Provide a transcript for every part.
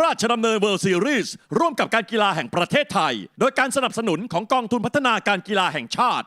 ราชดำเนินเวิลด์ซีรีส์ร่วมกับการกีฬาแห่งประเทศไทยโดยการสนับสนุนของกองทุนพัฒนาการกีฬาแห่งชาติ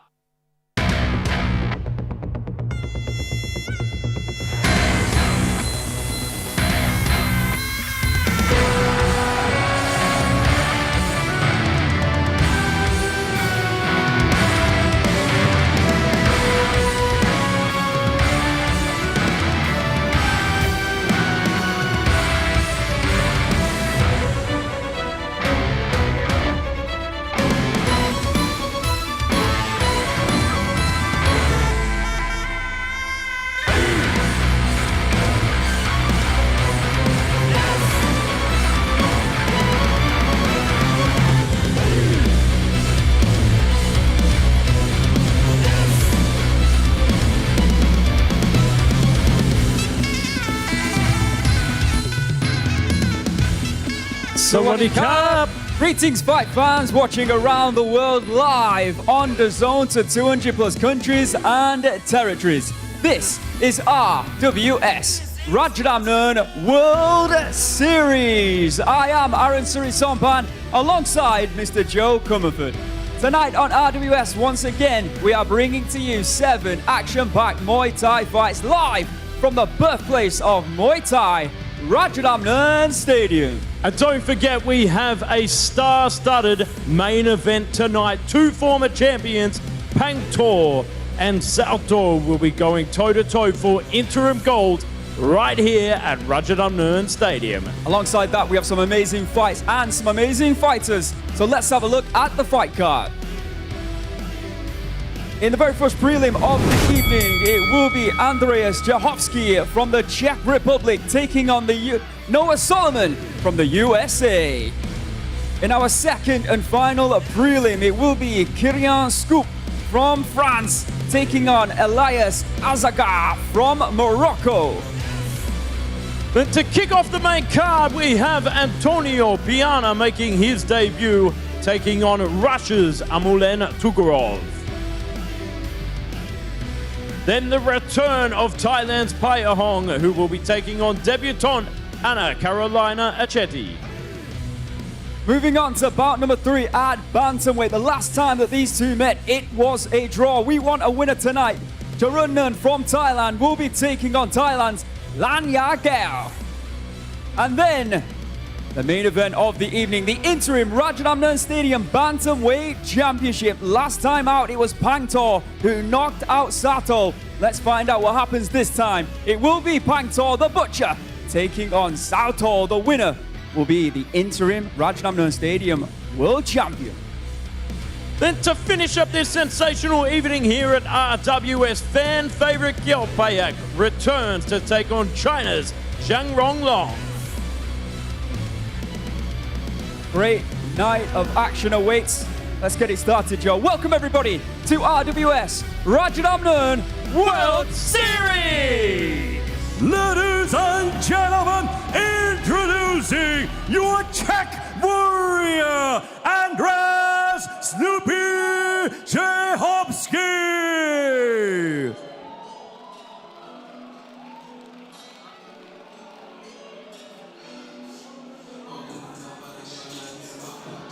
Sawadee Krap! Greetings fight fans watching around the world live on the zone to 200 plus countries and territories. This is RWS Rajadamnern World Series. I am Aaron Suri-Sompan alongside Mr. Joe Comerford. Tonight on RWS once again we are bringing to you 7 action-packed Muay Thai fights live from the birthplace of Muay Thai, Rajadamnern Stadium. And don't forget, we have a star-studded main event tonight. 2 former champions, Pangtor and Saotho, will be going toe-to-toe for interim gold right here at Rajadamnern Stadium. Alongside that, we have some amazing fights and some amazing fighters. So let's have a look at the fight card. In the very first prelim of the evening, it will be Andreas Cehovsky from the Czech Republic taking on the Knoah Solomon from the USA. In our second and final prelim, it will be Kirian Scouppe from France taking on Ilyas Azaghar from Morocco. Then to kick off the main card, we have Antonio Piana making his debut, taking on Russia's Amurlen Tugurov. Then the return of Thailand's Payahong, who will be taking on debutante Ana Carolina Accetti. Moving on to bout number 3 at Bantamweight. The last time that these two met, it was a draw. We want a winner tonight. Jaroenngern from Thailand will be taking on Thailand's Lanyakaew. And then the main event of the evening, the interim Rajadamnern Stadium Bantamweight Championship. Last time out, it was Pangtor who knocked out Saotho. Let's find out what happens this time. It will be Pangtor the Butcher taking on Saotho. The winner will be the interim Rajadamnern Stadium World Champion. Then to finish up this sensational evening here at RWS, fan favorite Payahong returns to take on China's Zhang Ronglong. Great night of action awaits. Let's get it started, Joe. Welcome everybody to RWS Rajadamnern World Series! Ladies and gentlemen, introducing your Czech warrior, Andreas Cehovsky!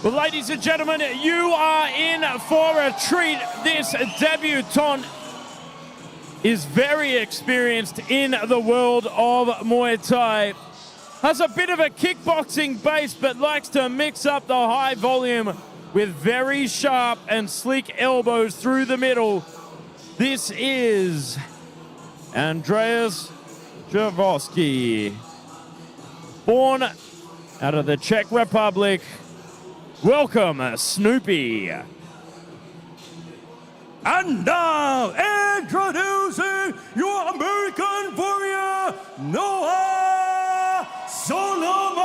Well, ladies and gentlemen, you are in for a treat. This debutant is very experienced in the world of Muay Thai. Has a bit of a kickboxing base, but likes to mix up the high volume with very sharp and sleek elbows through the middle. This is Andreas Cehovsky, born out of the Czech Republic. Welcome, Snoopy. And now, introducing your American warrior, Knoah Solomon!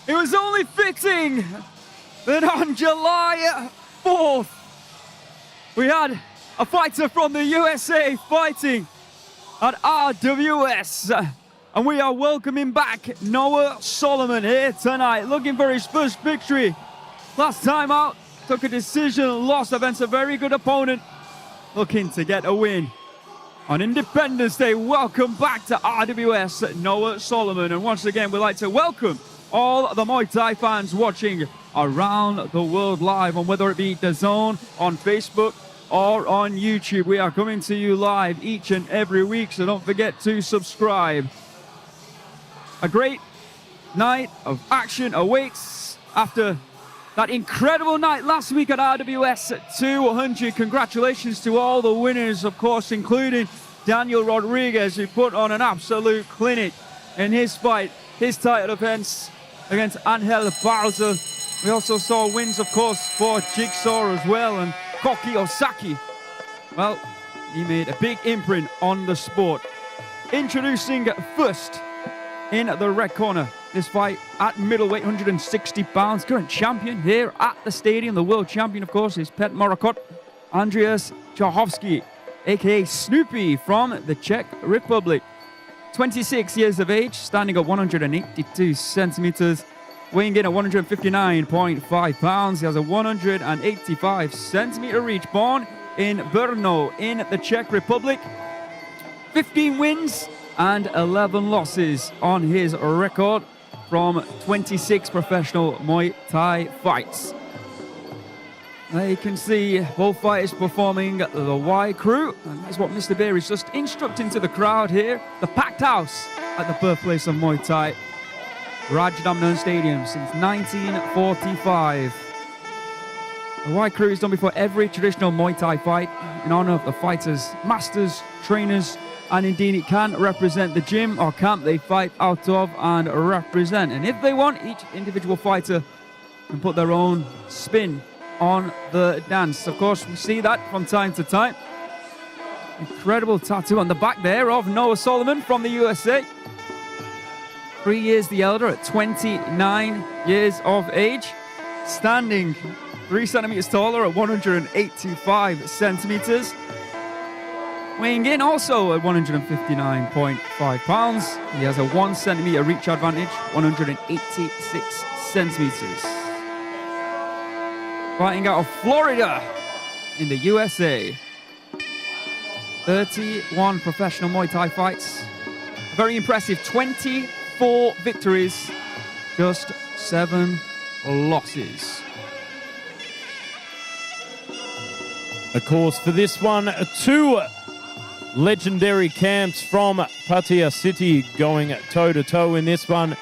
It was only fitting that on July 4th, we had a fighter from the USA fighting at RWS. And we are welcoming back Knoah Solomon here tonight, looking for his first victory. Last time out, took a decision, lost against a very good opponent, looking to get a win. On Independence Day, welcome back to RWS, Knoah Solomon. And once again, we'd like to welcome all the Muay Thai fans watching around the world live, on whether it be DAZN, on Facebook, or on YouTube. We are coming to you live each and every week, so don't forget to subscribe. A great night of action awaits after that incredible night last week at RWS 200. Congratulations to all the winners, of course, including Daniel Rodriguez, who put on an absolute clinic in his fight, his title defense against Angel Bauza. We also saw wins, of course, for Jigsaw as well, and Koki Osaki. Well, he made a big imprint on the sport. Introducing first in the red corner, this fight at middleweight, 160 pounds, current champion here at the stadium. The world champion, of course, is Pet Morocco, Andreas Cehovsky, aka Snoopy from the Czech Republic. 26 years of age, standing at 182 centimeters, weighing in at 159.5 pounds. He has a 185 centimeter reach, born in Brno in the Czech Republic. 15 wins and 11 losses on his record from 26 professional Muay Thai fights. Now you can see both fighters performing the Y crew, and that's what Mr. Bear is just instructing to the crowd here. The packed house at the birthplace of Muay Thai, Rajadamnern Stadium, since 1945. The Y crew is done before every traditional Muay Thai fight in honor of the fighters, masters, trainers, and indeed it can represent the gym or camp they fight out of and represent. And if they want, each individual fighter can put their own spin on the dance. Of course, we see that from time to time. Incredible tattoo on the back there of Knoah Solomon from the USA. 3 years the elder at 29 years of age. Standing 3 centimeters taller at 185 centimeters. Weighing in also at 159.5 pounds. He has a 1 centimeter reach advantage, 186 centimeters. Fighting out of Florida in the USA. 31 professional Muay Thai fights. Very impressive, 24 victories, just 7 losses. Of course, for this one, 2 legendary camps from Pattaya City going toe-to-toe in this one.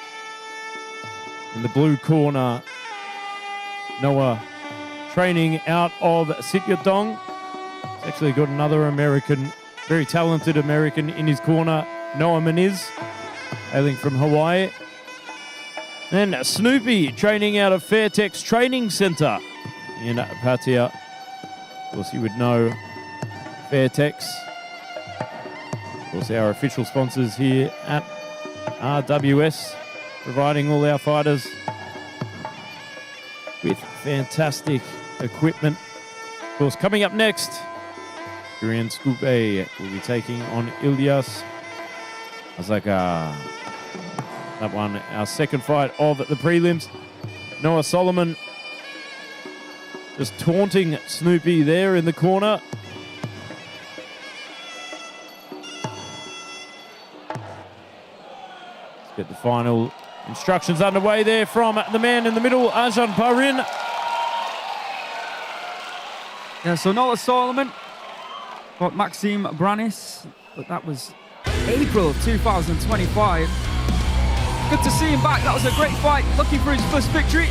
In the blue corner, Knoah training out of Sityodtong. He's actually got another American, very talented American in his corner, Noah Maniz, hailing from Hawaii. Then Snoopy training out of Fairtex Training Center in Pattaya. Of course, you would know Fairtex. Of course, our official sponsors here at RWS, providing all our fighters with fantastic equipment. Of course, coming up next, Kirian Scouppe will be taking on Ilyas Azaghar. That one, our second fight of the prelims. Knoah Solomon just taunting Snoopy there in the corner. Let's get the final instructions underway there from the man in the middle, Ajahn Parin. Yeah, so Knoah Solomon fought Maxime Branis, but that was April of 2025. Good to see him back. That was a great fight. Looking for his first victory.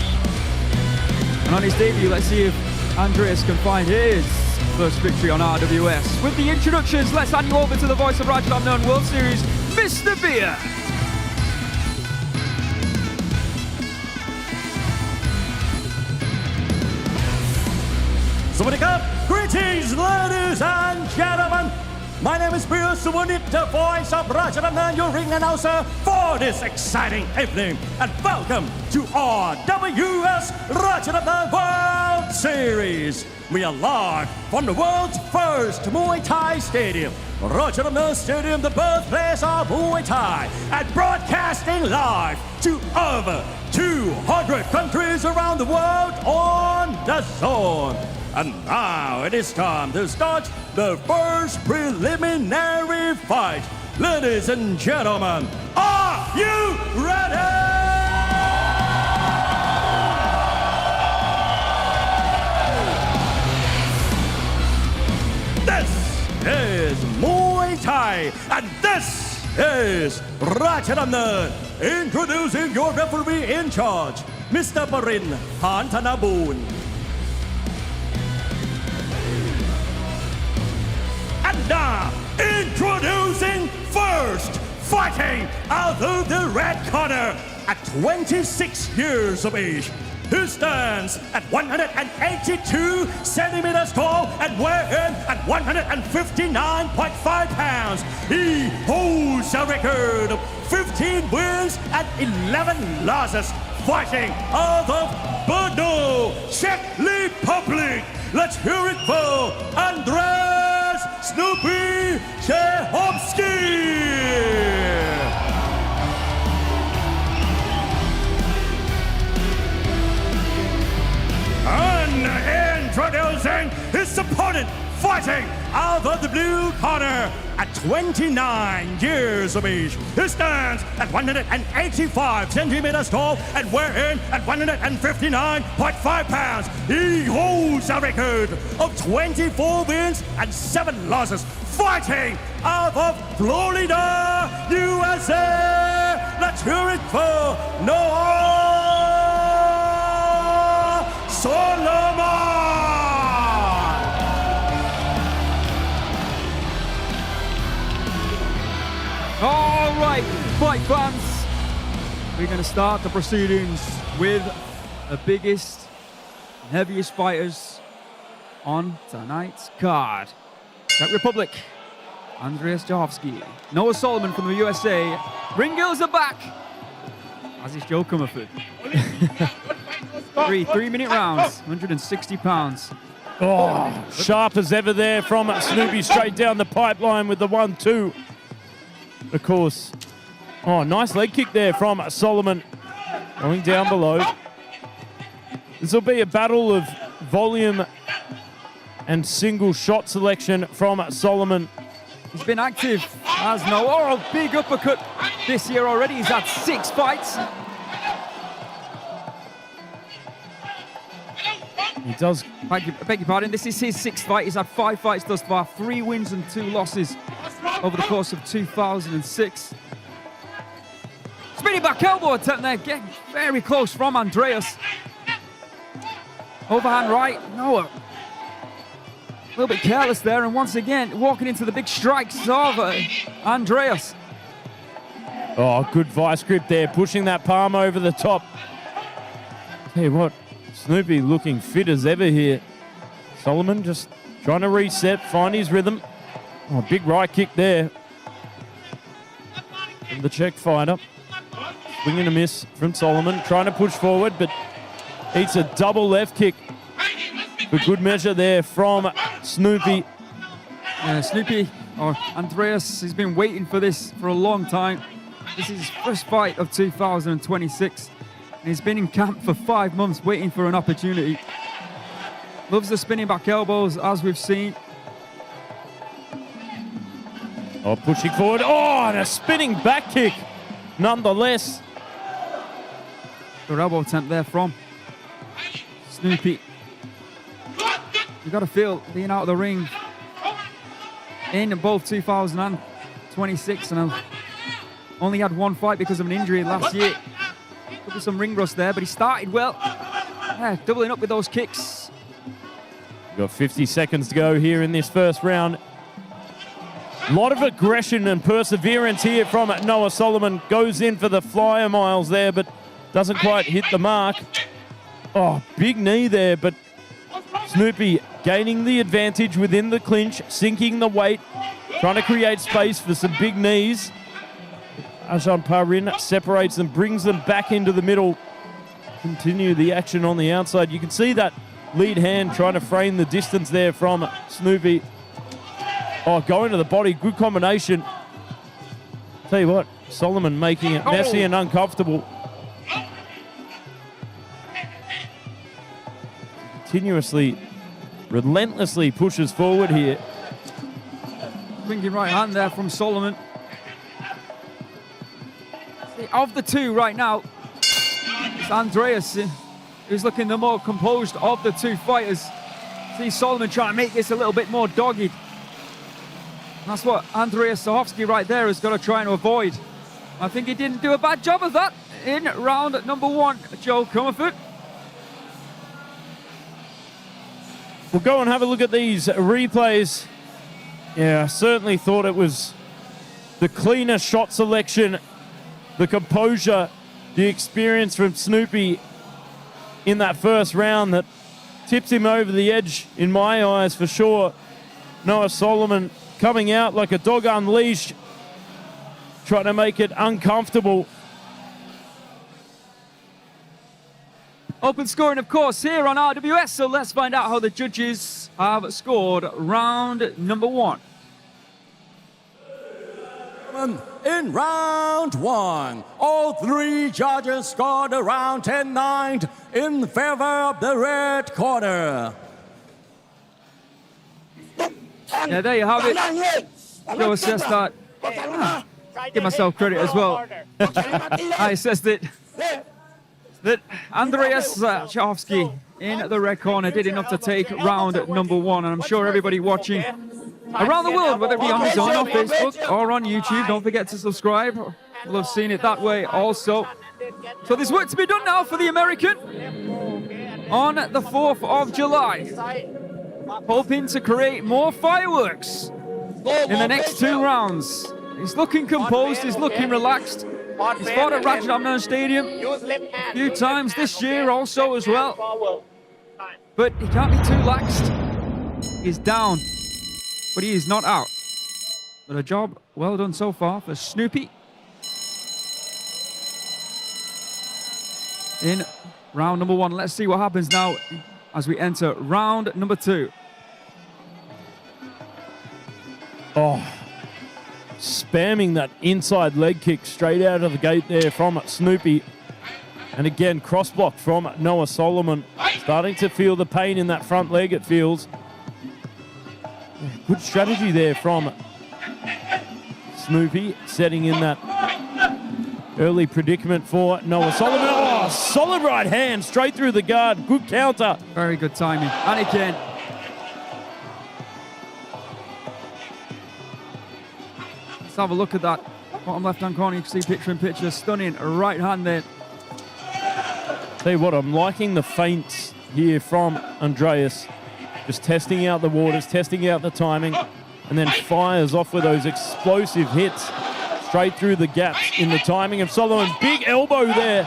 And on his debut, let's see if Andreas can find his first victory on RWS. With the introductions, let's hand you over to the voice of Rajadamnern World Series, Mr. Beer. Greetings, ladies and gentlemen. My name is Bill Suwunit, the voice of Rajadamnern, your ring announcer for this exciting evening. And welcome to RWS Rajadamnern World Series. We are live from the world's first Muay Thai stadium, Rajadamnern Stadium, the birthplace of Muay Thai, and broadcasting live to over 200 countries around the world on the zone. And now it is time to start the first preliminary fight. Ladies and gentlemen, are you ready? This is Muay Thai, and this is Rajadamnern. Introducing your referee in charge, Mr. Parin Pantanaboon. And now, introducing first, fighting out of the red corner at 26 years of age. He stands at 182 centimeters tall and weighs in at 159.5 pounds. He holds a record of 15 wins and 11 losses, fighting out of Brno, Czech Republic. Let's hear it for Andreas Cehovsky. And introducing his opponent, fighting out of the blue corner at 29 years of age. He stands at 185 centimeters tall and weighs in at 159.5 pounds. He holds a record of 24 wins and 7 losses, fighting out of Florida, USA. Let's hear it for Knoah Solomon. All right, fight fans. We're going to start the proceedings with the biggest and heaviest fighters on tonight's card. Czech Republic, Andreas Cehovsky. Knoah Solomon from the USA. Ring girls are back. As is Joe Comerford. 3-minute rounds, 160 pounds. Oh, sharp as ever there from Snoopy, straight down the pipeline with the 1-2. Of course. Oh, nice leg kick there from Solomon. Going down below. This will be a battle of volume and single shot selection from Solomon. He's been active as Knoah. Oh, big uppercut this year already. He's had 6 fights. He does. I beg your pardon, this is his 6th fight. He's had 5 fights thus far, 3 wins and 2 losses over the course of 2006. Spinning back elbow attempt there, getting very close from Andreas. Overhand right, Knoah. A little bit careless there, and once again, walking into the big strikes of Andreas. Oh, good vice grip there, pushing that palm over the top. Tell you what, Snoopy looking fit as ever here. Solomon just trying to reset, find his rhythm. Oh, big right kick there from the Czech fighter. Swing and a miss from Solomon, trying to push forward, but eats a double left kick. But good measure there from Snoopy. Snoopy, or Andreas, has been waiting for this for a long time. This is his first fight of 2026. And he's been in camp for 5 months waiting for an opportunity. Loves the spinning back elbows, as we've seen. Oh, pushing forward. Oh, and a spinning back kick, nonetheless. Good elbow attempt there from Snoopy. You got to feel being out of the ring in both 2026 and only had 1 fight because of an injury last year. Could be some ring rust there, but he started well. Yeah, doubling up with those kicks. Got 50 seconds to go here in this first round. A lot of aggression and perseverance here from Knoah Solomon. Goes in for the flyer miles there, but doesn't quite hit the mark. Oh, big knee there, but Snoopy gaining the advantage within the clinch, sinking the weight, trying to create space for some big knees. Ajahn Parin separates them, brings them back into the middle. Continue the action on the outside. You can see that lead hand trying to frame the distance there from Snoopy. Oh, going to the body, good combination. Tell you what, Solomon making it messy and uncomfortable. continuously, relentlessly pushes forward here. Swinging right hand there from Solomon. See, of the two right now, it's Andreas who's looking the more composed of the two fighters. See Solomon trying to make this a little bit more dogged. And that's what Andreas Cehovsky right there has got to try and avoid. I think he didn't do a bad job of that in round number 1, Joe Comerford. We'll go and have a look at these replays. Yeah, I certainly thought it was the cleaner shot selection, the composure, the experience from Snoopy in that first round that tips him over the edge in my eyes for sure. Knoah Solomon coming out like a dog unleashed, trying to make it uncomfortable. Open scoring, of course, here on RWS, so let's find out how the judges have scored round number 1. In round 1, all 3 judges scored around 10-9 in favor of the red corner. Yeah, there you have it. Joe assessed that. Give myself credit as well. I assessed it. That Andreas Cehovsky in the red corner did enough to take round number 1, and I'm sure everybody watching around the world, whether it be on DAZN or Facebook or on YouTube, don't forget to subscribe. We'll have seen it that way also. So there's work to be done now for the American on the 4th of July. Hoping to create more fireworks in the next 2 rounds. He's looking composed, he's looking relaxed. He's fought at Rajadamnern Stadium a few times this year also as well. But he can't be too laxed. He's down, but he is not out. But a job well done so far for Snoopy in round number 1. Let's see what happens now as we enter round number 2. Oh, spamming that inside leg kick straight out of the gate there from Snoopy. And again, cross block from Knoah Solomon. Starting to feel the pain in that front leg, it feels. Yeah, good strategy there from Snoopy, setting in that early predicament for Knoah Solomon. Oh, solid right hand straight through the guard. Good counter. Very good timing. And again. Let's have a look at that bottom left-hand corner. You can see picture in picture. Stunning right hand there. Tell you what, I'm liking the feints here from Andreas. Just testing out the waters, testing out the timing, and then fires off with those explosive hits straight through the gaps in the timing of Solomon. Big elbow there,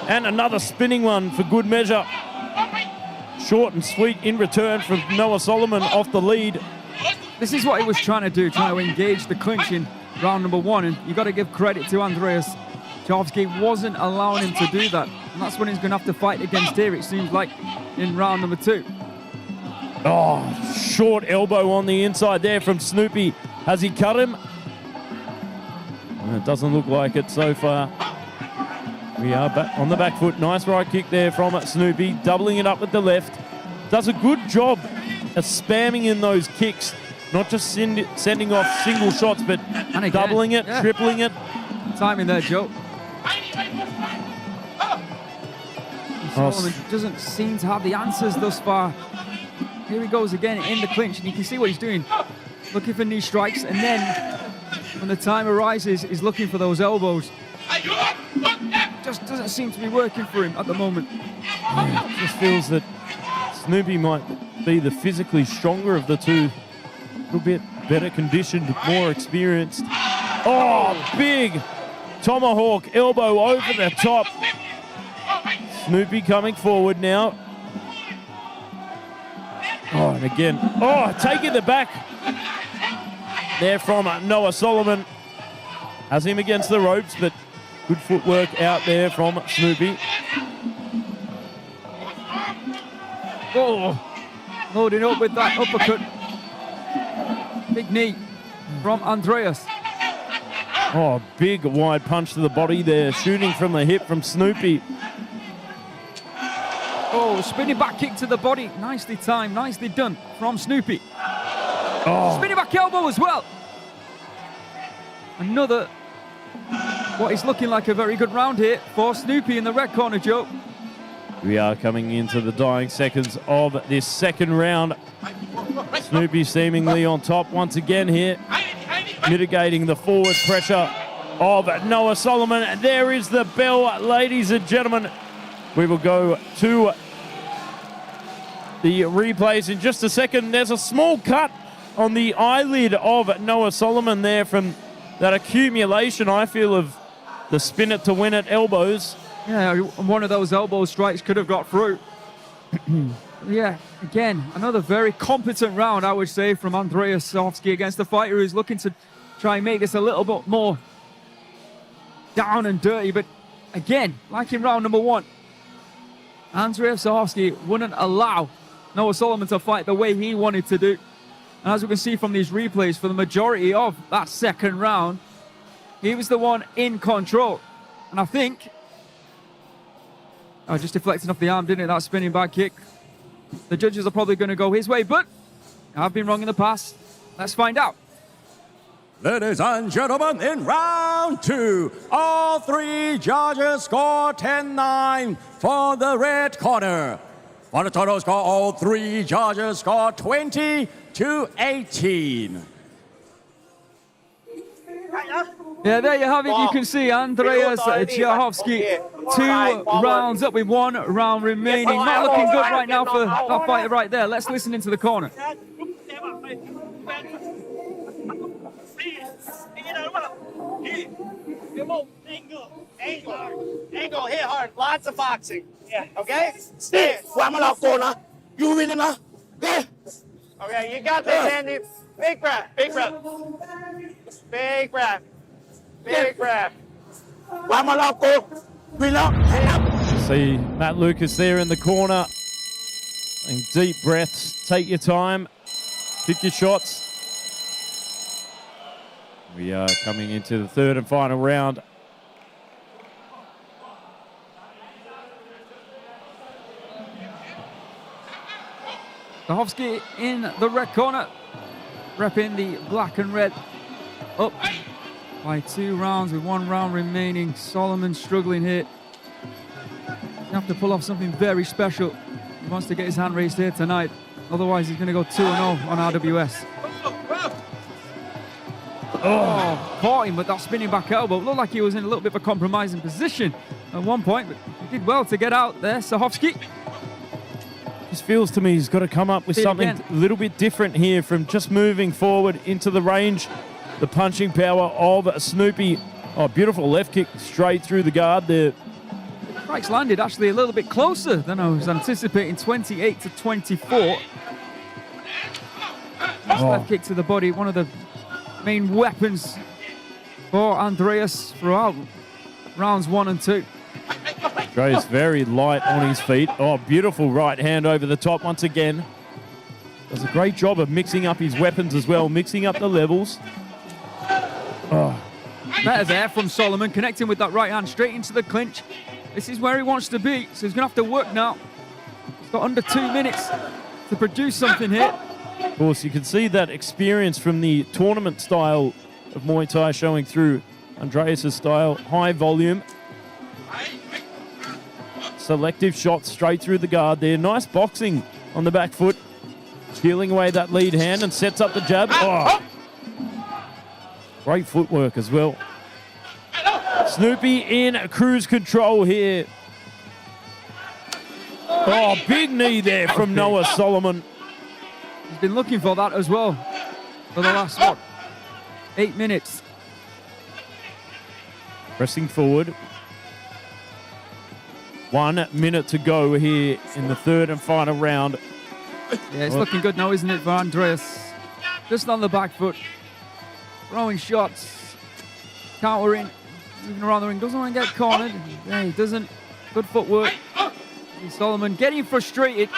and another spinning one for good measure. Short and sweet in return from Knoah Solomon off the lead. This is what he was trying to do, trying to engage the clinch in round number 1, and you've got to give credit to Andreas. Cehovsky wasn't allowing him to do that, and that's when he's going to have to fight against here, it seems like, in round number 2. Oh, short elbow on the inside there from Snoopy. Has he cut him? It doesn't look like it so far. We are back on the back foot. Nice right kick there from Snoopy, doubling it up with the left. Does a good job of spamming in those kicks, not just sending off single shots, but doubling it, tripling it. Timing there, Joe. Solomon doesn't seem to have the answers thus far. Here he goes again in the clinch, and you can see what he's doing. Looking for knee strikes, and then when the time arises, he's looking for those elbows. Just doesn't seem to be working for him at the moment. Yeah, it just feels that Snoopy might be the physically stronger of the two. A little bit better conditioned, more experienced. Oh, big tomahawk elbow over the top. Snoopy coming forward now. Oh, and again, taking the back there from Knoah Solomon. Has him against the ropes, but good footwork out there from Snoopy. Oh, loading up with that uppercut. Big knee from Andreas. Oh, big wide punch to the body there, shooting from the hip from Snoopy. Oh, Oh, spinning back kick to the body. Nicely timed, nicely done from Scouppe. Oh, Spinning back elbow as well. Another, what is looking like a very good round here for Scouppe in the red corner, Joe. we are coming into the dying seconds of this second round. Scouppe seemingly on top once again here, mitigating the forward pressure of Knoah Solomon. There is the bell, ladies and gentlemen. We will go to the replays in just a second. There's a small cut on the eyelid of Knoah Solomon there from that accumulation, I feel, of the spin it to win it elbows. Yeah, one of those elbow strikes could have got through. Yeah, again, another very competent round, I would say, from Andreas Cehovsky against the fighter who's looking to try and make this a little bit more down and dirty. But again, like in round number one, Andreas Cehovsky wouldn't allow Knoah Solomon to fight the way he wanted to do. And as we can see from these replays, for the majority of that second round, he was the one in control. And I think, just deflecting off the arm, didn't it? That spinning back kick. The judges are probably going to go his way, but I've been wrong in the past. Let's find out. Ladies and gentlemen, in round two, all three judges score 10-9 for the red corner. For the total score, all three judges score 20-18. Yeah, there you have it. You can see Andreas Cehovsky 2 rounds up with 1 round remaining. Not looking good right now for that fighter right there. Let's listen into the corner. Angle, hit hard, lots of boxing. Yeah. Okay? Stay. You win enough. Okay, you got this, Andy. Big breath, big breath. Big breath. Big breath. See Matt Lucas there in the corner. And deep breaths. Take your time. Pick your shots. We are coming into the third and final round. Cehovsky in the red corner, repping the black and red. Up by 2 rounds with 1 round remaining. Solomon struggling here. You have to pull off something very special. He wants to get his hand raised here tonight. Otherwise, he's going to go 2-0 on RWS. Oh, caught him with that spinning back elbow. Looked like he was in a little bit of a compromising position at one point, but he did well to get out there, Cehovsky. Just feels to me he's got to come up with something a little bit different here from just moving forward into the range. The punching power of Scouppe. Oh, beautiful left kick straight through the guard there. Strikes landed actually a little bit closer than I was anticipating, 28-24. Left kick to the body, one of the main weapons for Andreas throughout rounds 1 and 2. Andreas very light on his feet. Oh, beautiful right hand over the top once again. Does a great job of mixing up his weapons as well, mixing up the levels. Oh. Better there from Solomon, connecting with that right hand straight into the clinch. This is where he wants to be, so he's going to have to work now. He's got under 2 minutes to produce something here. Of course, you can see that experience from the tournament style of Muay Thai showing through Andreas' style. High volume. Selective shots straight through the guard there. Nice boxing on the back foot. Peeling away that lead hand and sets up the jab. Oh. Great footwork as well. Scouppe in cruise control here. Oh, big knee there from Knoah Solomon. He's been looking for that as well for the last, 8 minutes. Pressing forward. 1 minute to go here in the third and final round. Yeah, it's looking good now, isn't it, for Andreas? Just on the back foot. Throwing shots. Countering. Moving around the ring. Doesn't want to get cornered. Yeah, he doesn't. Good footwork. Solomon getting frustrated.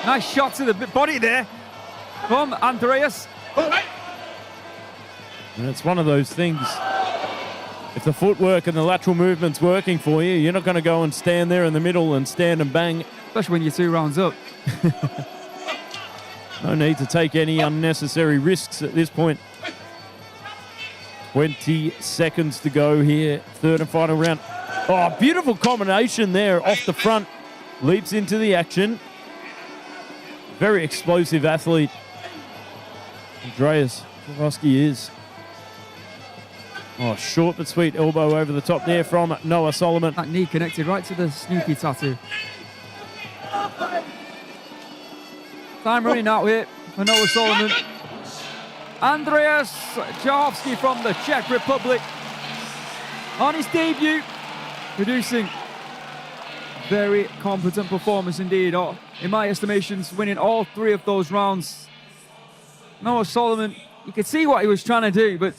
Nice shot to the body there from Andreas. And it's one of those things. If the footwork and the lateral movement's working for you, you're not going to go and stand there in the middle and stand and bang. Especially when you're 2 rounds up. No need to take any unnecessary risks at this point. 20 seconds to go here. Third and final round. Oh, beautiful combination there off the front. Leaps into the action. Very explosive athlete. Andreas Cehovsky is. Oh, short but sweet elbow over the top there from Knoah Solomon. That knee connected right to the Snoopy tattoo. Time running out here for Knoah Solomon. Andreas Cehovsky from the Czech Republic on his debut, producing very competent performance indeed. In my estimations, winning all 3 of those rounds. Knoah Solomon, you could see what he was trying to do, but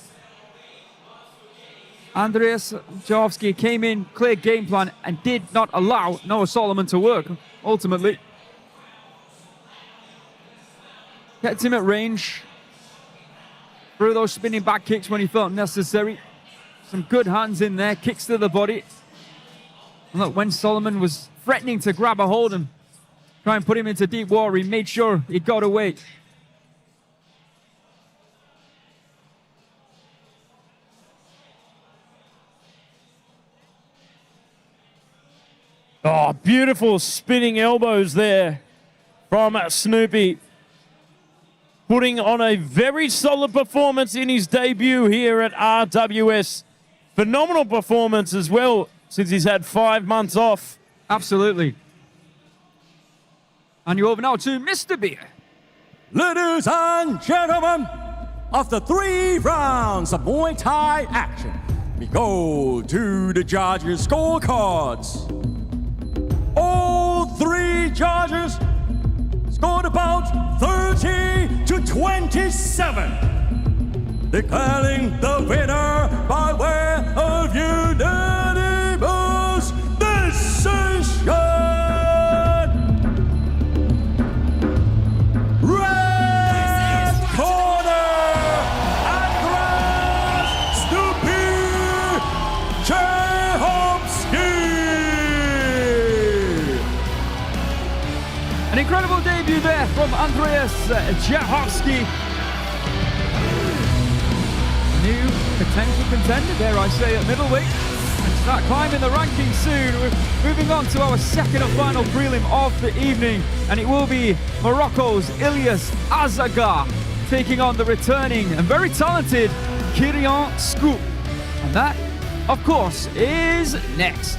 Andreas Cehovsky came in, clear game plan, and did not allow Knoah Solomon to work, ultimately. Kept him at range. Threw those spinning back kicks when he felt necessary. Some good hands in there, kicks to the body. And look, when Solomon was threatening to grab a hold and try and put him into deep water, he made sure he got away. Oh, beautiful spinning elbows there from Snoopy. Putting on a very solid performance in his debut here at RWS. Phenomenal performance as well, since he's had 5 months off. Absolutely. And you're over now to Mr. Beer. Ladies and gentlemen, after 3 rounds of Muay Thai action, we go to the judges' scorecards. All 3 judges scored about 30 to 27, declaring the winner by way of unanimous decision. Red corner, Andreas Cehovsky. An incredible debut there from Andreas Cehovsky. New potential contender, dare I say, at middleweight. And start climbing the rankings soon. We're moving on to our second and final prelim of the evening. And it will be Morocco's Ilyas Azaghar taking on the returning and very talented Kirian Scouppe. And that, of course, is next.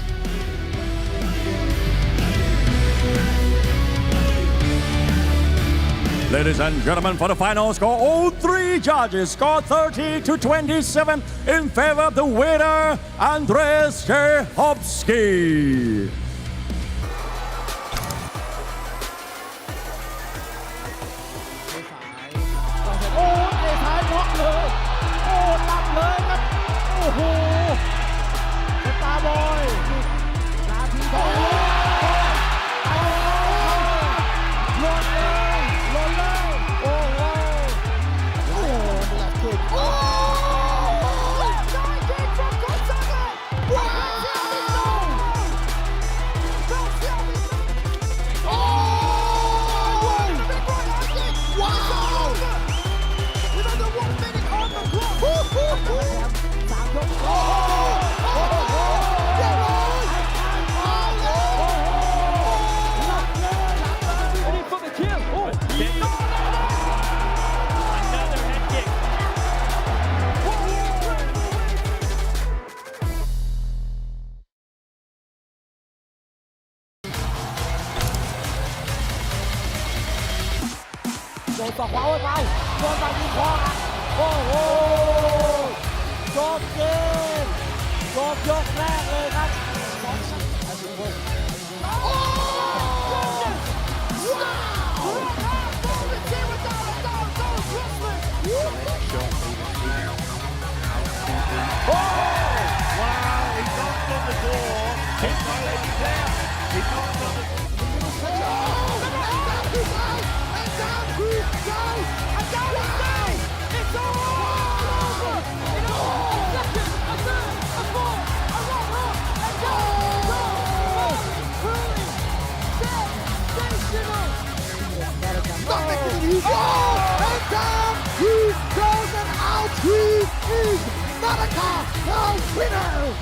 Ladies and gentlemen, for the final score, all 3 judges scored 30 to 27 in favor of the winner, Andreas Cehovsky. winner!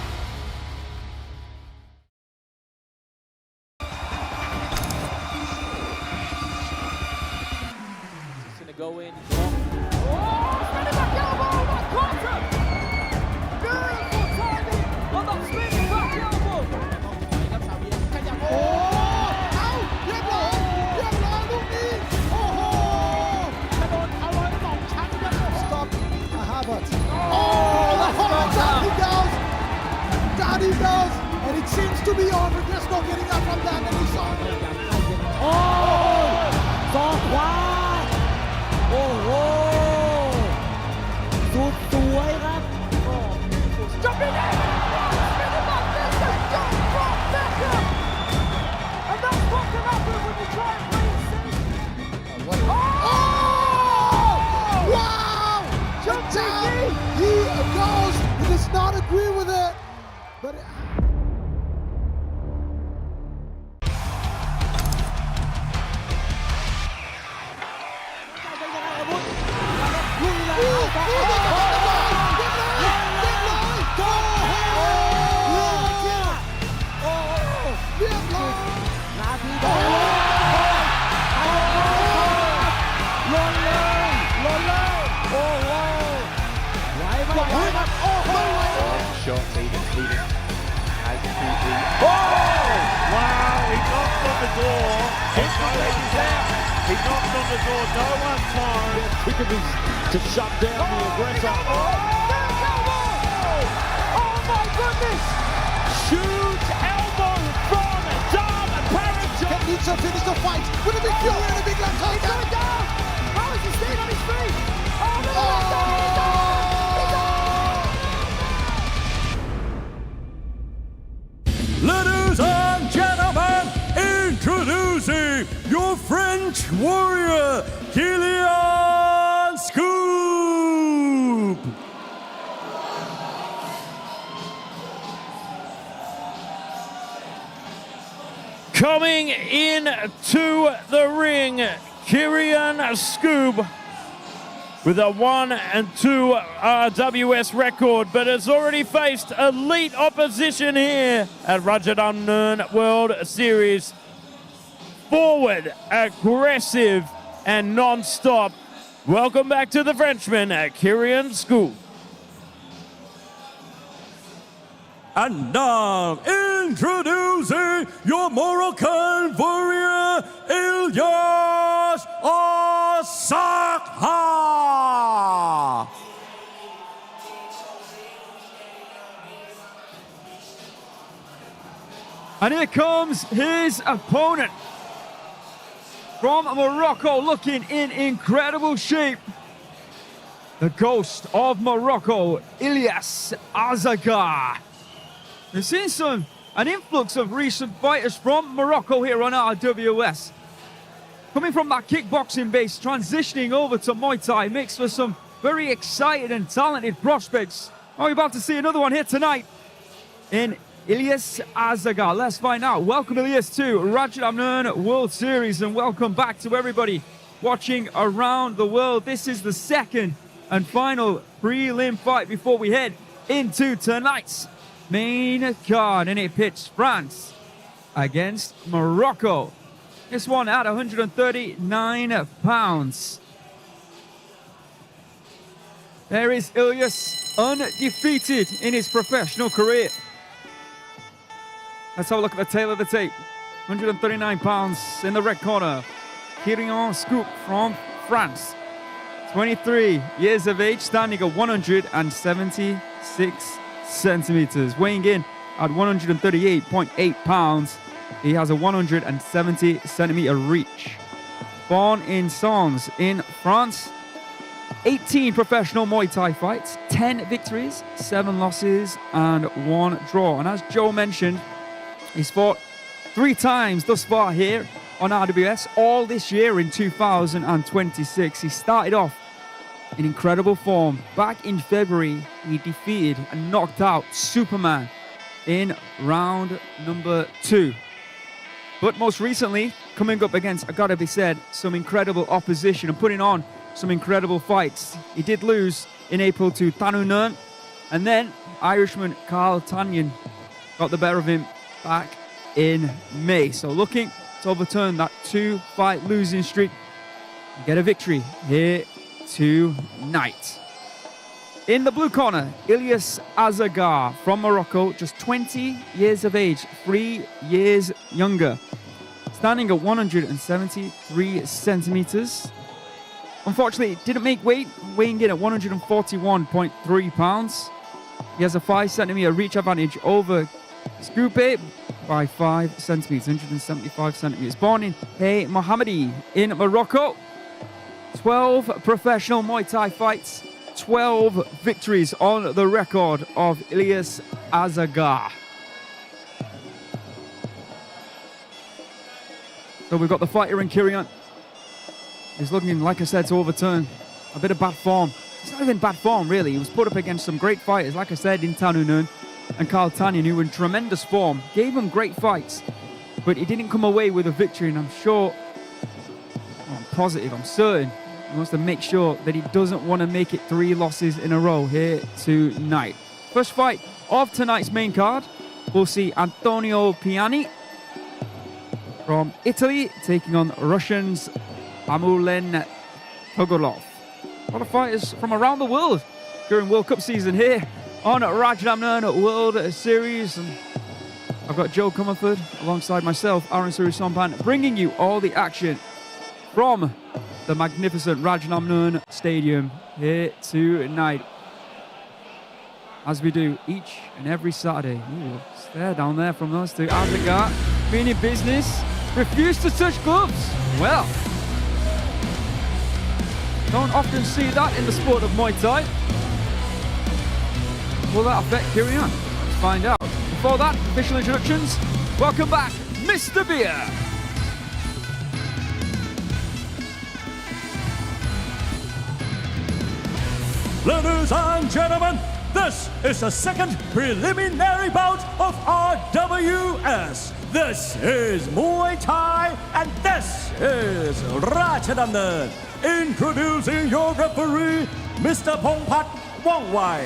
He's gonna go in. Spinning back elbow, what quarter! Beautiful timing on that spinning back elbow. โอ้เอาเรียบร้อยลูกนี้ โอ้โหกระโดดเอาไว้2 ชั้นครับ Stop Harvard Oh down he goes down he goes and it seems to be over there's no getting up from that and he's on โอ้ศอกขวาโอ้โหสุดสวยครับ Jumping in! Spinning back this time, don't drop back up! And that's what can happen when you try and play it safe. Oh! Wow! Jumping Down knee! he goes he does not agree with it but Shot even has to be. Wow, he knocked on the door. He knocked on the door. No one's home. to shut down the aggressor. Oh my goodness! Huge elbow from Parachon. needs to finish the fight with a big fury and a big left hook. He's going down! How is he staying on his feet? Oh no! He's down! He's down! Ladies and gentlemen, introducing your French warrior, Kirian Scouppe. Coming in to the ring, Kirian Scouppe with a 1-2 RWS record, but has already faced elite opposition here at Rajadamnern World Series. Forward, aggressive, and non-stop. Welcome back to the Frenchman, Kirian Scouppe. And now, introducing your Moroccan warrior, Ilyas Azaghar. And here comes his opponent from Morocco, looking in incredible shape. The ghost of Morocco, Ilyas Azaghar. We've seen an influx of recent fighters from Morocco here on RWS. Coming from that kickboxing base, transitioning over to Muay Thai, makes for some very excited and talented prospects. Are we about to see another one here tonight in Ilyas Azaghar? Let's find out. Welcome, Ilyas, to Rajadamnern World Series, and welcome back to everybody watching around the world. This is the second and final prelim fight before we head into tonight's main card, and it pits France against Morocco. This one at 139 pounds. There is Ilyas, undefeated in his professional career. Let's have a look at the tail of the tape. 139 pounds in the red corner. Kirian Scouppe from France. 23 years of age, standing at 176 centimeters, weighing in at 138.8 pounds. He has a 170 centimeter reach. Born in Sens in France. 18 professional Muay Thai fights, 10 victories, 7 losses, and 1 draw. And as Joe mentioned, he's fought 3 times thus far here on RWS, all this year in 2026. He started off in incredible form. Back in February, he defeated and knocked out Superman in round number 2. But most recently, coming up against, I gotta be said, some incredible opposition and putting on some incredible fights. He did lose in April to Jaroenngern, and then Irishman Carl Tanyan got the better of him back in May. So looking to overturn that 2-fight losing streak and get a victory here tonight. In the blue corner, Ilyas Azaghar from Morocco, just 20 years of age, 3 years younger. Standing at 173 centimeters. Unfortunately, didn't make weight, weighing in at 141.3 pounds. He has a 5 centimeter reach advantage over Scouppe by 5 centimeters, 175 centimeters. Born in Hey Mohammadi in Morocco. 12 professional Muay Thai fights, 12 victories on the record of Ilyas Azaghar. So we've got the fighter in Kirian. He's looking, like I said, to overturn a bit of bad form. It's not even bad form, really. He was put up against some great fighters, like I said, in Jaroenngern and Carl Tanyan, who were in tremendous form. Gave him great fights, but he didn't come away with a victory, and I'm sure, I'm positive, I'm certain, he wants to make sure that he doesn't want to make it 3 losses in a row here tonight. First fight of tonight's main card, we'll see Antonio Piana from Italy taking on Russians Amurlen Tugurov. A lot of fighters from around the world during World Cup season here on Rajadamnern World Series. And I've got Joe Comerford alongside myself, Aaron Suri-Sompan, bringing you all the action from the magnificent Rajadamnern Stadium here tonight, as we do each and every Saturday. Ooh, stare down there from those two. Azaghar, being in business, refused to touch gloves. Well, don't often see that in the sport of Muay Thai. Will that affect Kirian? Let's find out. Before that, official introductions. Welcome back, Mr. Beer. Ladies and gentlemen, this is the second preliminary bout of RWS. This is Muay Thai, and this is Rajadamnern. Introducing your referee, Mr. Pongpat Wongwai.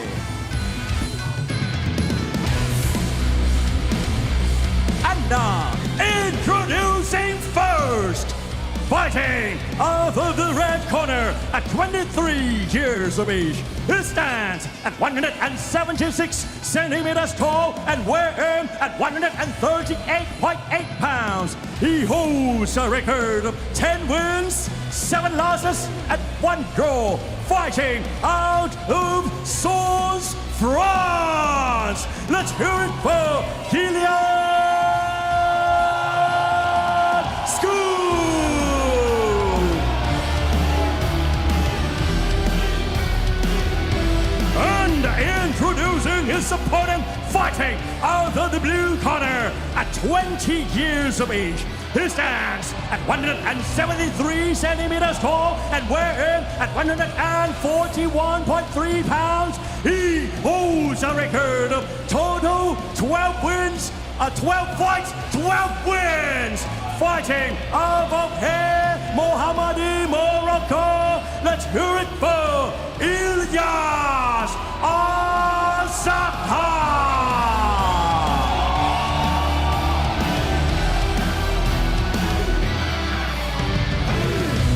And now, introducing first, fighting out of the red corner at 23 years of age. He stands at 176 centimeters tall and weighs in at 138.8 pounds. He holds a record of 10 wins, 7 losses, and 1 draw. Fighting out of Source, France. Let's hear it for Kirian Scouppe. Introducing his opponent, fighting out of the blue corner at 20 years of age. He stands at 173 centimeters tall and weighs in at 141.3 pounds. He holds a record of total 12 wins, 12 fights, 12 wins. Fighting out of Hey Mohammadi, Morocco. Let's hear it for Ilyas Azaghar.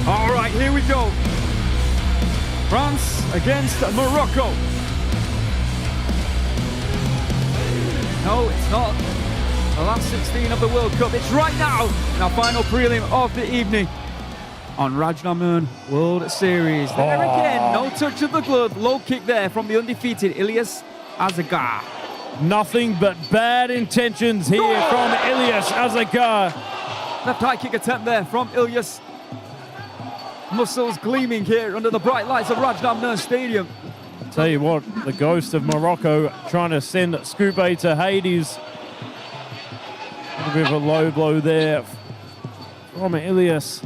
All right, here we go. France against Morocco. No, it's not the last 16 of the World Cup. It's right now in our final prelim of the evening on Rajadamnern World Series. There again, no touch of the glove. Low kick there from the undefeated Ilyas Azaghar. Nothing but bad intentions here from Ilyas Azaghar. Left high kick attempt there from Ilyas. Muscles gleaming here under the bright lights of Rajadamnern Stadium. Tell you what, the ghost of Morocco trying to send Scouppe to Hades. A bit of a low blow there from Ilyas.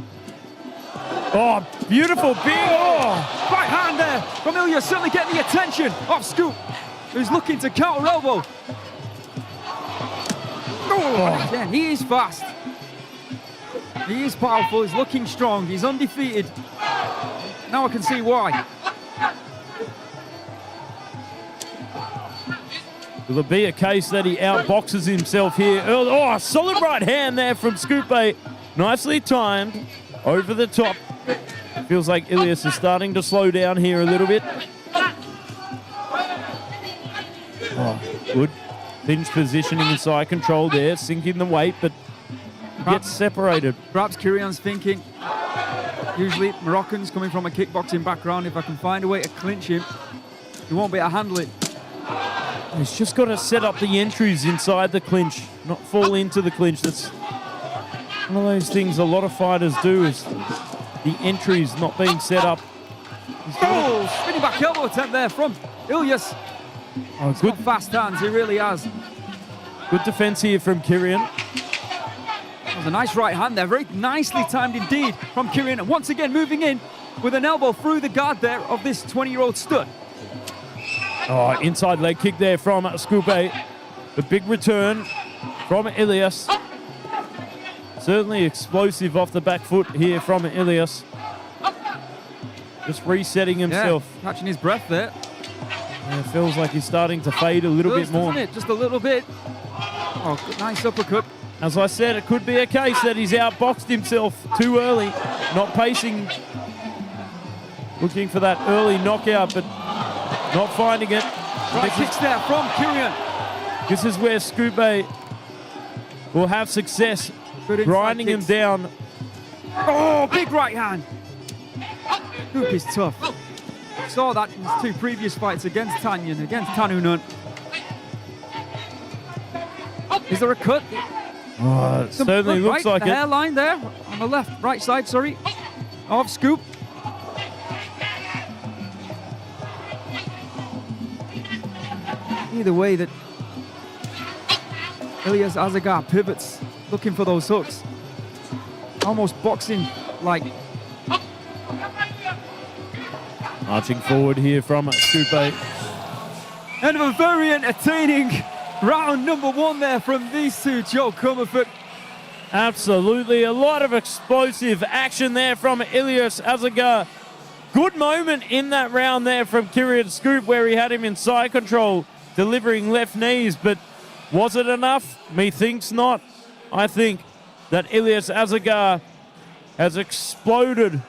Oh, beautiful big, Right hand there from Ilyas, certainly getting the attention of Scouppe, who's looking to counter elbow. Oh, again, he is fast. He is powerful, he's looking strong, he's undefeated. Now I can see why. Will it be a case that he outboxes himself here? Oh, solid right hand there from Scouppe. Nicely timed over the top. Feels like Ilyas is starting to slow down here a little bit. Oh, good pinch positioning and side control there, sinking the weight, but gets separated. Perhaps Kirian's thinking, usually Moroccans coming from a kickboxing background, if I can find a way to clinch him, he won't be able to handle it. He's just got to set up the entries inside the clinch, not fall into the clinch. That's one of those things a lot of fighters do, is the entries not being set up. Oh, spinning back elbow attempt there from Ilyas. Oh, Good fast hands, he really has. Good defense here from Kirian. That was a nice right hand there, very nicely timed indeed from Kirian. And once again moving in with an elbow through the guard there of this 20-year-old stud. Oh, inside leg kick there from Scouppe. The big return from Ilyas. Certainly explosive off the back foot here from Ilyas. Just resetting himself. Yeah, catching his breath there. Yeah, it feels like he's starting to fade a little bit more. Doesn't it? Just a little bit. Oh, good, nice uppercut. As I said, it could be a case that he's outboxed himself too early, not pacing, looking for that early knockout, but not finding it. Right kicks there from Kirian. This is where Scouppe will have success, Good grinding him kicks. down. Oh, big right hand. Scouppe is tough. Saw that in his two previous fights against Tanyan, against Tanunan. Is there a cut? Oh, it certainly Look, looks right, like the it. hairline there on the left, right side, sorry, of Scouppe. Either way that Ilyas Azaghar pivots, looking for those hooks. Almost boxing like. Marching forward here from Scouppe. And a very entertaining round number one there from these two, Joe Comerford. Absolutely, a lot of explosive action there from Ilyas Azaghar. Good moment in that round there from Kirian Scouppe, where he had him in side control, delivering left knees, but was it enough? Methinks not. I think that Ilyas Azaghar has exploded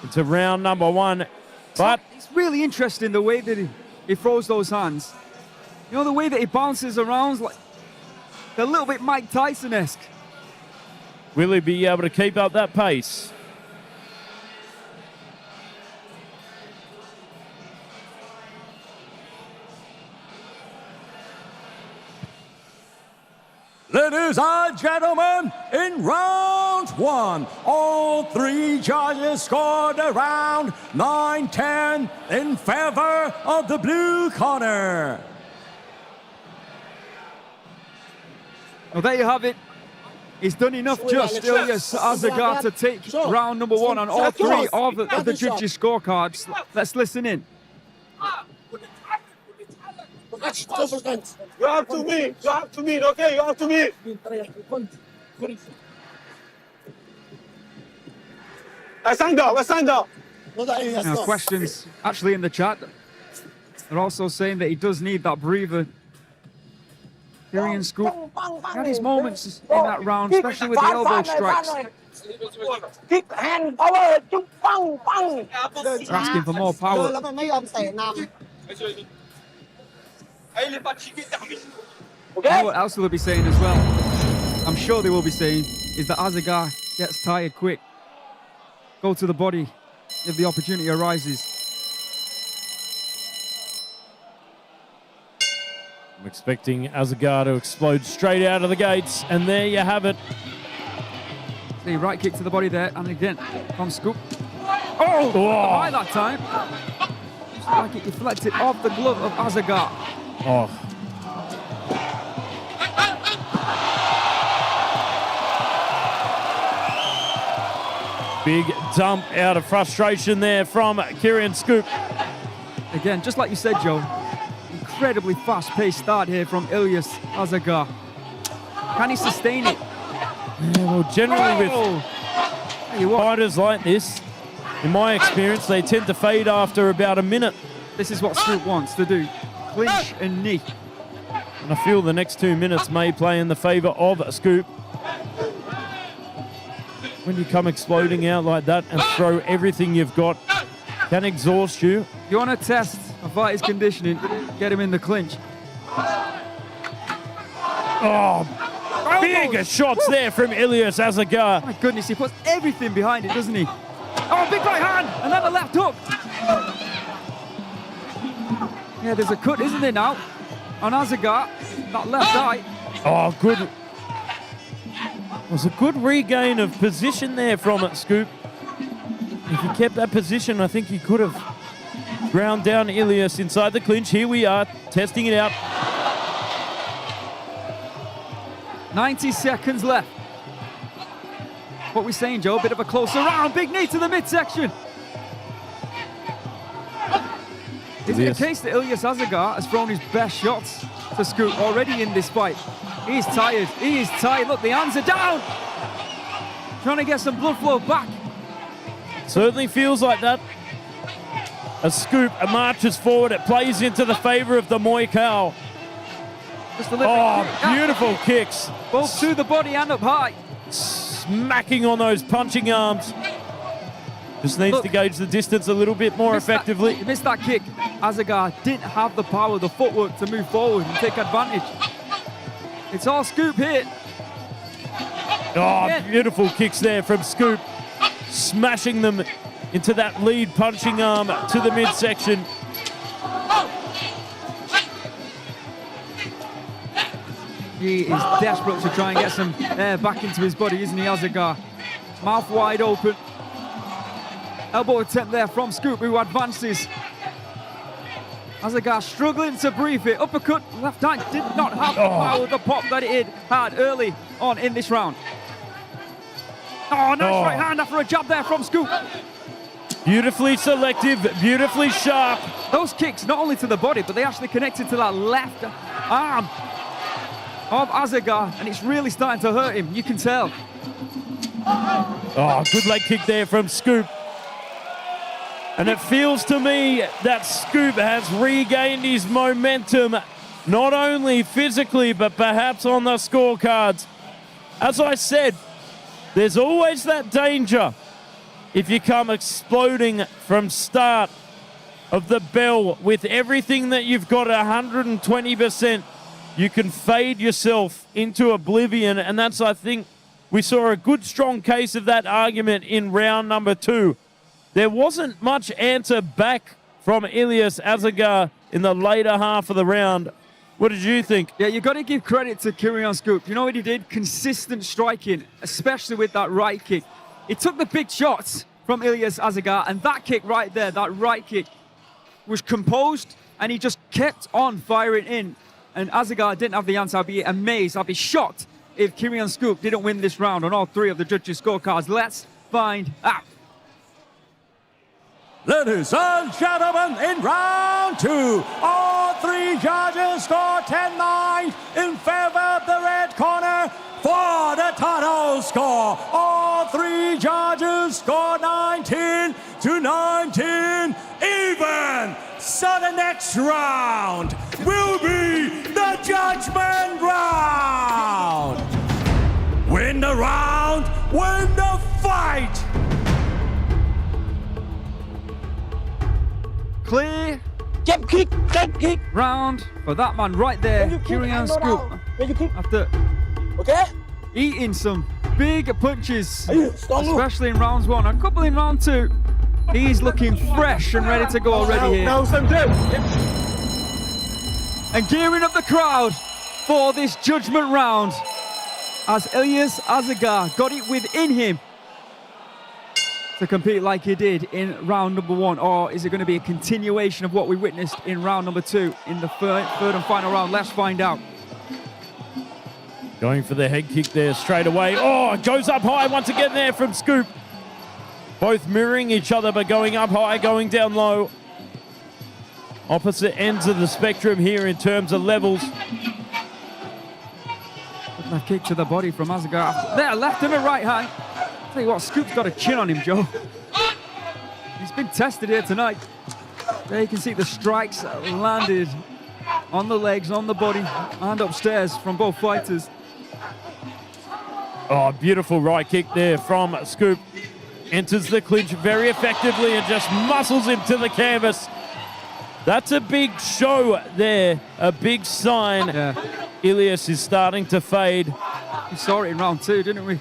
into round number one, but It's really interesting the way that he throws those hands. You know, the way that he bounces around, like a little bit Mike Tyson-esque. will he be able to keep up that pace? Ladies and gentlemen, in round one, all three judges scored around 9-10 in favor of the blue corner. Well, there you have it. He's done enough just, Ilyas Azaghar, to take round number one on all three of the judges' scorecards. Let's listen in. You have to meet. You have to meet. Okay, you have to meet. Now, questions actually in the chat. They're also saying that he does need that breather. Kirian Scouppe had his moments in that round, especially with the elbow strikes. Kick hand power. They're asking for more power. You know what else will they be saying as well? I'm sure they will be saying is that Azaghar gets tired quick. Go to the body if the opportunity arises. I'm expecting Azaghar to explode straight out of the gates, and there you have it. See, right kick to the body there, and again from Scouppe. Oh, high that time. Just like it deflected off the glove of Azaghar. Oh. Big dump out of frustration there from Kirian Scouppe. Again, just like you said, Joe, incredibly fast-paced start here from Ilyas Azaghar. Can he sustain it? Yeah, well, generally with fighters like this, in my experience, they tend to fade after about a minute. This is what Scouppe wants to do. Clinch and knee. And I feel the next 2 minutes may play in the favor of Scouppe. When you come exploding out like that and throw everything you've got, can exhaust you. You want to test a fighter's conditioning, get him in the clinch. Oh, big shots there from Ilyas Azaghar. My goodness, he puts everything behind it, doesn't he? Oh, big right hand, and then the left hook. Yeah, there's a cut, isn't there now? On Azaghar, that left eye. Oh, good. It was a good regain of position there from Scouppe. If he kept that position, I think he could have ground down Ilyas inside the clinch. Here we are, testing it out. 90 seconds left. What we saying, Joe? A bit of a closer round. Big knee to the midsection. Is it a case that Ilyas Azaghar has thrown his best shots to Scouppe already in this fight? He's tired. He is tired. Look, the hands are down. Trying to get some blood flow back. Certainly feels like that. As Scouppe marches forward, it plays into the favor of the Muay Khao. Just a little Oh, beautiful kicks. Both to the body and up high. Smacking on those punching arms. Just needs to gauge the distance a little bit more effectively. He missed that kick. Azaghar didn't have the power, the footwork to move forward and take advantage. It's all Scouppe here. Oh, beautiful kicks there from Scouppe. Smashing them into that lead punching arm to the midsection. He is desperate to try and get some air back into his body, isn't he, Azaghar? Mouth wide open. Elbow attempt there from Scouppe, who advances. Azaghar struggling to breathe it. Uppercut, left hand did not have the power, the pop that it had early on in this round. Oh, nice right hand after a jab there from Scouppe. Beautifully selective, beautifully sharp. Those kicks, not only to the body, but they actually connected to that left arm of Azaghar, and it's really starting to hurt him, you can tell. Oh, good leg kick there from Scouppe. And it feels to me that Scouppe has regained his momentum, not only physically, but perhaps on the scorecards. As I said, there's always that danger if you come exploding from start of the bell with everything that you've got 120%. You can fade yourself into oblivion, and that's, I think, we saw a good, strong case of that argument in round number 2. There wasn't much answer back from Ilyas Azaghar in the later half of the round. What did you think? Yeah, you've got to give credit to Kirian Scouppe. You know what he did? Consistent striking, especially with that right kick. He took the big shots from Ilyas Azaghar, and that kick right there, that right kick, was composed, and he just kept on firing in. And Azaghar didn't have the answer. I'd be amazed, I'd be shocked if Kirian Scouppe didn't win this round on all 3 of the judges' scorecards. Let's find out. Ladies and gentlemen, in round 2, all 3 judges score 10-9 in favor of the red corner. For the title score, all 3 judges score 19-19 even. So the next round will be the judgment round. Win the round, win the fight. Clear Jab kick, jab kick. round for that man right there, When you kick, Kirian I know Scouppe. now. When you kick. After Okay? eating some big punches, Are you strong? especially in rounds 1, a couple in round 2. He's looking fresh and ready to go already here. Now some good. And gearing up the crowd for this judgment round as Ilyas Azaghar got it within him to compete like he did in round number 1, or is it going to be a continuation of what we witnessed in round number 2 in the third and final round? Let's find out. Going for the head kick there straight away. Oh, it goes up high once again there from Scouppe. Both mirroring each other, but going up high, going down low. Opposite ends of the spectrum here in terms of levels. That kick to the body from Azaghar. There, left and a right hand. Tell you what, Scoup's got a chin on him, Joe. He's been tested here tonight. There you can see the strikes landed on the legs, on the body, and upstairs from both fighters. Oh, beautiful right kick there from Scouppe. Enters the clinch very effectively and just muscles him to the canvas. That's a big show there, a big sign. Yeah. Ilyas is starting to fade. We saw it in round 2, didn't we?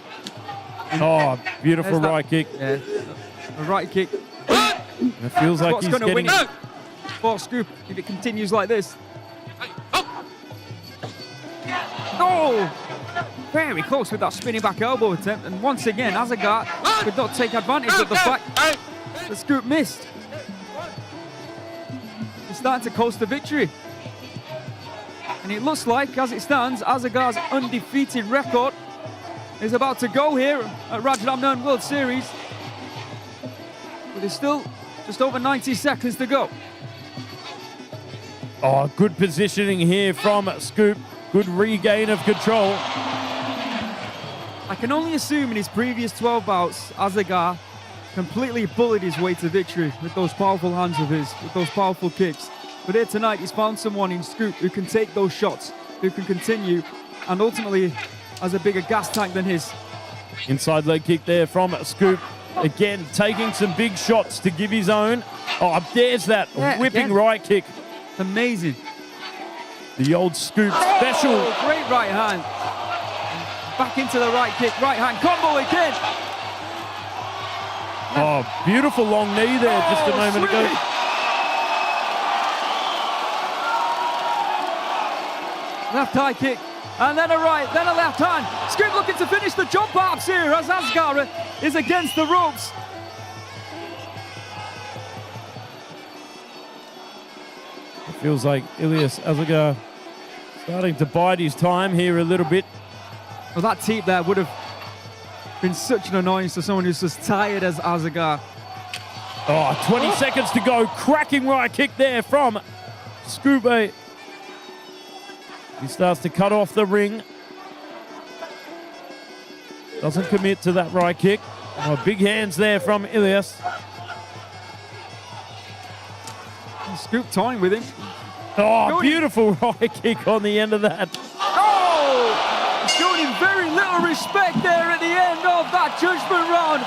Oh, beautiful There's that- right kick. Yeah, a right kick. It feels like What's he's going to win getting... it for Scouppe if it continues like this. Oh! Very close with that spinning back elbow attempt, and once again, Azaghar could not take advantage of the fact that Scouppe missed. He's starting to coast the victory. And it looks like, as it stands, Azaghar's undefeated record is about to go here at Rajadamnern World Series. But there's still just over 90 seconds to go. Oh, good positioning here from Scouppe. Good regain of control. I can only assume in his previous 12 bouts, Azaghar completely bullied his way to victory with those powerful hands of his, with those powerful kicks. But here tonight, he's found someone in Scouppe who can take those shots, who can continue, and ultimately has a bigger gas tank than his. Inside leg kick there from Scouppe. Again, taking some big shots to give his own. Oh, there's that whipping again. right kick. Amazing. The old Scouppe special. Oh, great right hand. Back into the right kick, right hand combo again. Oh, beautiful long knee there just a moment ago. Left high kick, and then a right, then a left hand. Scouppe looking to finish the jump ups here as Azaghar is against the ropes. It feels like Ilyas Azaghar starting to bide his time here a little bit. Well, that teep there would have been such an annoyance to someone who's as tired as Azaghar. Oh, 20 seconds to go. Cracking right kick there from Scouppe. He starts to cut off the ring. Doesn't commit to that right kick. Oh, big hands there from Ilyas. Scouppe toying with him. Oh, beautiful right kick on the end of that. Oh! Showing him very little respect there at the end of that judgment round.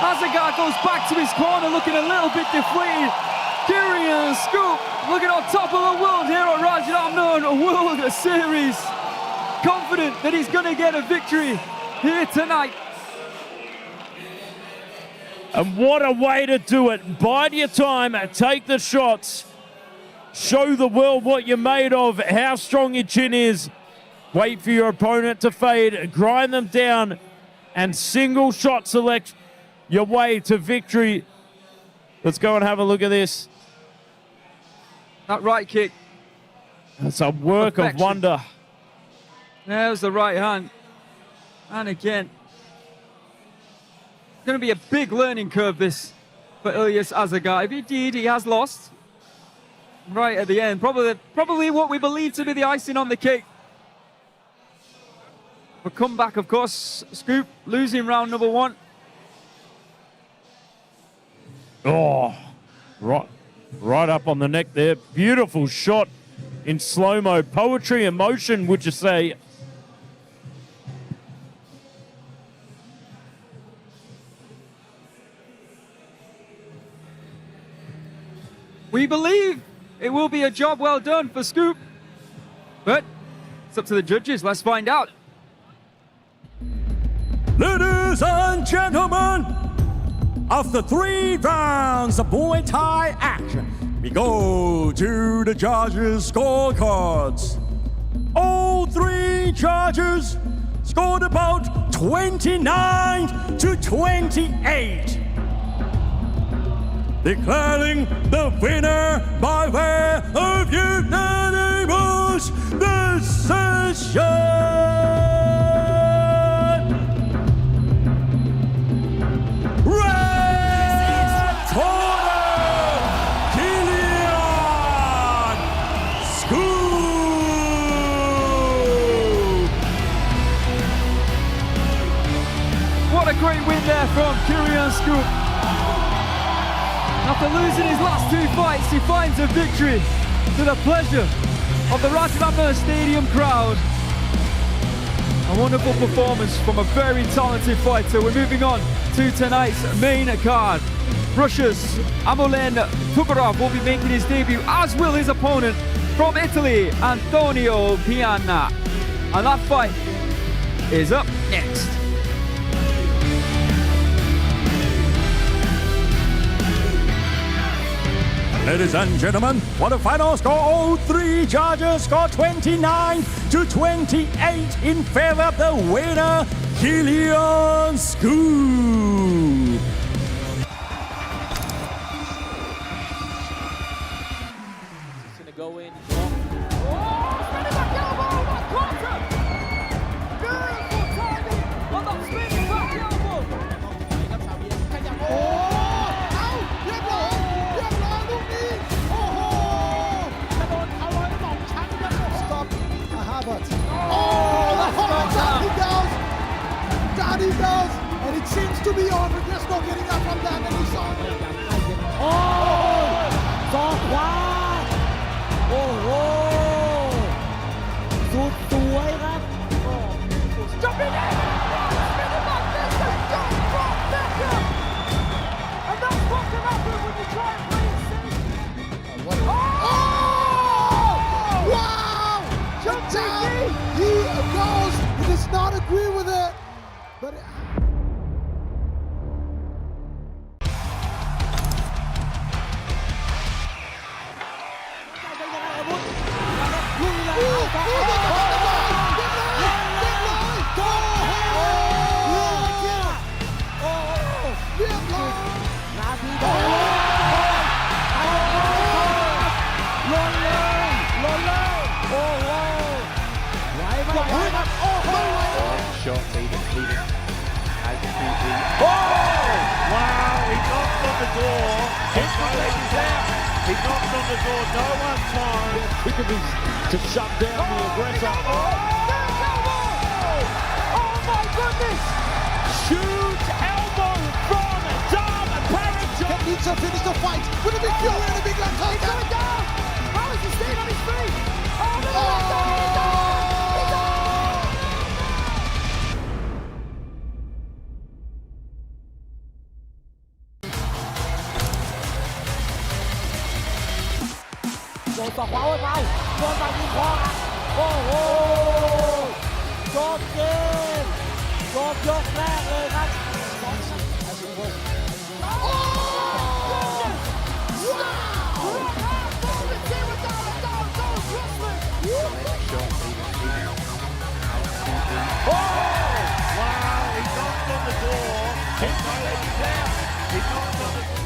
Azaghar goes back to his corner looking a little bit deflated. Kirian Scouppe looking on top of the world here at Rajadamnern World Series. Confident that he's going to get a victory here tonight. And what a way to do it. Bide your time, take the shots. Show the world what you're made of, how strong your chin is. Wait for your opponent to fade, grind them down, and single shot select your way to victory. Let's go and have a look at this. That right kick. That's a work of wonder. There's the right hand. And again, going to be a big learning curve this for Ilyas Azaghar. If indeed he has lost right at the end, probably what we believe to be the icing on the cake. But comeback, of course, Scouppe losing round number 1. Oh, right up on the neck there. Beautiful shot in slow-mo. Poetry in motion, would you say? We believe it will be a job well done for Scouppe. But it's up to the judges. Let's find out. Ladies and gentlemen, after 3 rounds of Muay Thai action, we go to the judges' scorecards. All 3 judges scored about 29 to 28. Declaring the winner by way of unanimous decision. Red corner, Kirian Scouppe. What a great win there from Kirian Scouppe. After losing his last 2 fights, he finds a victory to the pleasure of the Rajadamnern Stadium crowd. A wonderful performance from a very talented fighter. We're moving on to tonight's main card. Russia's Amurlen Tugurov will be making his debut, as will his opponent from Italy, Antonio Piana. And that fight is up next. Ladies and gentlemen, for the final score, all three judges score 29 to 28 in favor of the winner, Kirian Scouppe. He's gonna go in. That he does, and it seems to be on. But there's no getting up from that, and he's on. โอ้ศอกขวาโอ้โหสุดสวยครับ Jumping in! Spinning back, this is just from Beckham! And that's what can happen when you try and play it safe. Oh! Wow! Jump down! He goes! He does not agree with it. But Shot leading. As the Wow, he knocked on the door. His leg is out. He knocked on the door, no one time. Quick of his to shut down the aggressor. oh my goodness! Huge elbow from Payahong. Needs to finish the fight with a big fury and a big left hook. He's going down. How is he staying on his feet? Oh, no, he's down. He's down. He's โดนศอกขวาไว้เปล่าโดนไปที่คอครับโอ้โหจบเกมจบยกแรกเลยครับWow, he knocked on the door. His leg is out. He knocked on the door.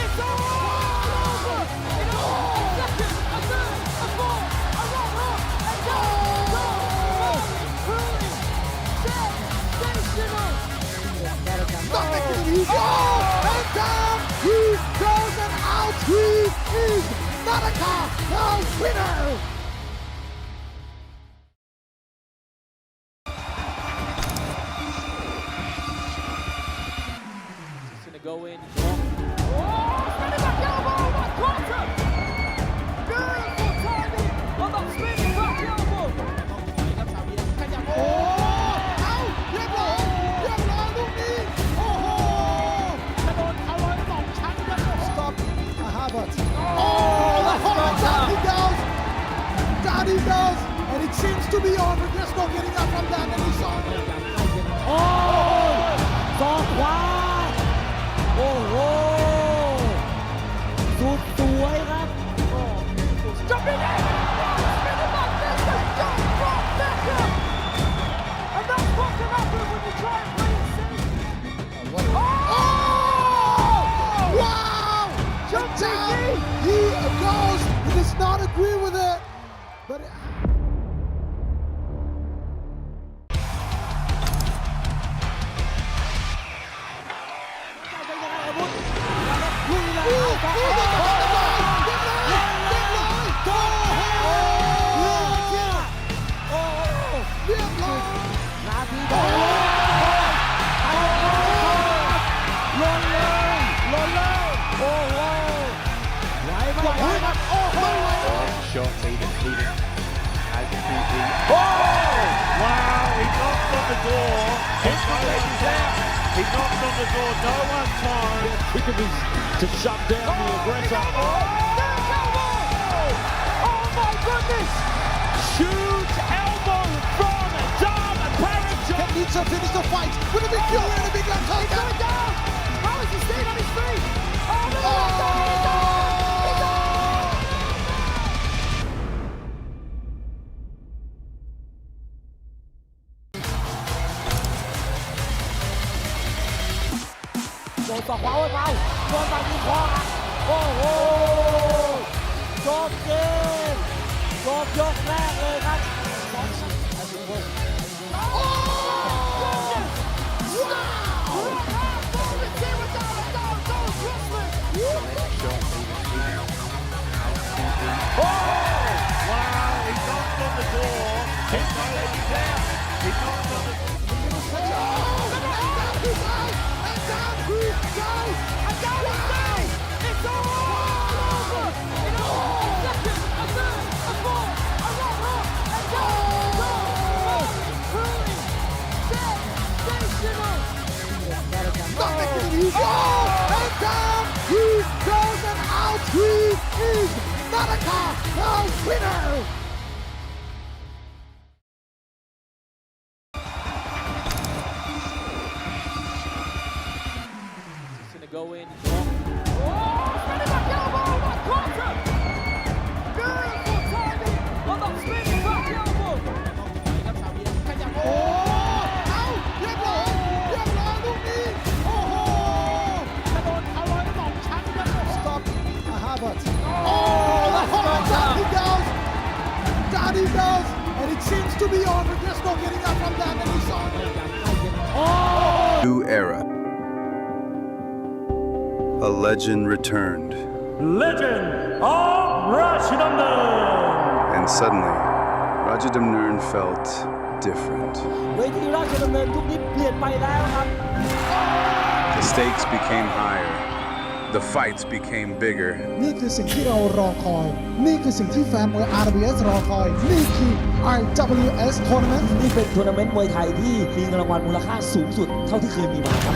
It's all over! It's all second, a third, a fourth, a right hook, and down, truly sensational! He goes, and down he goes, and out he is Lanyakaew, the winner! He's gonna go in. Spinning back elbow, that quarter! Beautiful timing on that spinning back elbow! โอ้เอาเรียบร้อยลูกนี้ โอ้โหกระโดดเขาร้อยสองชั้นครับ Stop Harvard. Oh, that he goes! That he does! And it seems to be on, but there's no getting up from that, and he's on. โอ้ศอกขวาโอ้โหสุดสวยครับ Jumping in! Spinning back, this is just from Beckham! And that's what can happen when you try and play it safe. Oh! Wow! Jump down! He goes! He does not agree with it. Butลนเลย leading as to the Wow, he knocked on the door. He knocked on the door. No one time. to shut down the aggressor. Oh my goodness! Huge elbow from Dom Parachute. Can Nietzsche finish the fight with a big fury and a big left hook? He's going down! How is he staying on his feet? Oh, no, Oh! He's on โดนศอกขวาไว้เมาโดนฝั่งนี้คอหักโอ้โหจบเกมจบยกแรกเลยครับ Wow, he knocked on the door. He's down. He knocked on the door. And down he goes and out he is Nanaka, the winner! He's gonna go in. Down he goes, and it seems to be over. There's no getting up from that, and he's on. New era. A legend returned. Legend of Rajadamnern. And suddenly, Rajadamnern felt different. เวทีราชดำเนินยุคนี้เปลี่ยนไปแล้วครับ The stakes became higher. The fights became bigger. นี่คือสิ่งที่เรารอคอย นี่คือสิ่งที่แฟนมวย RWS รอคอย นี่คือ RWS Tournament นี่เป็นทัวร์นาเมนต์มวยไทยที่มีเงินรางวัลมูลค่าสูงสุดเท่าที่เคยมีมาครับ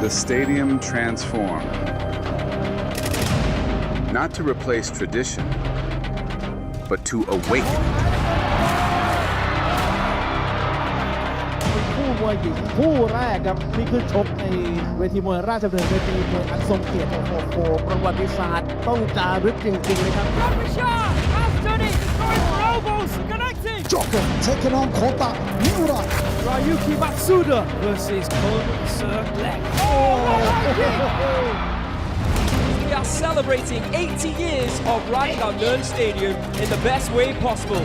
The stadium transformed. Not to replace tradition, but to awaken. คู่มวยหญิงคู่แรกครับที่ขึ้นชกในเวทีมวยราชดำเนินเวทีมวยอันทรงเกียรติโอ้โหประวัติศาสตร์ต้องจารึกจริงๆเลยครับ Joker taking on Kota Miura. Ryuki Matsuda versus Konosuke Black. We are celebrating 80 years of Rajadamnern Stadium in the best way possible.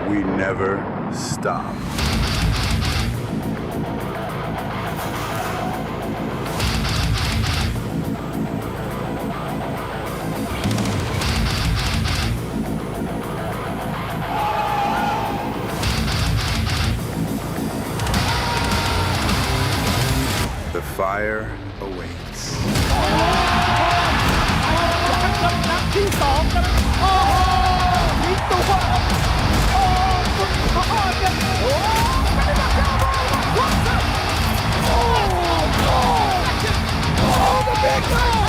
We never stop. The fire awaits. นัดที่สองครับโอ้โหมีตัวโอ้สุดยอดครับโอ้ไม่ได้มาแค่บอลมาโอ้โหโอ้ the big man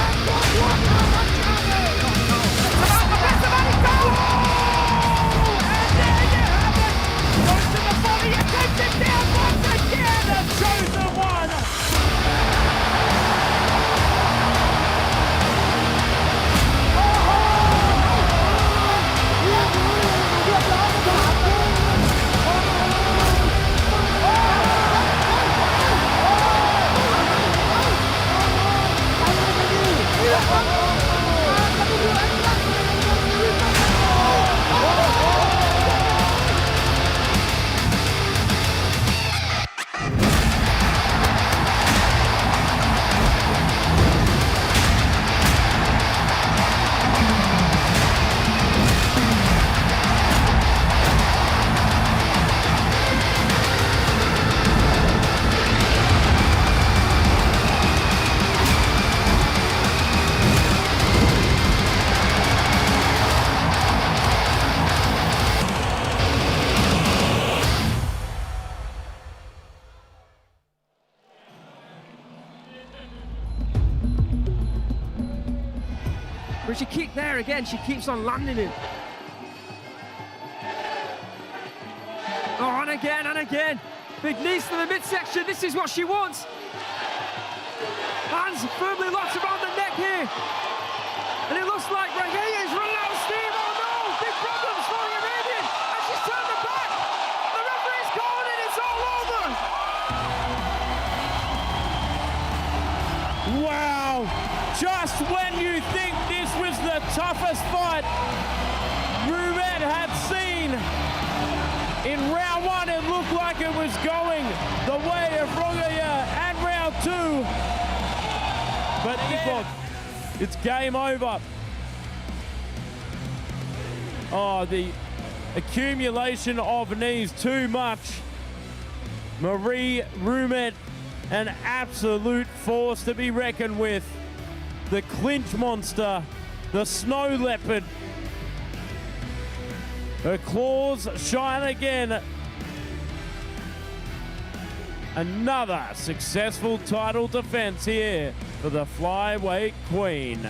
she kicked there again. She keeps on landing it. Oh, and again and again. Big knees to the midsection. This is what she wants. Hands firmly locked around the neck here. And it looks like Rajadamnern is running out of steam. Oh no! Big problems for the Arabian. And she's turned her back. The referee's calling it. It's all over. Wow! Just when you think this was the toughest fight Rumet had seen, in round one it looked like it was going the way of Rogaya, and round two, but it's game over. Oh, the accumulation of knees, too much. Marie Rumet, an absolute force to be reckoned with. The clinch monster, the snow leopard. Her claws shine again. Another successful title defense here for the flyweight queen.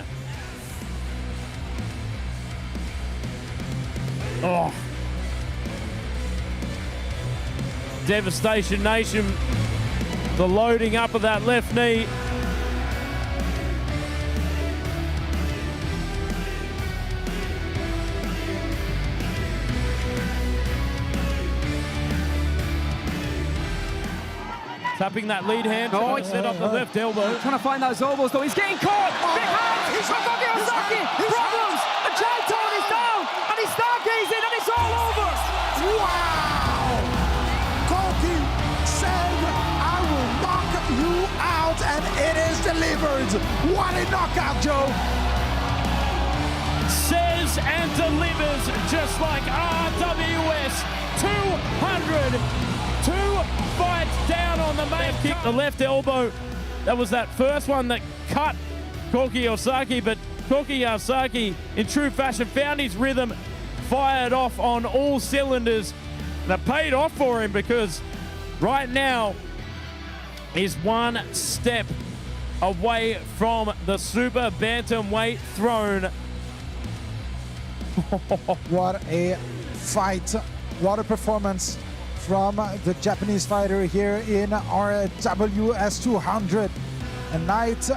Oh. Devastation Nation. The loading up of that left knee. Tapping that lead hand. Oh, set up the left elbow. Trying to find those elbows though. He's getting caught. Big hands. Kirian problems. The Jaroenngern is down. And he's stargazing and it's all over. Wow! Koki said, I will knock you out, and it is delivered. What a knockout, Joe. Says and delivers just like RWS. 200. 2 fights down on the main kick. The left elbow. That was that first one that cut Kirian, but Kirian, in true fashion, found his rhythm, fired off on all cylinders. That paid off for him because right now is one step away from the super bantamweight throne. What a fight. What a performance from the Japanese fighter here in RWS 200. A night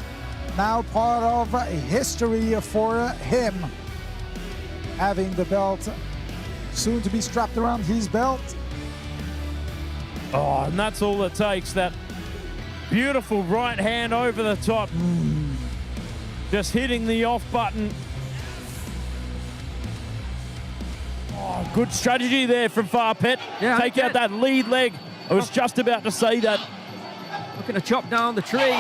now part of history for him. Having the belt soon to be strapped around his belt. Oh, and that's all it takes. That beautiful right hand over the top. Just hitting the off button. Oh, good strategy there from Farpet. Yeah, take out that lead leg. I was just about to say that. Looking to chop down the tree. Oh!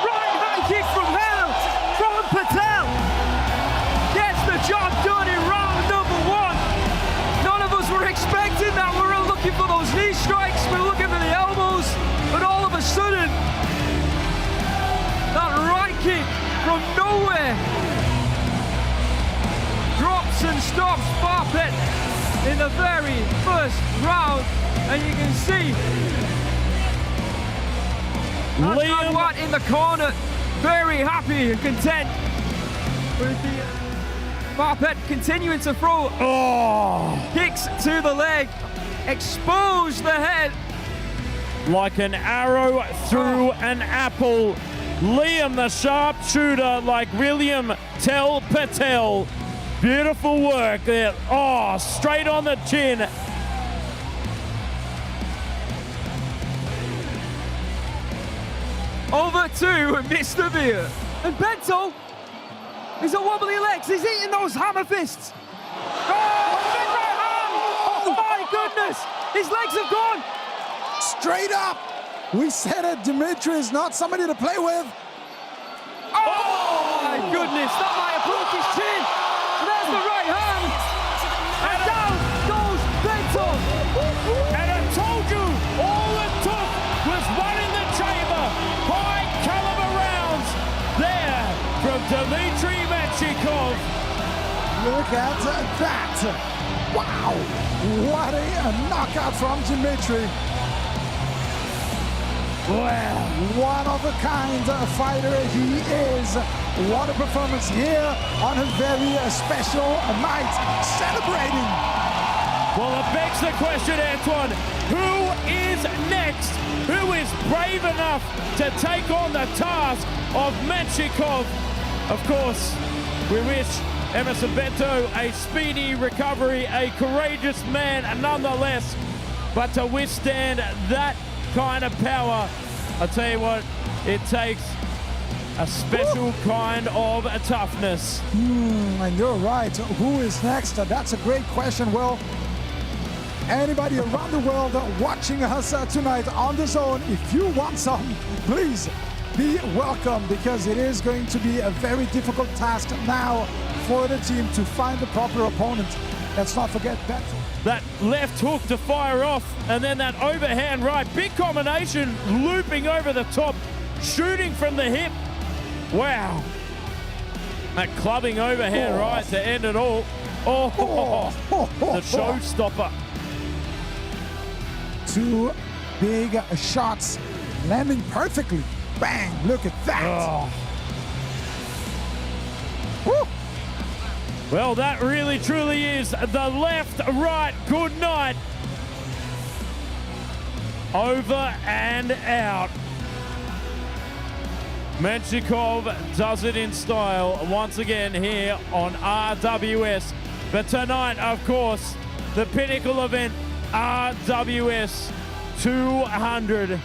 Right high kick from hell from Patel. Gets the job done in round number 1. None of us were expecting that. We were looking for those knee strikes. We were looking for the elbows. But all of a sudden, that right kick from nowhere drops and stops Farpet in the very first round, and you can see Liam Watt in the corner, very happy and content with the Farpet continuing to throw kicks to the leg, expose the head. Like an arrow through an apple. Liam the sharpshooter like William Tel Patel. Beautiful work there. Oh, straight on the chin. Over to Mr. Beer. And Bento, he's got wobbly legs. He's eating those hammer fists. Oh, big right hand. Oh, my goodness. His legs have gone. Straight up. We said it, Dimitri is not somebody to play with. Oh, my goodness. That might have broke his chin. There's the right hand. And down goes Bento. And I told you, all it took was one in the chamber. High caliber rounds there from Dmitry Mechikov. Look at that. Wow. What a knockout from Dimitri. One of a kind fighter he is. What a performance here on a very special night, celebrating. Well, it begs the question, Antoine, who is next? Who is brave enough to take on the task of Menchikov? Of course, we wish Emerson Bento a speedy recovery, a courageous man nonetheless, but to withstand that kind of power, I'll tell you what, it takes a special kind of toughness. And you're right. Who is next? That's a great question. Well, anybody around the world watching us tonight on the zone, if you want some, please be welcome, because it is going to be a very difficult task now for the team to find the proper opponent. Let's not forget that. That left hook to fire off, and then that overhand right. Big combination, looping over the top, shooting from the hip. Wow. That clubbing overhand right to end it all. The showstopper. Two big shots landing perfectly. Bang, look at that. Well, that really truly is the left, right, good night. Over and out. Menchikov does it in style once again here on RWS. But tonight, of course, the pinnacle event, RWS 200.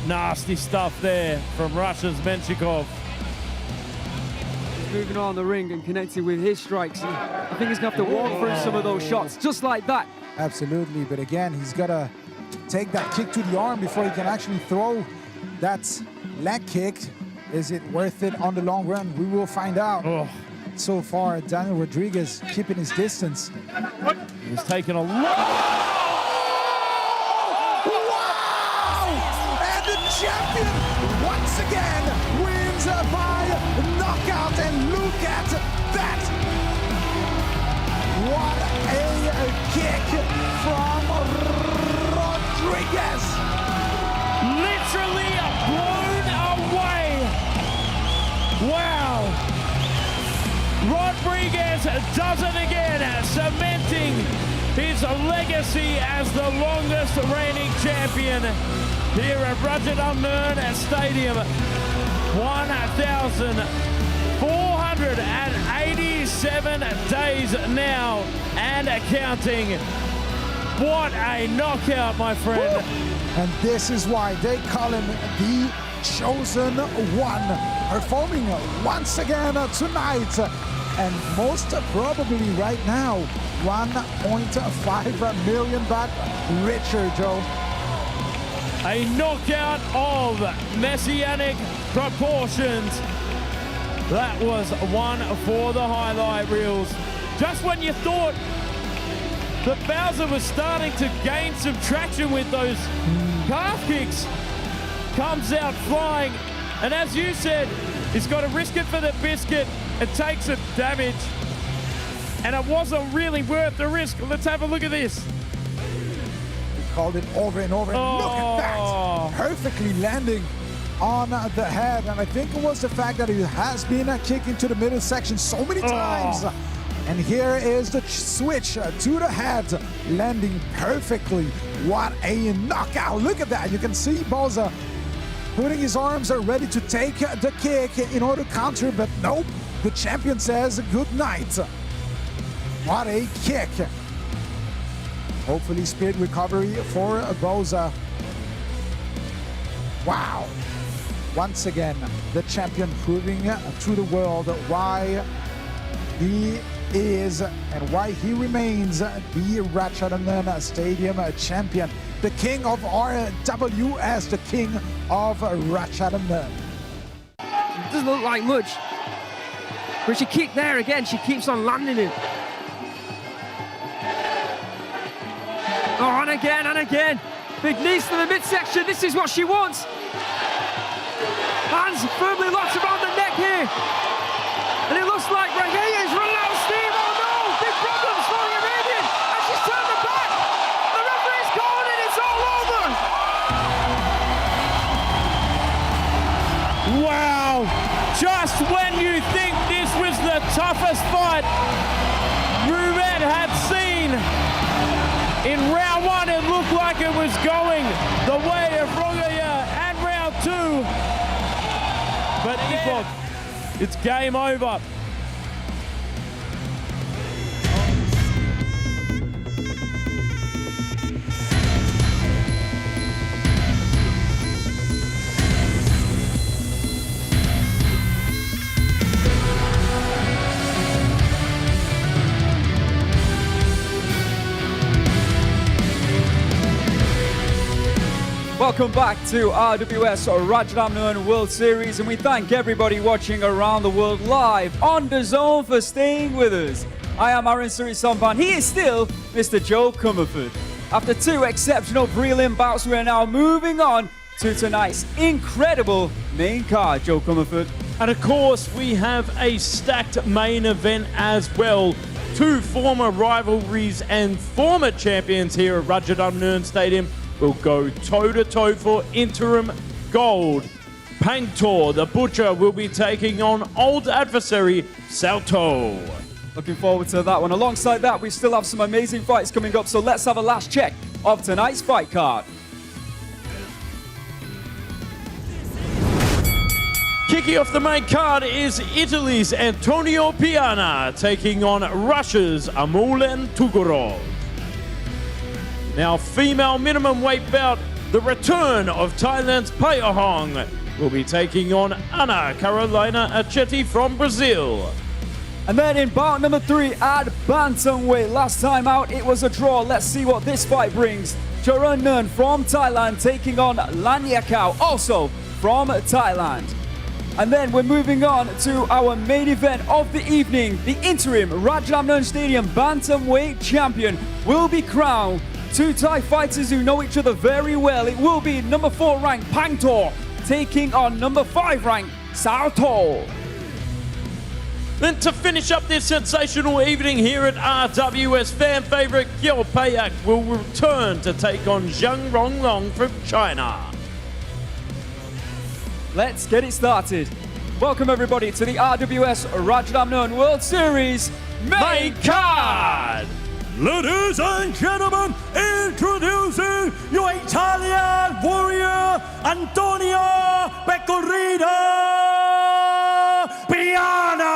Nasty stuff there from Russia's Menchikov. He's moving around the ring and connecting with his strikes. And I think he's going to have to walk through some of those shots, just like that. Absolutely, but again, he's got to take that kick to the arm before he can actually throw that leg kick. Is it worth it on the long run? We will find out. So far, Daniel Rodriguez keeping his distance. He's taken a lot. Champion once again wins by knockout, and look at that. What a kick from Rodriguez. Literally blown away. Wow. Rodriguez does it again, cementing his legacy as the longest reigning champion here at Rajadamnern Stadium. 1,487 days now and counting. What a knockout, my friend. And this is why they call him the Chosen One, performing once again tonight, and most probably right now 1.5 million baht richer, Joe. A knockout of messianic proportions. That was one for the highlight reels. Just when you thought that Bowser was starting to gain some traction with those calf kicks, comes out flying, and as you said, he's got to risk it for the biscuit and take some damage, and it wasn't really worth the risk. Let's have a look at this. Called it over and over. And look at that! Perfectly landing on the head. And I think it was the fact that he has been kicking to the middle section so many times. And here is the switch to the head, landing perfectly. What a knockout. Look at that. You can see Bowser putting his arms ready to take the kick in order to counter, but nope. The champion says good night. What a kick. Hopefully speed recovery for Bowser. Wow. Once again, the champion proving to the world why he is and why he remains the Rajadamnern Stadium champion. The king of RWS, the king of Rajadamnern. It doesn't look like much. But she kicked there again, she keeps on landing it. Oh, and again. Big knees to the midsection. This is what she wants. Hands firmly locked around the neck here. And it looks like Raheya is running out of steam. Oh no! Big problems for the Arabian. And she's turned her back. The just when you think this was the toughest fight Ruben had seen, in round one it looked like it was going the way of Rogaya, and round two, but it's game over. Welcome back to RWS Rajadamnern World Series, and we thank everybody watching around the world live on the zone for staying with us. I am Aaron Suri-Sompan. He is still Mr. Joe Comerford. After two exceptional prelim bouts, we are now moving on to tonight's incredible main card, Joe Comerford. And of course, we have a stacked main event as well. Two former rivalries and former champions here at Rajadamnern Stadium will go toe-to-toe for interim gold. Pangtor, the Butcher, will be taking on old adversary Saotho. Looking forward to that one. Alongside that, we still have some amazing fights coming up, so let's have a last check of tonight's fight card. Kicking off the main card is Italy's Antonio Piana taking on Russia's Amurlen Tugurov. Now, female minimum weight bout, the return of Thailand's Payahong will be taking on Ana Carolina Accetti from Brazil. And then in bout number 3 at Bantamweight, last time out it was a draw. Let's see what this fight brings. Jaroenngern from Thailand taking on Lanyakaew, also from Thailand. And then we're moving on to our main event of the evening. The interim Rajadamnern Stadium Bantamweight champion will be crowned. Two Thai fighters who know each other very well. It will be number 4 ranked Pangtor taking on number 5 ranked Saotho. Then to finish up this sensational evening here at RWS, fan favourite Payahong will return to take on Jaroenngern from China. Let's get it started. Welcome everybody to the RWS Rajadamnern World Series main card. Ladies and gentlemen, introducing your Italian warrior, Antonio Piana.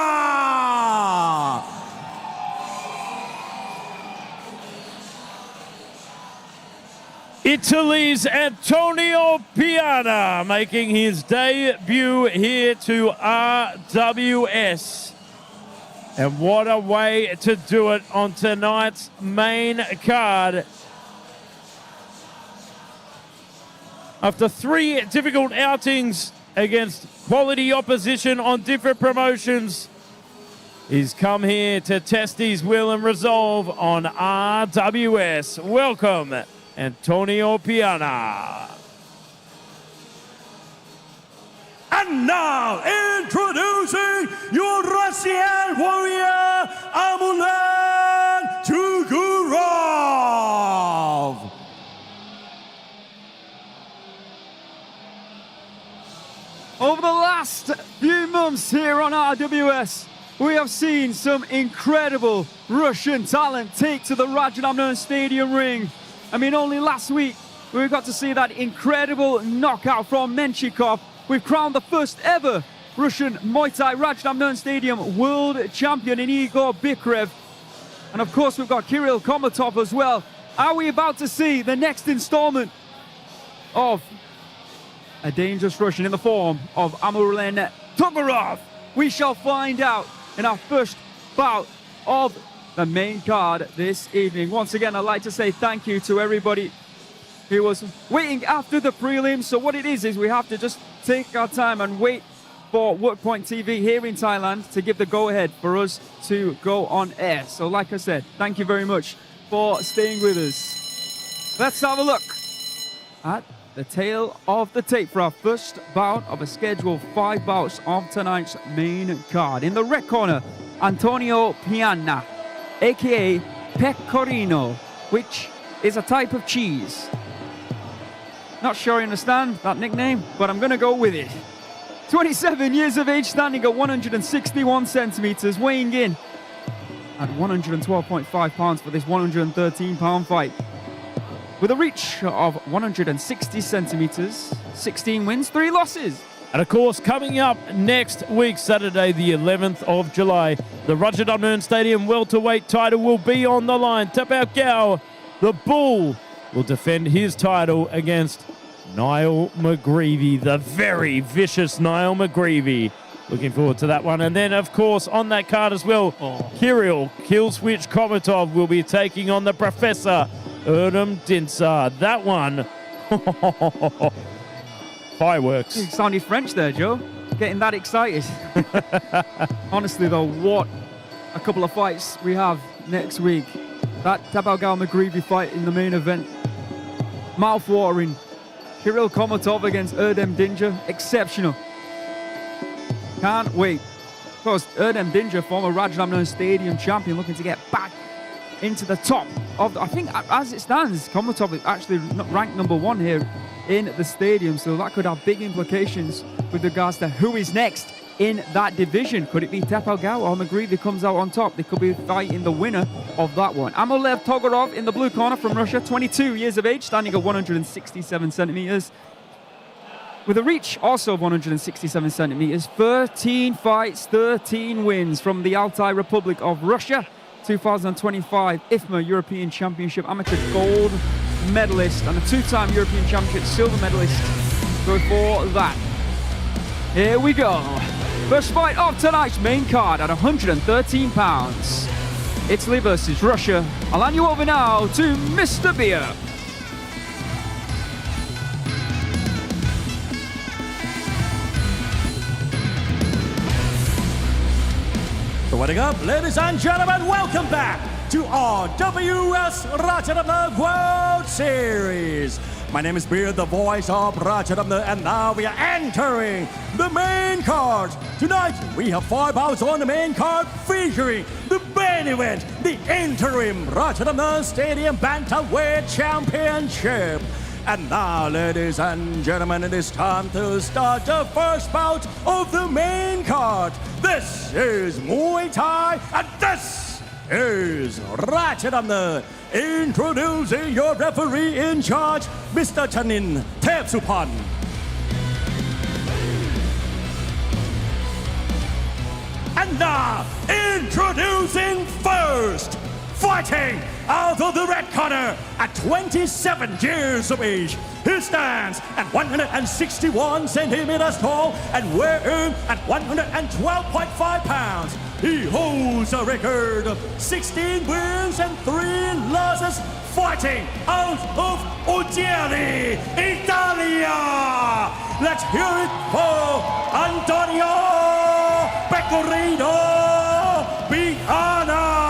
Italy's Antonio Piana making his debut here to RWS. And what a way to do it on tonight's main card. After 3 difficult outings against quality opposition on different promotions, he's come here to test his will and resolve on RWS. Welcome, Antonio Piana. And now, introducing your Russian warrior, Amurlen Tugurov. Over the last few months here on RWS, we have seen some incredible Russian talent take to the Rajadamnern Stadium ring. I mean, only last week, we got to see that incredible knockout from Menshikov. We've crowned the first ever Russian Muay Thai Rajadamnern Stadium world champion in Igor Bikrev. And of course, we've got Kirill Komatov as well. Are we about to see the next installment of a dangerous Russian in the form of Amurlen Tugurov? We shall find out in our first bout of the main card this evening. Once again, I'd like to say thank you to everybody who was waiting after the prelims. So what it is we have to just take our time and wait for Workpoint TV here in Thailand to give the go-ahead for us to go on air. So like I said, thank you very much for staying with us. Let's have a look at the tail of the tape for our first bout of a scheduled 5 bouts of tonight's main card. In the red corner, Antonio Piana, aka Pecorino, which is a type of cheese. Not sure I understand that nickname, but I'm going to go with it. 27 years of age, standing at 161 centimeters, weighing in at 112.5 pounds for this 113-pound fight. With a reach of 160 centimeters, 16 wins, 3 losses. And of course, coming up next week, Saturday, the 11th of July, the Rajadamnern Stadium welterweight title will be on the line. Payahong, the Bull, will defend his title against Niall McGreevy, the very vicious Niall McGreevy. Looking forward to that one. And then, of course, on that card as well, Kirill Killswitch Komatov will be taking on the Professor Erdem Dinsar. That one, fireworks. You sounded French there, Joe. Getting that excited. Honestly, though, what a couple of fights we have next week. That Payahong McGreevy fight in the main event, mouth-watering. Kirill Komatov against Erdem Dinsar, exceptional. Can't wait. Of course, Erdem Dinsar, former Rajadamnern Stadium champion, looking to get back into the top of I think as it stands, Komatov is actually ranked number 1 here in the stadium, so that could have big implications with regards to who is next in that division. Could it be Payahong or McGreevy comes out on top? They could be fighting the winner of that one. Amurlen Tugurov in the blue corner from Russia, 22 years of age, standing at 167 centimeters. With a reach also of 167 centimeters, 13 fights, 13 wins from the Altai Republic of Russia. 2025 IFMA European Championship amateur gold medalist and a 2-time European Championship silver medalist. Go for that. Here we go. First fight of tonight's main card at 113 pounds. Italy versus Russia. I'll hand you over now to Mr. Beer. What up, ladies and gentlemen? Welcome back to RWS Rajadamnern World Series. My name is Beer, the voice of Rajadamnern, and now we are entering the main card. Tonight, we have 5 bouts on the main card featuring the main event, the Interim Rajadamnern Stadium Bantamweight Championship. And now, ladies and gentlemen, it is time to start the first bout of the main card. This is Muay Thai, and this is Rajadamnern. Introducing your referee in charge, Mr. Chanin Thepsupan. And now, introducing first, fighting out of the red corner at 27 years of age. He stands at 161 centimeters tall and weighing at 112.5 pounds. He holds a record of 16 wins and 3 losses, fighting out of Ughelli, Italia. Let's hear it for Antonio Piana.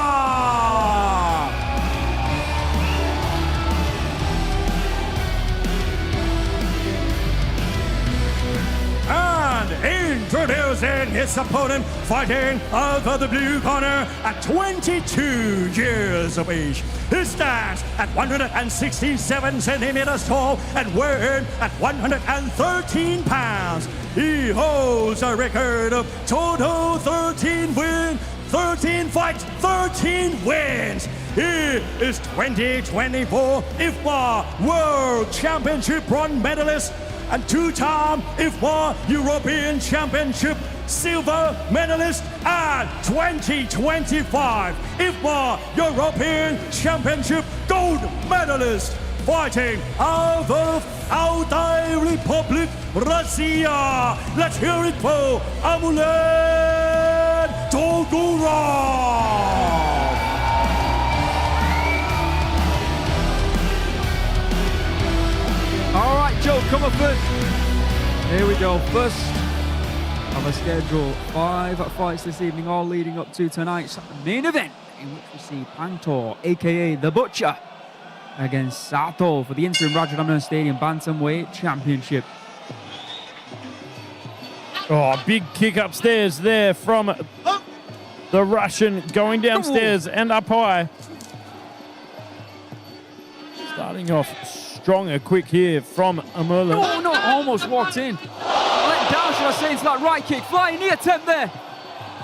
Introducing his opponent, fighting out of the blue corner at 22 years of age. He stands at 167 centimeters tall and weighing at 113 pounds. He holds a record of total 13 wins, 13 fights, 13 wins. He is 2024 IFMA World Championship bronze medalist and 2-time IFMA European Championship silver medalist and 2025 IFMA European Championship gold medalist, fighting out of Altai Republic, Russia. Let's hear it for Amurlen Tugurov. All right, Joe, come up first. Here we go. First of a schedule, 5 fights this evening, all leading up to tonight's main event, in which we see Pangtor, aka The Butcher, against Saotho for the Interim Rajadamnern Stadium Bantamweight Championship. Oh, big kick upstairs there from the Russian, going downstairs and up high. Starting off strong, a quick here from Amurlen. Oh no, almost walked in. Let down how should I say, into that right kick. Flying knee attempt there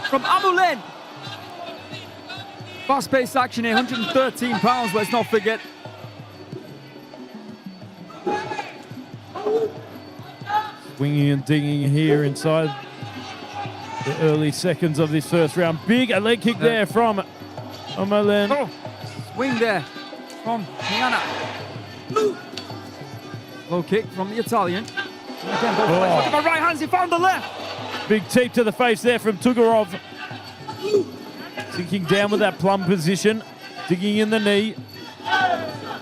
from Amurlen. Fast-paced action here, 113 pounds, let's not forget. Swinging and dinging here inside the early seconds of this first round. Big leg kick there from Amurlen. Oh, swing there from Piana. Low kick from the Italian. And again, both legs. Look at my right hands, he found the left. Big teep to the face there from Tugurov. Sinking down with that plum position. Digging in the knee.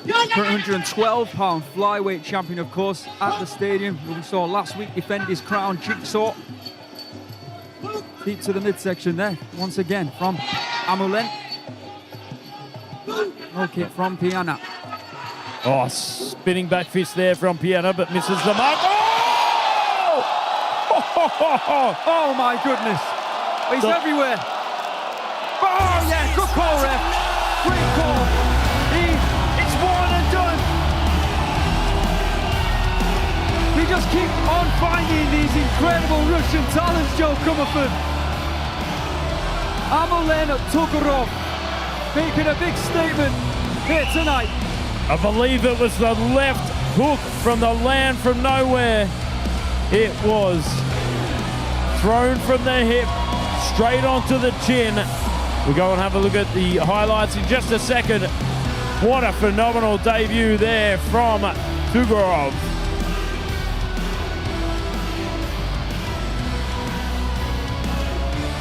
112-pound flyweight champion, of course, at the stadium. We saw last week defend his crown, Jigsaw. Deep to the midsection there, once again, from Amurlen. Low kick from Piana. Oh, spinning back fist there from Piana, but misses the mark. Oh! Oh my goodness. He's everywhere. Oh yeah, good call, ref. Great call. It's one and done. We just keep on finding these incredible Russian talents, Joe Comerford. Amurlen Tugurov making a big statement here tonight. I believe it was the left hook from the land from nowhere. It was thrown from the hip, straight onto the chin. We'll go and have a look at the highlights in just a second. What a phenomenal debut there from Tugurov.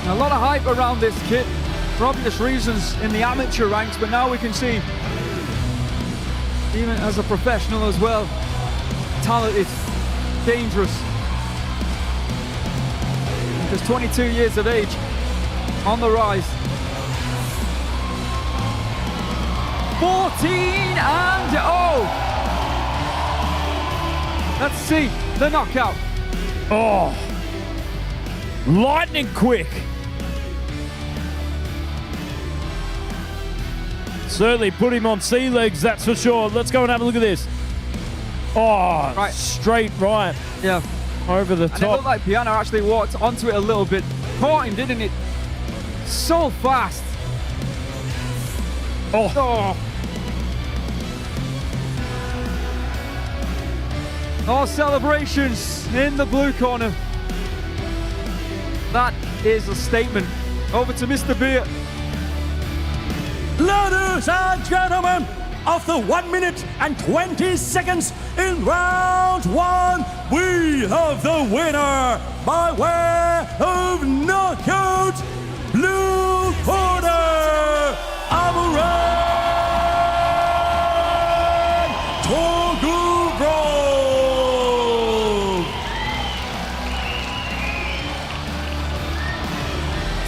A lot of hype around this kid for obvious reasons in the amateur ranks, but now we can see, even as a professional as well, talented, dangerous. Just 22 years of age, on the rise. 14-0. Let's see the knockout. Oh, lightning quick. Certainly put him on sea legs, that's for sure. Let's go and have a look at this. Oh, right. Straight right. Yeah. Over the and top. It looked like Piana actually walked onto it a little bit. Caught him, didn't it? So fast. Oh. Oh, celebrations in the blue corner. That is a statement. Over to Mr. Beer. Ladies and gentlemen, after 1 minute and 20 seconds in round one, we have the winner by way of knockout, blue corner, Amurlen Tugurov.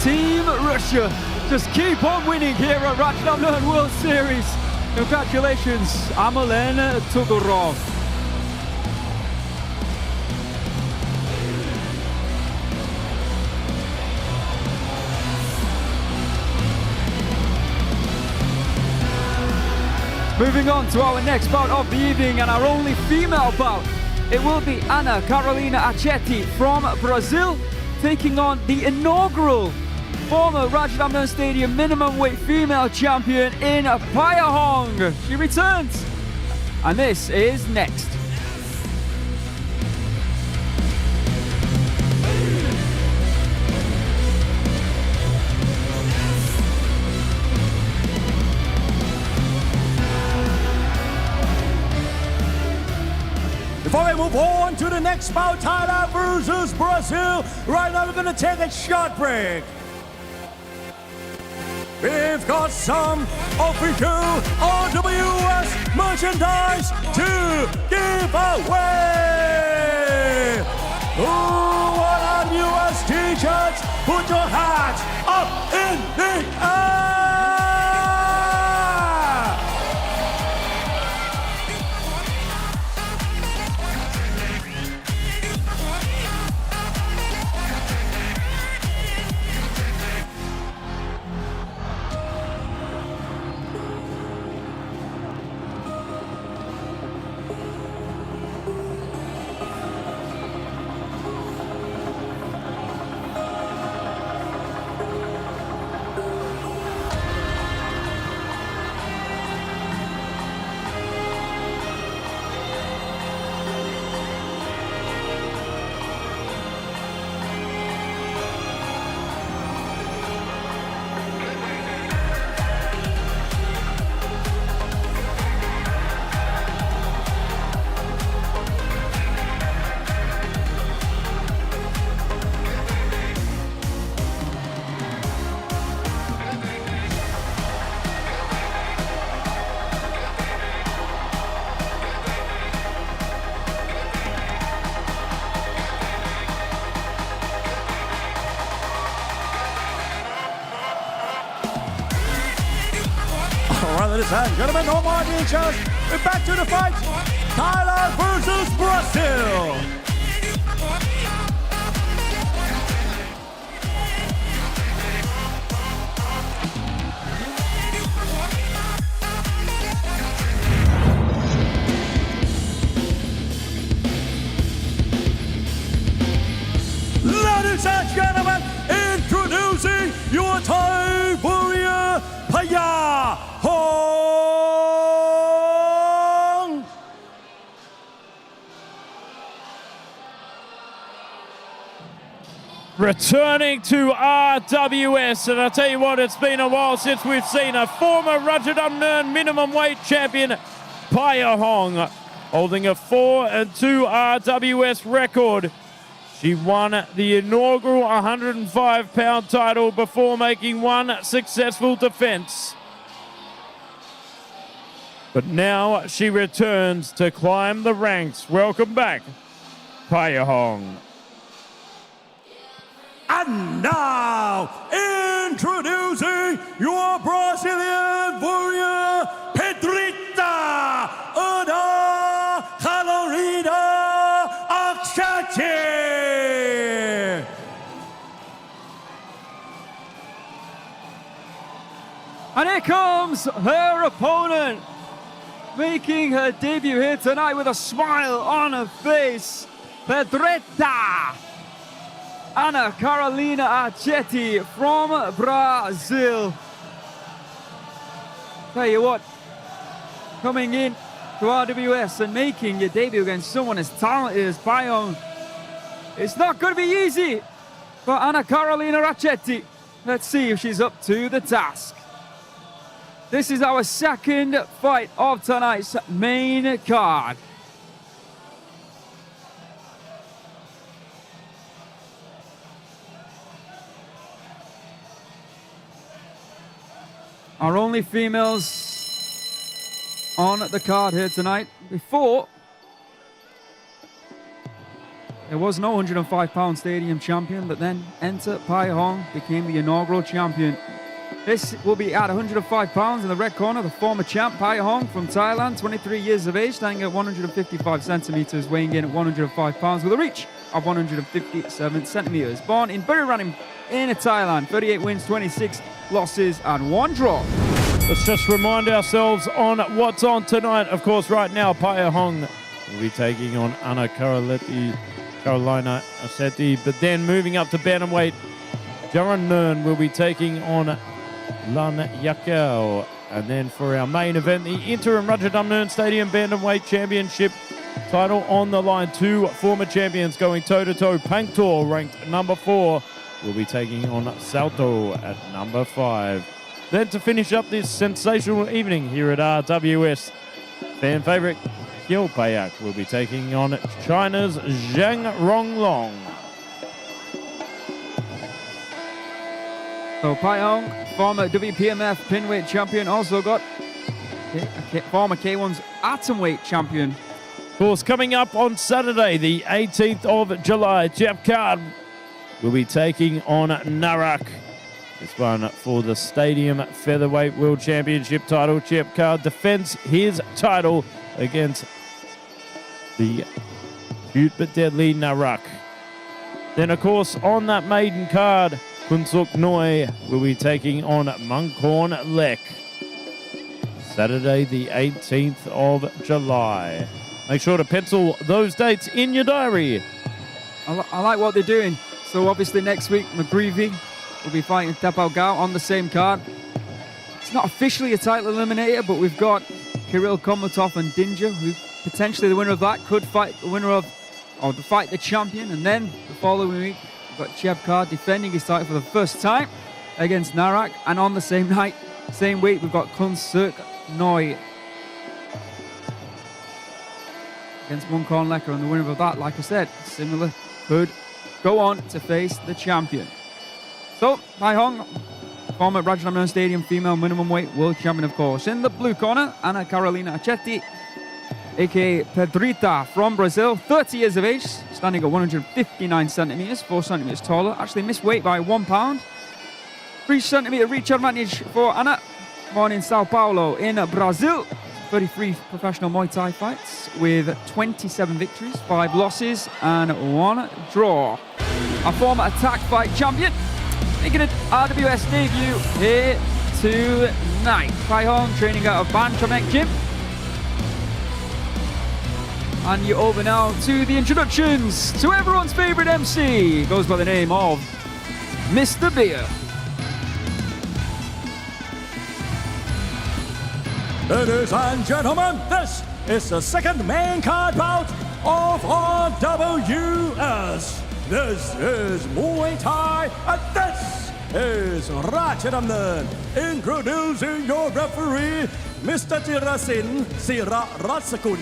Team Russia just keep on winning here at Rajadamnern World Series. Congratulations, Amurlen Tugurov. Moving on to our next bout of the evening and our only female bout. It will be Ana Carolina Accetti from Brazil taking on the inaugural former Rajadamnern Stadium minimum weight female champion in Payahong. She returns. And this is next. Before we move on to the next bout, Thailand versus Brazil, right now we're going to take a short break. We've got some official RWS merchandise to give away. Who want RWS t-shirts? Put your hands up in the air. ladies and gentlemen, no more inches. We're back to the fight. Thailand versus Brazil. Ladies and gentlemen, introducing your Thai warrior, Payahong. Returning to RWS, and I tell you what, it's been a while since we've seen a former Rajadamnern minimum weight champion, Payahong, holding a 4-2 RWS record. She won the inaugural 105-pound title before making one successful defense. But now she returns to climb the ranks. Welcome back, Payahong. And now, introducing your Brazilian warrior, Pedrita Ana Carolina Accetti. And here comes her opponent, making her debut here tonight with a smile on her face, Pedrita Ana Carolina Accetti from Brazil. Tell you what, coming in to RWS and making your debut against someone as talented as Payahong, it's not going to be easy for Ana Carolina Accetti. Let's see if she's up to the task. This is our second fight of tonight's main card. Our only females on the card here tonight. Before, there was no 105-pound stadium champion, but then enter Payahong became the inaugural champion. This will be at 105 pounds in the red corner, the former champ Payahong from Thailand, 23 years of age, standing at 155 centimeters, weighing in at 105 pounds with a reach of 157 centimeters. Born in Buriram in Thailand, 38 wins, 26 losses and 1 draw. Let's just remind ourselves on what's on tonight. Of course, right now, Payahong will be taking on Ana Carolina Accetti, but then moving up to Bantamweight, Jaroenngern will be taking on Lanyakaew. And then for our main event, the Interim Rajadamnern Stadium Bantamweight Championship title on the line. 2 former champions going toe-to-toe. Pangtor, ranked number 4, will be taking on Saotho at number 5. Then to finish up this sensational evening here at RWS, fan favourite Kiel Payak will be taking on China's Zhang Ronglong. So Payahong, former WPMF pinweight champion, also got former K1's atomweight champion. Of course, coming up on Saturday, the 18th of July, Jeff Card will be taking on Narak. This one for the Stadium Featherweight World Championship title. Jeff Card defends his title against the cute but deadly Narak. Then, of course, on that maiden card, Kunsuk Noi will be taking on Munkorn Lek. Saturday, the 18th of July. Make sure to pencil those dates in your diary. I like what they're doing. So obviously next week, McGreevy will be fighting Tapao Gao on the same card. It's not officially a title eliminator, but we've got Kirill Komotov and Dinja, who potentially the winner of that could fight the winner of, or fight the champion. And then the following week, we've got Cheb Kar defending his title for the first time against Narak. And on the same night, same week, we've got Kunsuk Noi against Munkorn Lekker. And the winner of that, like I said, similar, could go on to face the champion. So, Payahong, former Rajadamnern Stadium female minimum weight world champion, of course. In the blue corner, Ana Carolina Accetti, aka Pedrita from Brazil, 30 years of age, standing at 159 centimeters, 4 centimeters taller. Actually missed weight by 1 pound. 3 centimeter reach advantage for Ana. born in Sao Paulo in Brazil. 33 professional Muay Thai fights with 27 victories, 5 losses and 1 draw. A former attack fight champion, making an RWS debut here tonight. Payahong training out of Bantamweight gym. And you're over now to the introductions to everyone's favorite MC. Goes by the name of Mr. Beer. Ladies and gentlemen, this is the second main card bout of RWS. This is Muay Thai, and this is Rajadamnern. Introducing your referee, Mr. Jirasin Sira Ratsakun.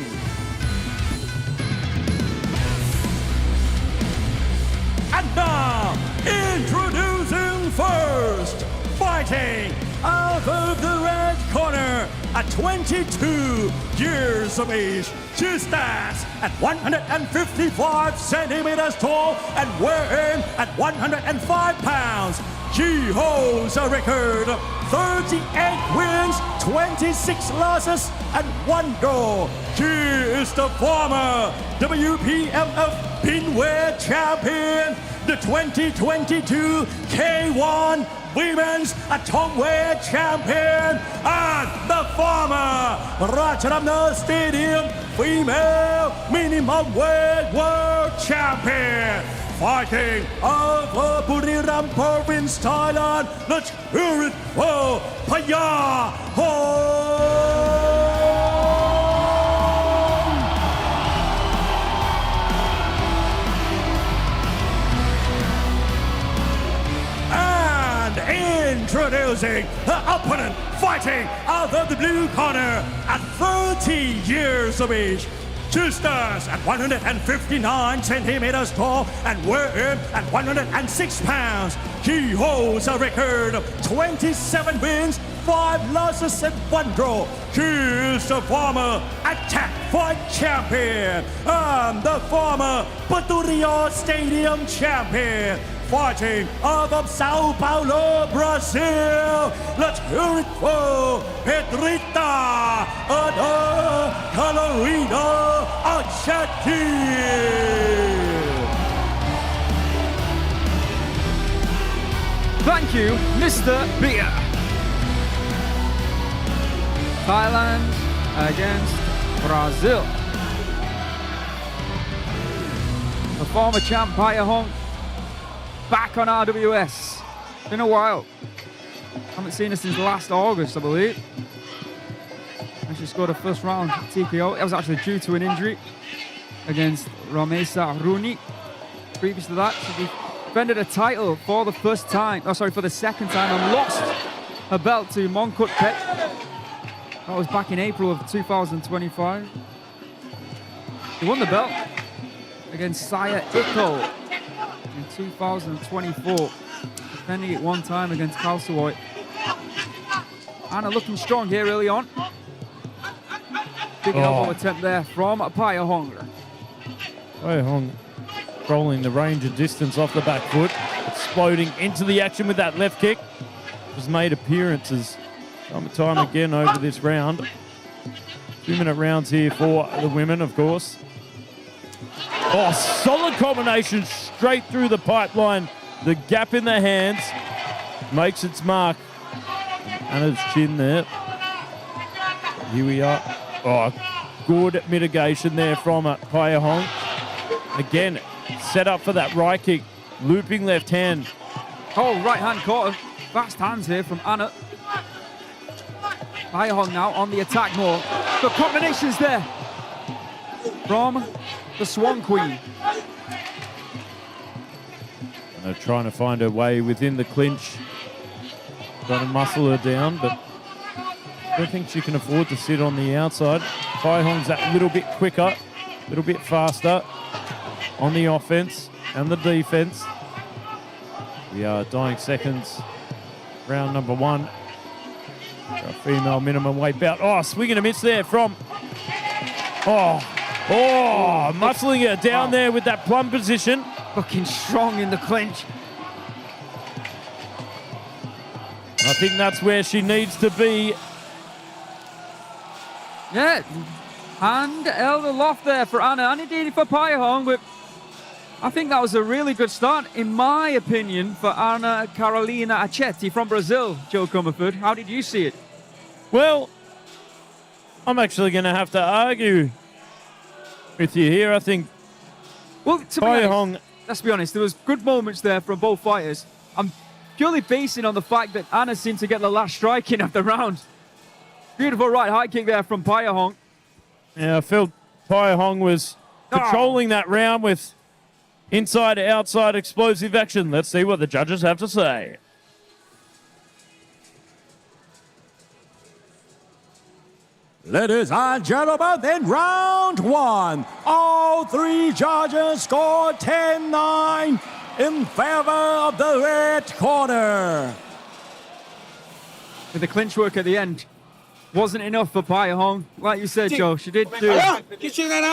And now, introducing first, fighting out of the red corner at 22 years of age. She stands at 155 centimeters tall and weighing at 105 pounds. She holds a record of 38 wins, 26 losses, and 1 draw. She is the former WPMF Pinweight champion, the 2022 K1 Women's Bantamweight champion, and the former Rajadamnern Stadium Female Minimum Weight World Champion. Fighting over Buriram Province, Thailand. Let's hear it for Payahong. Introducing the opponent, fighting out of the blue corner at 30 years of age. She stands at 159 centimeters tall and weighing at 106 pounds. She holds a record of 27 wins, 5 losses and 1 draw. She is the former attack fight champion and the former Pangtor Stadium champion. Fighting out of Sao Paulo, Brazil. Let's hear it for Pedrita Ana Carolina Accetti. Thank you, Mr. Beer. Thailand against Brazil. The former champ Payahong back on RWS. Been a while. Haven't seen her since last August, I believe. And she scored a first round TKO. It was actually due to an injury against Ramesa Runi. Previous to that, she defended a title for the first time, for the second time, and lost her belt to Monkut Pet. That was back in April of 2025. She won the belt against Saya Iko in 2024, defending it 1 time against Kalsawoi. Ana looking strong here early on. Big elbow attempt there from Payahong. Payahong rolling the range and distance off the back foot, exploding into the action with that left kick. Has made appearances time and time again over this round. 2-minute rounds here for the women, of course. Oh, solid combination straight through the pipeline. The gap in the hands makes its mark. Ana's chin there. Here we are. Oh, good mitigation there from Payahong. Again, set up for that right kick. Looping left hand. Oh, right hand caught. Fast hands here from Ana. Payahong now on the attack more. The combinations there from the Swan Queen. And trying to find her way within the clinch. Trying to muscle her down, but I don't think she can afford to sit on the outside. Payahong's that little bit quicker, a little bit faster on the offense and the defense. We are dying seconds. Round number 1. A female minimum weight bout. Oh, swing and a miss there from... muscling her down there with that plumb position. Looking strong in the clinch. I think that's where she needs to be. Yeah, hand held aloft there for Ana, and indeed for Payahong, but I think that was a really good start, in my opinion, for Ana Carolina Accetti from Brazil, Joe Comerford. How did you see it? Well, I'm actually going to have to argue with you here. I think Well, to be Payahong... honest, let's be honest, there was good moments there from both fighters. I'm purely basing on the fact that Ana seemed to get the last strike in of the round. Beautiful right high kick there from Payahong. Yeah, I felt Payahong was controlling that round with inside to outside explosive action. Let's see what the judges have to say. Ladies and gentlemen, in round one, all three judges scored 10-9 in favor of the red corner. With the clinch work at the end, wasn't enough for Payahong. Like you said, Joe, she did do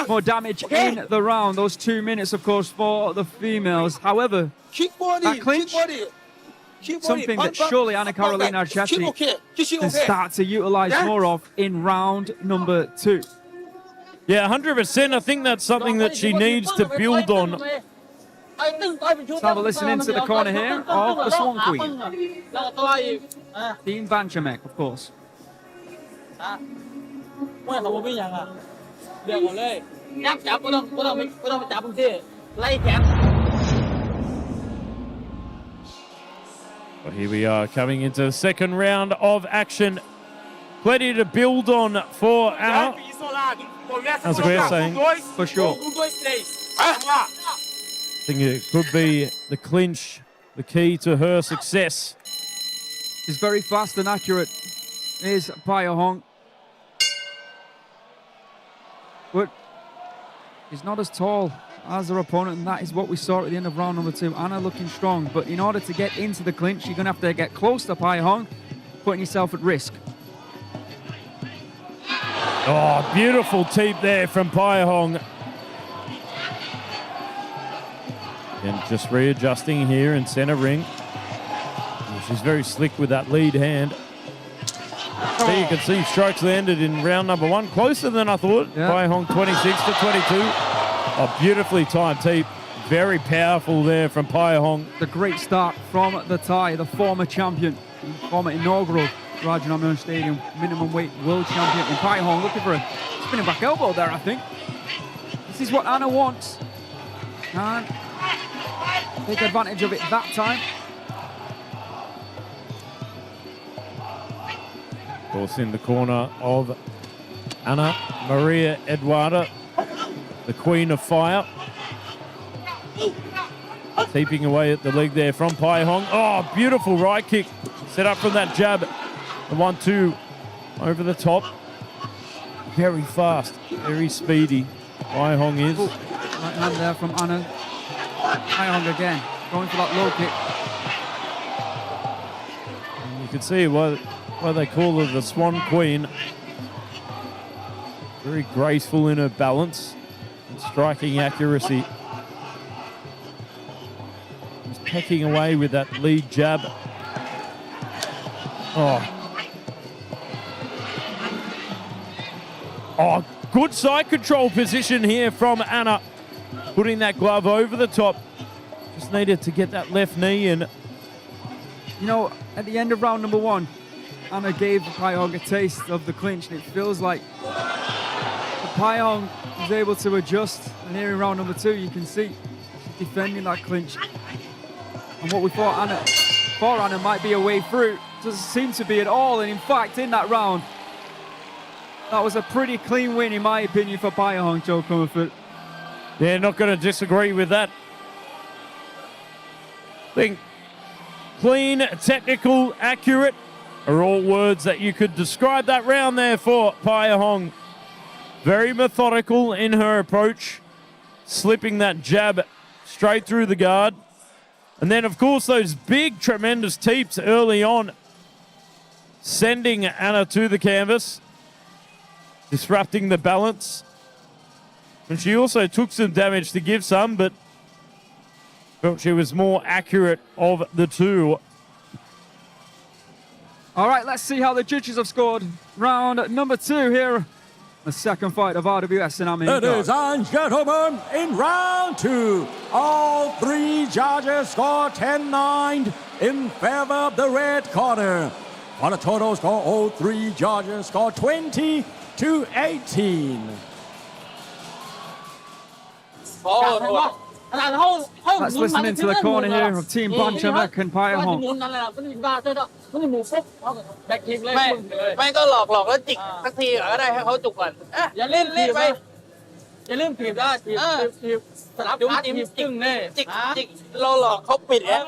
more damage in the round. Those 2 minutes, of course, for the females. However, that clinch, something that surely Ana Carolina Accetti can start to utilize more of in round number 2. Yeah, 100%. I think that's something that she needs to build on. Let's have a listen into the corner here of the Swan Queen. Team Bantamweight, of course. Well, here we are coming into the second round of action. Plenty to build on for Ana. As we're saying, For sure. I think it could be the clinch, the key to her success. He's very fast and accurate, is Payahong. But he's not as tall as her opponent, and that is what we saw at the end of round number 2. Ana looking strong, but in order to get into the clinch, you're going to have to get close to Payahong, putting yourself at risk. Oh, beautiful teep there from Payahong. And just readjusting here in center ring. She's very slick with that lead hand. So you can see strikes landed in round number 1. Closer than I thought. Yeah. Payahong 26 to 22. Oh, beautifully timed teep. Very powerful there from Payahong. The great start from the Thai, the former champion, former inaugural Rajadamnern Stadium minimum weight world champion. And Payahong looking for a spinning back elbow there, I think. This is what Ana wants. And take advantage of it that time. Of course, in the corner of Ana Maria Eduarda, the Queen of Fire. Teeping away at the leg there from Payahong. Oh, beautiful right kick. Set up from that jab. The 1-2 over the top. Very fast, very speedy. Payahong is. Right hand there from Ana. Payahong again, going for that low kick. And you can see why they call her the Swan Queen. Very graceful in her balance and striking accuracy. Just pecking away with that lead jab. Oh, good side control position here from Ana. Putting that glove over the top. Just needed to get that left knee in. You know, at the end of round number 1, Ana gave Payahong a taste of the clinch, and it feels like Payahong was able to adjust. And here in round number 2, you can see she's defending that clinch. And what we thought for Ana might be a way through doesn't seem to be at all. And in fact, in that round, that was a pretty clean win, in my opinion, for Payahong, Joe Comerford. Yeah, not going to disagree with that. I think clean, technical, accurate are all words that you could describe that round there for Payahong. Very methodical in her approach, slipping that jab straight through the guard. And then, of course, those big, tremendous teeps early on, sending Ana to the canvas, disrupting the balance. And she also took some damage to give some, but felt she was more accurate of the two. All right, let's see how the judges have scored. Round number 2 here. The second fight of RWS and Amurlen. Ladies and gentlemen, in round 2, all 3 judges score 10-9 in favor of the red corner. On a total score, all 3 judges score 20-18. Let's listen into the corner here of Team Bantamweight and Payahong. ไม่ก็หลอกแล้วจิกสักทีก็ได้ให้เขาจุกก่อนอย่าเล่นไป อย่าลืมถีบได้ถีบสลับขาถีบจึงเนี่ย จิกเราหลอกเขาปิดเอง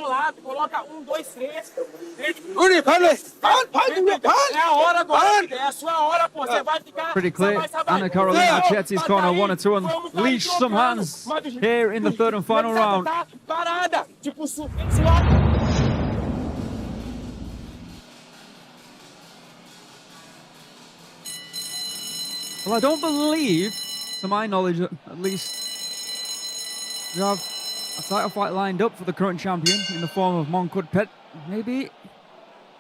Pretty clear. Ana Carolina Accetti's corner 1 and 2 unleash some hands here in the third and final round. Well, I don't believe, to my knowledge at least, we have a title fight lined up for the current champion in the form of Mongkut Pet. Maybe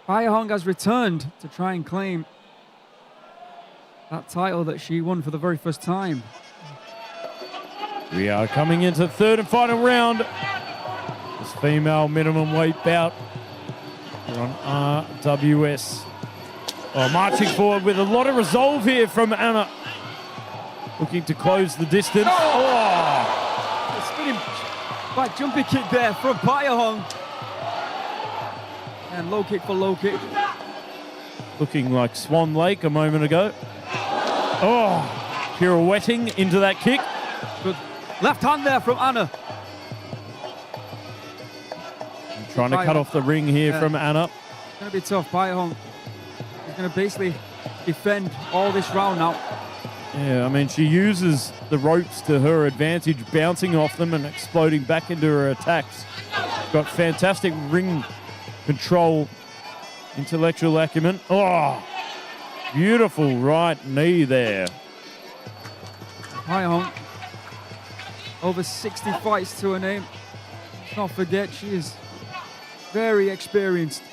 Payahong has returned to try and claim that title that she won for the very first time. We are coming into third and final round. This female minimum weight bout here on RWS. Oh, marching forward with a lot of resolve here from Ana. Looking to close the distance. Oh! A spinning back jumping kick there from Payahong. And low kick for low kick. Looking like Swan Lake a moment ago. Oh, pirouetting into that kick. Good left hand there from Ana. Trying to cut off the ring here from Ana. It's going to be tough. Payahong is going to basically defend all this round now. Yeah, I mean, she uses the ropes to her advantage, bouncing off them and exploding back into her attacks. Got fantastic ring control, intellectual acumen. Oh, beautiful right knee there. Payahong, over 60 fights to her name. Let's not forget, she is very experienced.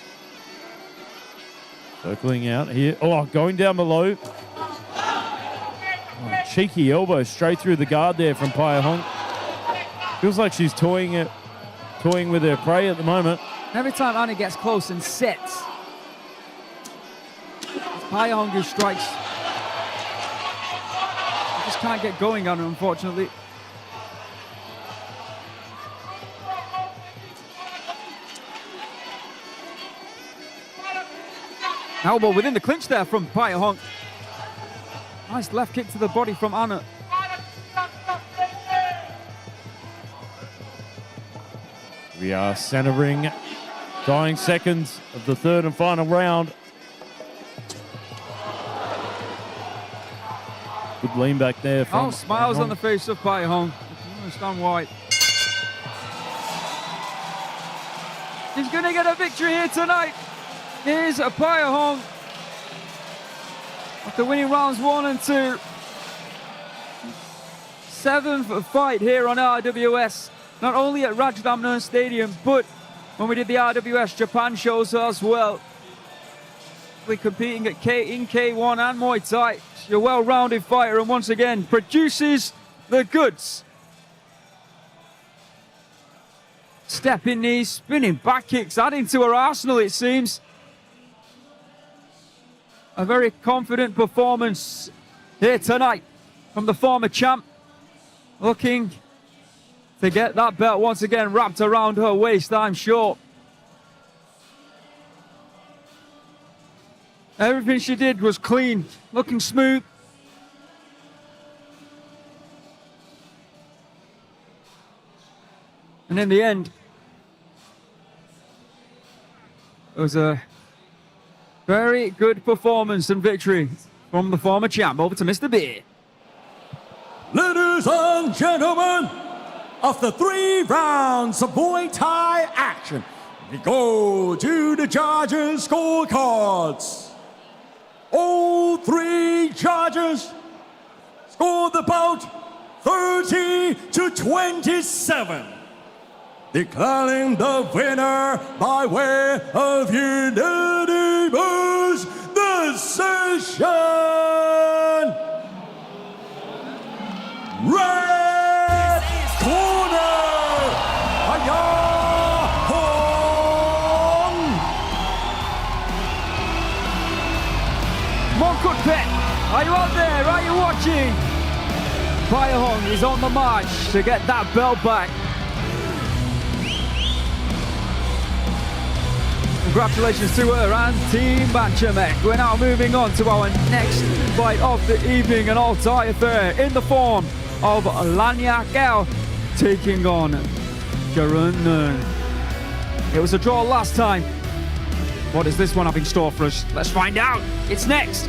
Circling out here. Oh, going down below. Oh, cheeky elbow straight through the guard there from Payahong. Feels like she's toying with her prey at the moment. Every time Ana gets close and sets, it's Payahong who strikes. You just can't get going on her, unfortunately. Elbow within the clinch there from Payahong. Nice left kick to the body from Ana. We are centering, dying seconds of the third and final round. Good lean back there from smiles Payahong. on the face of Payahong. I can understand why. She's going to get a victory here tonight. Here's a Payahong after winning rounds 1 and 2. 7th fight here on RWS, not only at Rajadamnern Stadium, but when we did the RWS Japan shows as well. We're competing at in K1 and Muay Thai. She's a well-rounded fighter and once again produces the goods. Stepping knees, spinning back kicks, adding to her arsenal it seems. A very confident performance here tonight from the former champ. Looking to get that belt once again wrapped around her waist, I'm sure. Everything she did was clean, looking smooth. And in the end, it was a very good performance and victory from the former champ. Over to Mr. B. Ladies and gentlemen, after 3 rounds of Muay Thai action, we go to the judges' scorecards. All 3 judges scored the bout 30-27. Declaring the winner by way of unanimous attention, red corner, Payahong. Mongkut Pet, are you out there? Are you watching? Payahong is on the march to get that belt back. Congratulations to her and Team Bantamweight. We're now moving on to our next fight of the evening, an all-tie affair in the form of Lanyakaew taking on Jaroenngern. It was a draw last time. What does this one have in store for us? Let's find out. It's next.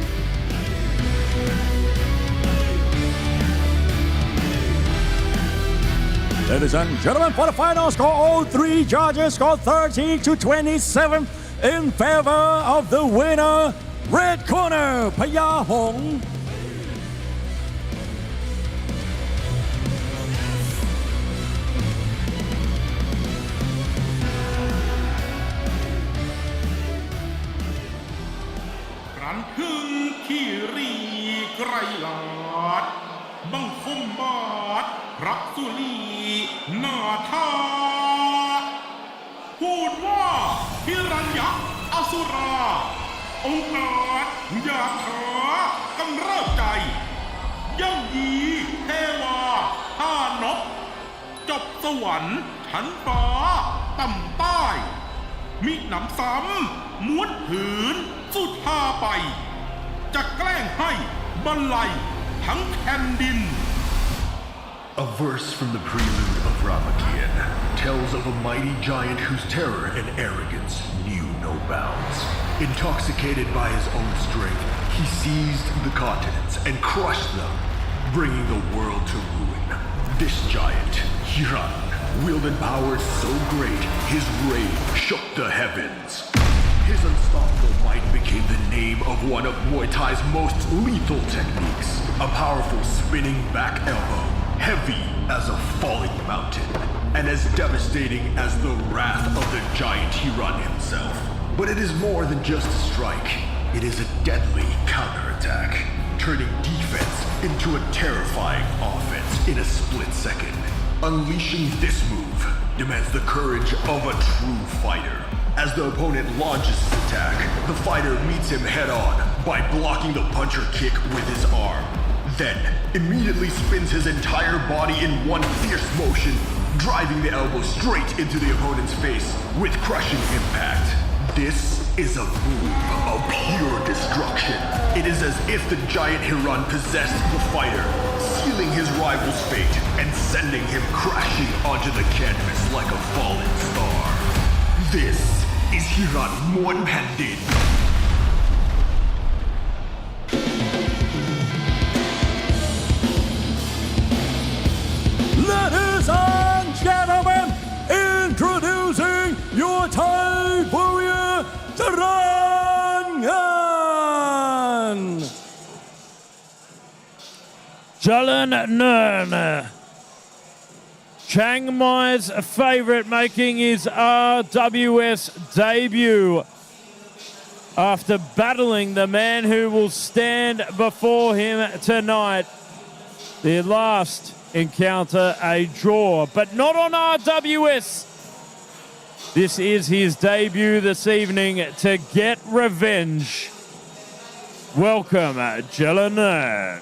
Ladies and gentlemen, for the final score, all three judges scored 30-27 in favor of the winner, red corner, Payahong. Rắn hương khi ri gray lạt băng khom bát พระสุลีนาทาพูดว่าฮิรัญยักษ์อสุราองค์อาจอยากขากำเริบใจย่ำยีเทวาท่านกจบสวรรค์ชั้นฟ้าต่ำใต้มิหนำซ้ำม้วนผืนสุดท่าไปจะแกล้งให้บรรลัยทั้งแผ่นดินA verse from the prelude of Rajadamnern tells of a mighty giant whose terror and arrogance knew no bounds. Intoxicated by his own strength, he seized the continents and crushed them, bringing the world to ruin. This giant, Hiran, wielded power so great, his rage shook the heavens. His unstoppable might became the name of one of Muay Thai's most lethal techniques, a powerful spinning back elbow, heavy as a falling mountain, and as devastating as the wrath of the giant Hiran himself. But it is more than just a strike. It is a deadly counterattack, turning defense into a terrifying offense in a split second. Unleashing this move demands the courage of a true fighter. As the opponent launches his attack, the fighter meets him head-on by blocking the puncher kick with his arm. Then, immediately spins his entire body in one fierce motion, driving the elbow straight into the opponent's face with crushing impact. This is a move of pure destruction. It is as if the giant Hiran possessed the fighter, sealing his rival's fate and sending him crashing onto the canvas like a fallen star. This is Hiran Muon Pandin. Ladies and gentlemen, introducing your Thai warrior, Jaroenngern. Jaroenngern, Chiang Mai's favorite, making his RWS debut after battling the man who will stand before him tonight. The last encounter a draw, but not on RWS. This is his debut this evening to get revenge. Welcome, Jaroenngern.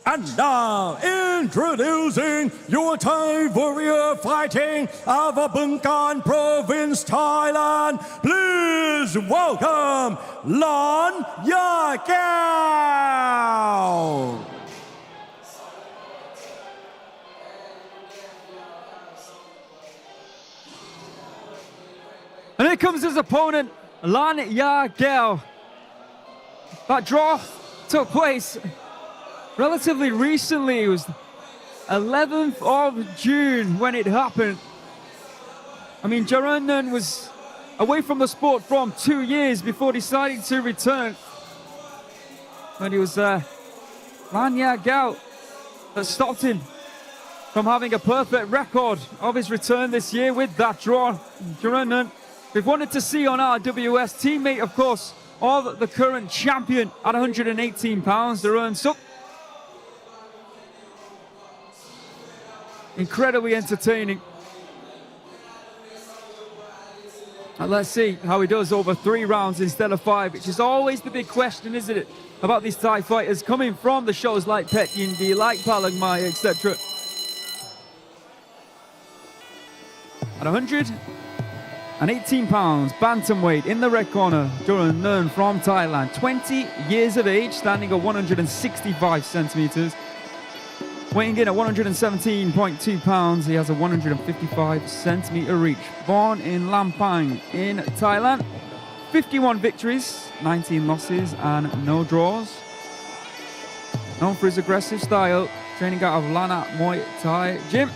And now, introducing your Thai warrior fighting out of Bangtan Province, Thailand. Please welcome Lanyakaew. And here comes his opponent, Lanyakaew. That draw took place relatively recently. It was 11th of June when it happened. I mean, Jaroenngern was away from the sport from 2 years before deciding to return. And it was Lanyakaew that stopped him from having a perfect record of his return this year with that draw. Jaroenngern We've wanted to see on RWS, teammate, of course, of the current champion at 118 pounds, Jaroensook. Incredibly entertaining. And let's see how he does over 3 rounds instead of 5, which is always the big question, isn't it? About these Thai fighters coming from the shows like Pet Yindi, like Palangmai, etc. At 118 pounds, bantamweight in the red corner, Jaroenngern from Thailand, 20 years of age, standing at 165 centimeters. Weighing in at 117.2 pounds, he has a 155 centimeter reach. Born in Lampang in Thailand, 51 victories, 19 losses and no draws. Known for his aggressive style, training out of Lana Muay Thai Gym.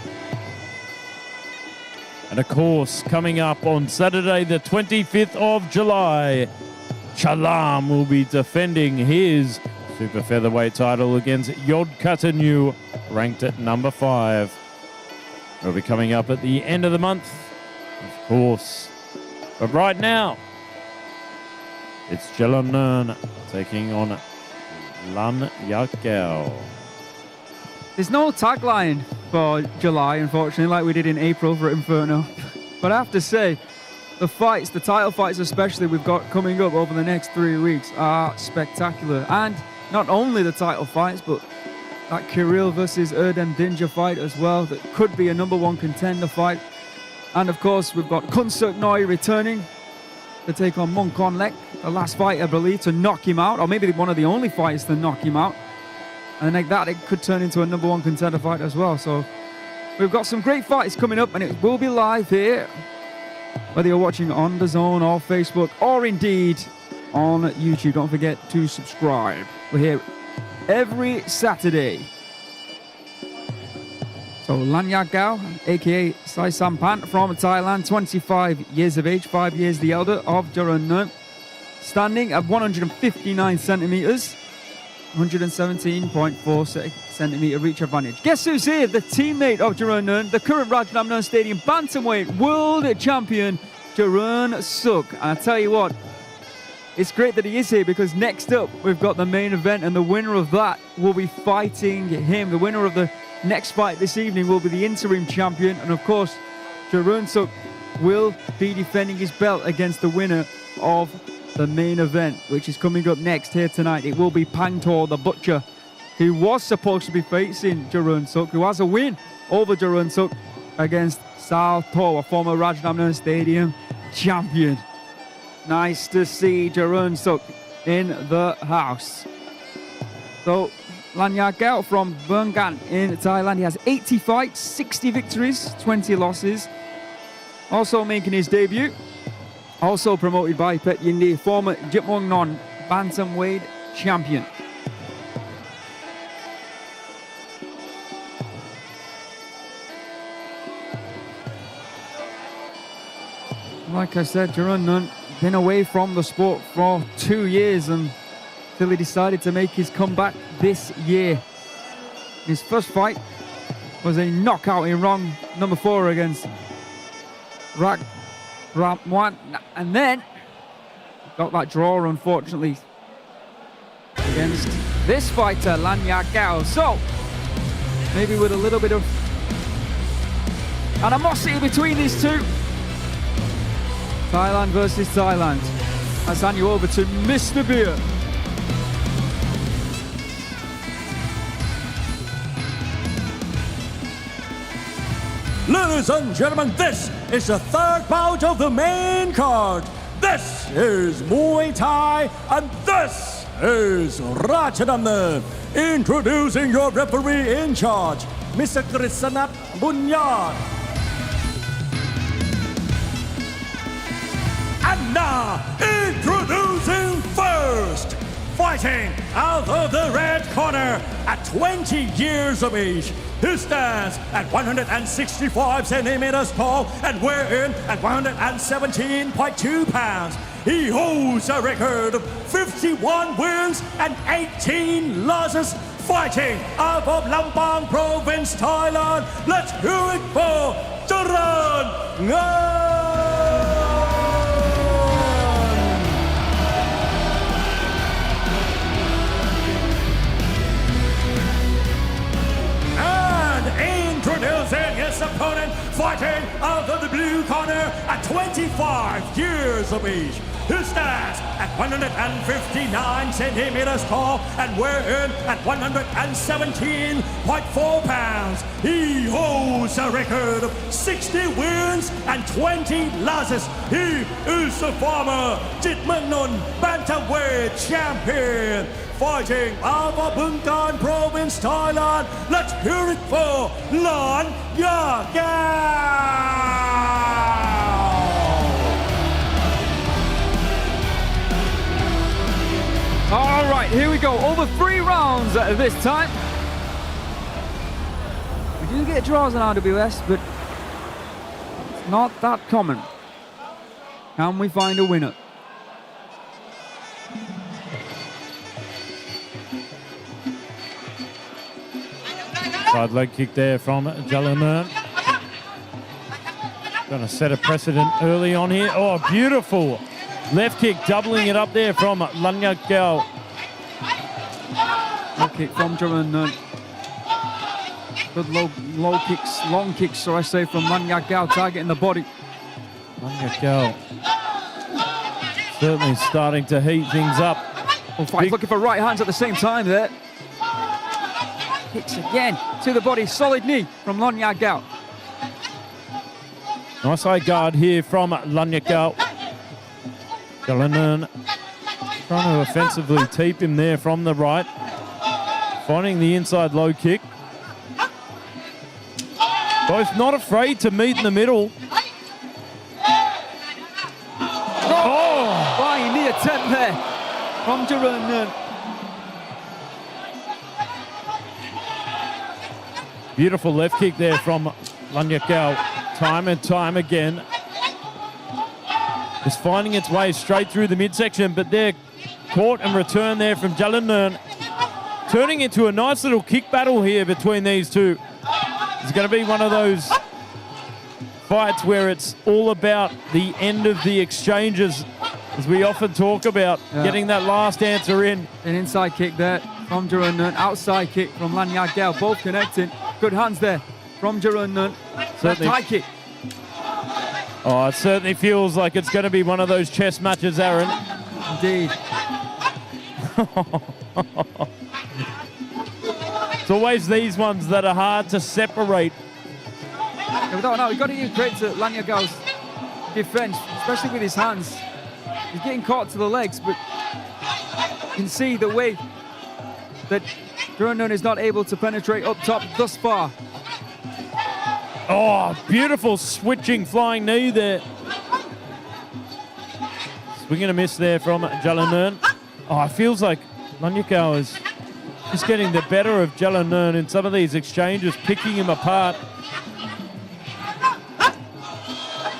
And of course, coming up on Saturday, the 25th of July, Chalam will be defending his super featherweight title against Yod Katanu, ranked at number 5. It'll be coming up at the end of the month, of course. But right now, it's Jaroenngern taking on Lanyakaew. There's no tagline for July, unfortunately, like we did in April for Inferno. But I have to say, the fights, the title fights especially, we've got coming up over the next 3 weeks are spectacular. And not only the title fights, but that Kirill versus Erdem Dinja fight as well, that could be a #1 contender fight. And of course, we've got Kunsuk Noi returning to take on Munkon Lek, the last fight, I believe, to knock him out, or maybe one of the only fights to knock him out. And like that, it could turn into a #1 contender fight as well. So we've got some great fights coming up, and it will be live here, whether you're watching on the Zone or Facebook, or indeed on YouTube. Don't forget to subscribe. We're here every Saturday. So Lanyakaew, aka Sai Sampan from Thailand, 25 years of age, 5 years the elder of Jaroenngern, standing at 159 centimeters, 117.4 centimeter reach advantage. Guess who's here? The teammate of Jaroenngern, the current Rajadamnern Stadium bantamweight world champion, Jaroensook. And I tell you what, it's great that he is here, because next up we've got the main event, and the winner of that will be fighting him. The winner of the next fight this evening will be the interim champion, and of course Jaroensook will be defending his belt against the winner of the main event, which is coming up next here tonight. It will be Pangtor the Butcher, who was supposed to be facing Jaroensook, who has a win over Jaroensook against Saotho, a former Rajadamnern Stadium champion. Nice to see Jaroensook in the house. So Lanyakaew from Burngan in Thailand, he has 80 fights, 60 victories, 20 losses. Also making his debut, also promoted by Pet Yindi, former Jaroenngern bantamweight champion. Like I said, Jaroenngern been away from the sport for 2 years until he decided to make his comeback this year. His first fight was a knockout in round number 4 against Rajadamnern, and then got that draw, unfortunately, against this fighter, Lanyakaew. So maybe with a little bit of animosity between these two. Thailand versus Thailand. I'll hand you over to Mr. Beer. Ladies and gentlemen, this is the 3rd bout of the main card. This is Muay Thai, and this is Rajadamnern. Introducing your referee in charge, Mr. Krishnat Bunyad. And now, introducing first, fighting out of the red corner at 20 years of age. He stands at 165 centimeters tall and weighing at 117.2 pounds. He holds a record of 51 wins and 18 losses, fighting out of Lampang Province, Thailand. Let's hear it for Jaroenngern. fighting out of the blue corner at 25 years of age. He stands at 159 centimeters tall and weighing at 117.4 pounds. He holds a record of 60 wins and 20 losses. He is the former Jaroenngern Bantamweight champion. Fighting out of Bangtan province, Thailand. Let's hear it for Lanyakaew. All right, here we go. Over 3 rounds this time. We do get draws on RWS, but it's not that common. Can we find a winner? Side leg kick there from Jaroenngern. Going to set a precedent early on here. Oh, beautiful. Left kick, doubling it up there from Lanyakaew. Low kick from Jaroenngern. Good low kicks, long kicks, so I say, from Lanyakaew, targeting the body. Lanyakaew certainly starting to heat things up. Fight looking for right hands at the same time there. Kicks again to the body, solid knee from Lanyakaew. Nice high guard here from Lanyakaew. Jaroenngern trying to offensively teep him there from the right. Finding the inside low kick. Both not afraid to meet in the middle. Oh! Flying knee attempt there from Jaroenngern. Beautiful left kick there from Lanyakaew. Time and time again. Just finding its way straight through the midsection, but they're caught and return there from Jaroenngern. Turning into a nice little kick battle here between these two. It's going to be one of those fights where it's all about the end of the exchanges, as we often talk about, getting that last answer in. An inside kick there from Jaroenngern, outside kick from Lanyakaew, both connecting. Good hands there from Jaroenngern. Left high kick. Oh, it certainly feels like it's going to be one of those chess matches, Aaron. Indeed. It's always these ones that are hard to separate. No, we've got to give credit to Lanyakaew's defense, especially with his hands. He's getting caught to the legs, but you can see the way that Jaroenngern is not able to penetrate up top thus far. Oh, beautiful switching flying knee there. Swing and a miss there from Jaroenngern. Oh, it feels like Lanyakaew is just getting the better of Jaroenngern in some of these exchanges, picking him apart.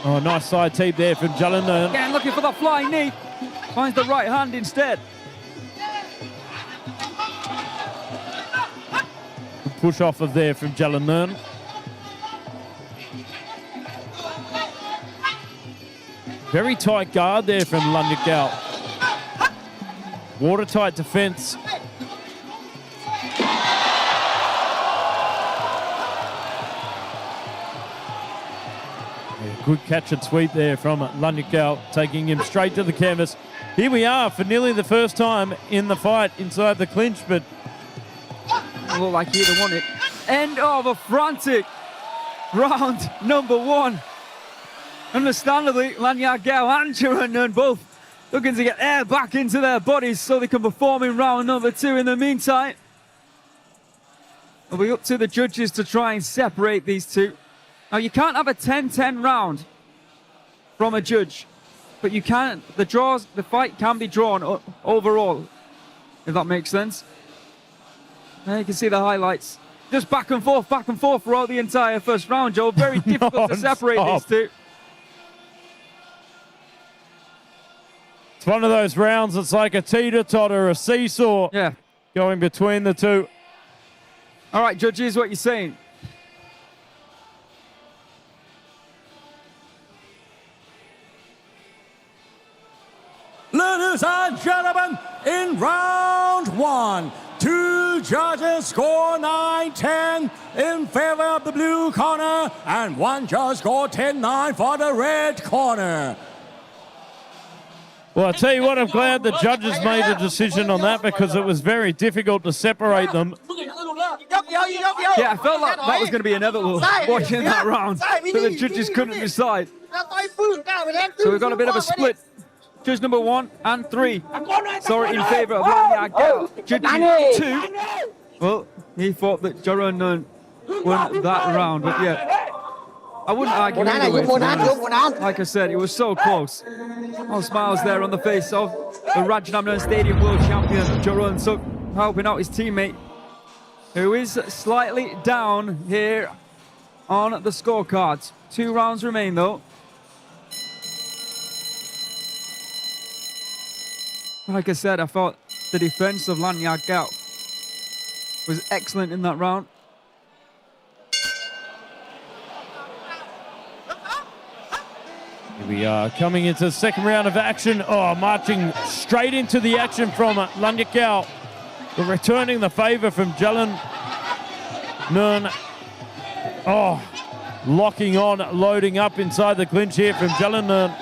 Oh, nice side teep there from Jaroenngern. Again, looking for the flying knee. Finds the right hand instead. Push off of there from Jaroenngern. Very tight guard there from Lanyakaew. Watertight defense. Good catch and sweep there from Lanyakaew, taking him straight to the canvas. Here we are for nearly the first time in the fight inside the clinch, but look like he either won it. End of a frantic round number 1. Understandably, Lanyakaew and Jaroenngern both looking to get air back into their bodies so they can perform in round number 2. In the meantime, it'll be up to the judges to try and separate these two. Now, you can't have a 10-10 round from a judge, but you can. The fight can be drawn overall, if that makes sense. There you can see the highlights. Just back and forth throughout the entire first round, Joe. Very difficult to separate these two. It's one of those rounds that's like a teeter-totter, a seesaw. Yeah. Going between the two. All right, judges, what you saying? Ladies and gentlemen, in round 1, 2 judges score 9-10. in favor of the blue corner, and one judge scored 10-9 for the red corner. Well, I tell you what, I'm glad the judges made a decision on that because it was very difficult to separate them. Yeah, I felt like that was going to be inevitable watching that round, but the judges couldn't decide. So we've got a bit of a split. Judge number 1 and 3 saw it in favor of Lanyakaew. Judge 2, well, he thought that Jaroenngern won that round, but yeah. I wouldn't argue either way, to be honest. Like I said, it was so close. All smiles there on the face of the Rajadamnern Stadium world champion, Jaroensook, helping out his teammate, who is slightly down here on the scorecards. 2 rounds remain, though. Like I said, I thought the defense of Lanyakaew was excellent in that round. Here we are coming into the second round of action. Oh, marching straight into the action from Lanyakaew. But returning the favor from Jaroenngern. Oh, locking on, loading up inside the clinch here from Jaroenngern.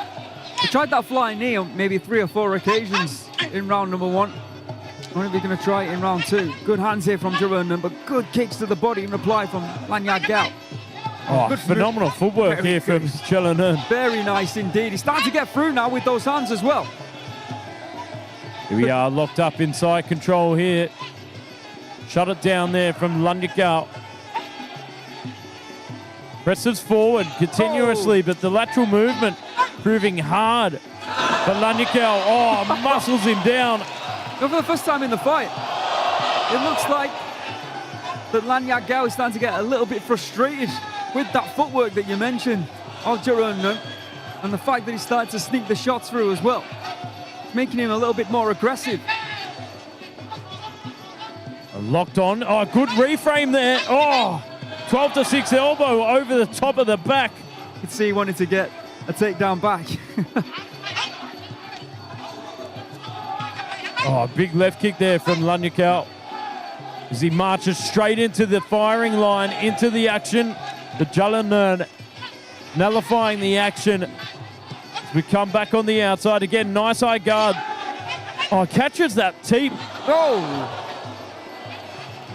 He tried that flying knee on maybe 3 or 4 occasions in round number 1. I wonder if he's going to try it in round 2. Good hands here from Jaroenngern, but good kicks to the body in reply from Lanyakaew. Oh, good phenomenal footwork here from Jaroenngern. Very nice indeed. He's starting to get through now with those hands as well. Here we are, locked up inside control here. Shut it down there from Lanyakaew. Presses forward continuously, but the lateral movement proving hard. But Lanyakaew, oh, muscles him down. For the first time in the fight, it looks like that Lanyakaew is starting to get a little bit frustrated with that footwork that you mentioned of Jaroenngern, and the fact that he started to sneak the shots through as well, making him a little bit more aggressive. Locked on. Oh, good reframe there. Oh, 12-6 elbow over the top of the back. You could see he wanted to get a takedown back. Oh, big left kick there from Lanyakaew as he marches straight into the firing line, into the action. The Jaroenngern nullifying the action. We come back on the outside again. Nice eye guard. Oh, catches that teep. Oh,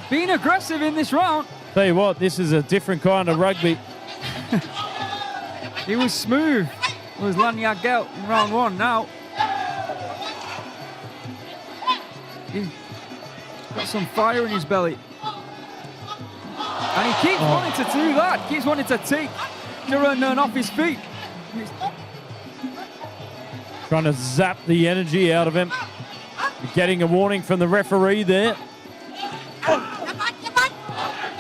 being aggressive in this round. Tell you what, this is a different kind of rugby. He was smooth. It was Lanyakaew in round 1 now. He's got some fire in his belly. And he keeps wanting to do that. Keeps wanting to take Jaroenngern off his feet. Trying to zap the energy out of him. Getting a warning from the referee there.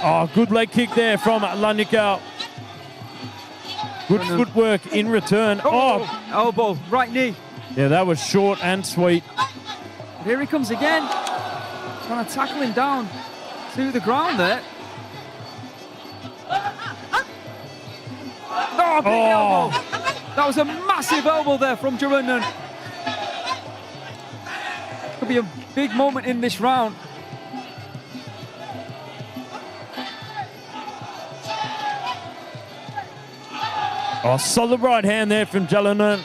Oh, good leg kick there from Lanyakaew. Good footwork in return. Oh, elbow, right knee. Yeah, that was short and sweet. Here he comes again. Trying to tackle him down to the ground there. Oh, big elbow. That was a massive elbow there from Jaroenngern. Could be a big moment in this round. Oh, solid right hand there from Jaroenngern.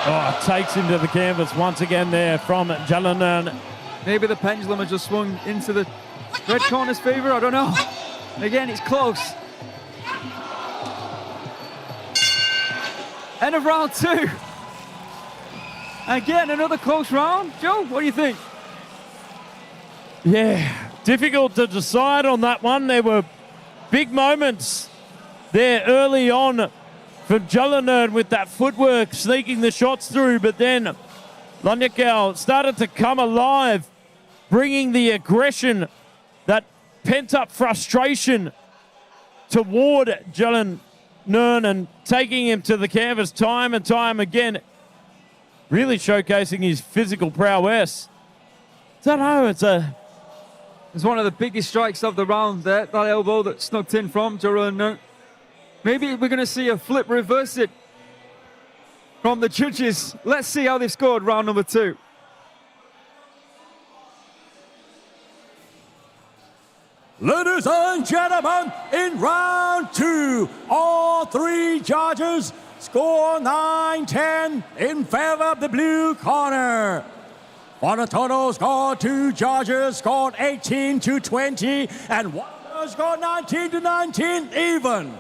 Oh, takes him to the canvas once again there from Jaroenngern. Maybe the pendulum has just swung into the red corner's favor, I don't know. Again, it's close. End of round 2. Again, another close round. Joe, what do you think? Yeah, difficult to decide on that one. There were big moments there early on from Jaroenngern with that footwork, sneaking the shots through, but then Lanyakaew started to come alive, bringing the aggression, that pent-up frustration toward Jaroenngern and taking him to the canvas time and time again, really showcasing his physical prowess. I don't know, it's one of the biggest strikes of the round there, that elbow that snuck in from Jaroenngern. Maybe we're going to see a flip reverse it from the judges. Let's see how they scored round number 2. Ladies and gentlemen, in round 2, all 3 judges score 9-10 in favor of the blue corner. For the total score, 2 judges scored 18-20 and 1 judge scored 19-19 even.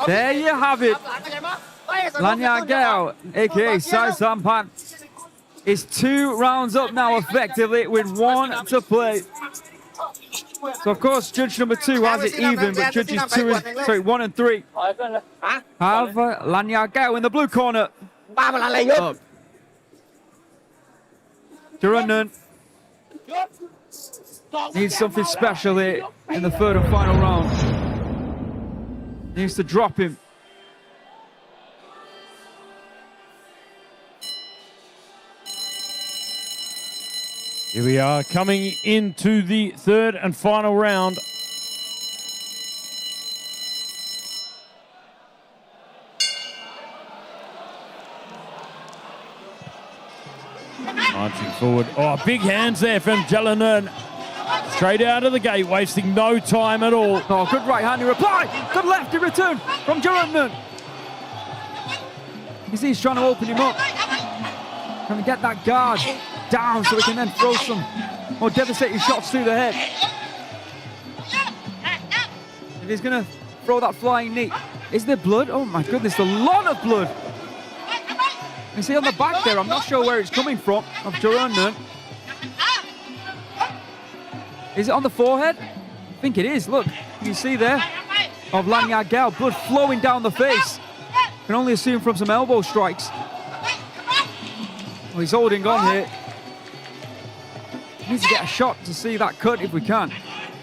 There you have it. Lanyakaew, aka Sai Sampan, is 2 rounds up now effectively with 1 to play. So of course judge number 2 has it even, but judges 1 and 3 have Lanyakaew in the blue corner. Up. Jaroenngern needs something special here in the 3rd and final round. Needs to drop him. Here we are coming into the 3rd and final round. Marching forward. Oh, big hands there from Jaroenngern. Straight out of the gate, wasting no time at all. Oh, good right-handed reply. Good lefty return from Jaroenngern. You see he's trying to open him up. Trying to get that guard down so he can then throw some more devastating shots through the head. If he's going to throw that flying knee. Is there blood? Oh my goodness, a lot of blood. You see on the back there, I'm not sure where it's coming from, of Jaroenngern. Is it on the forehead? I think it is, look. You can see there, of Lanyakaew, blood flowing down the face. Can only assume from some elbow strikes. Well, he's holding on here. Needs to get a shot to see that cut if we can.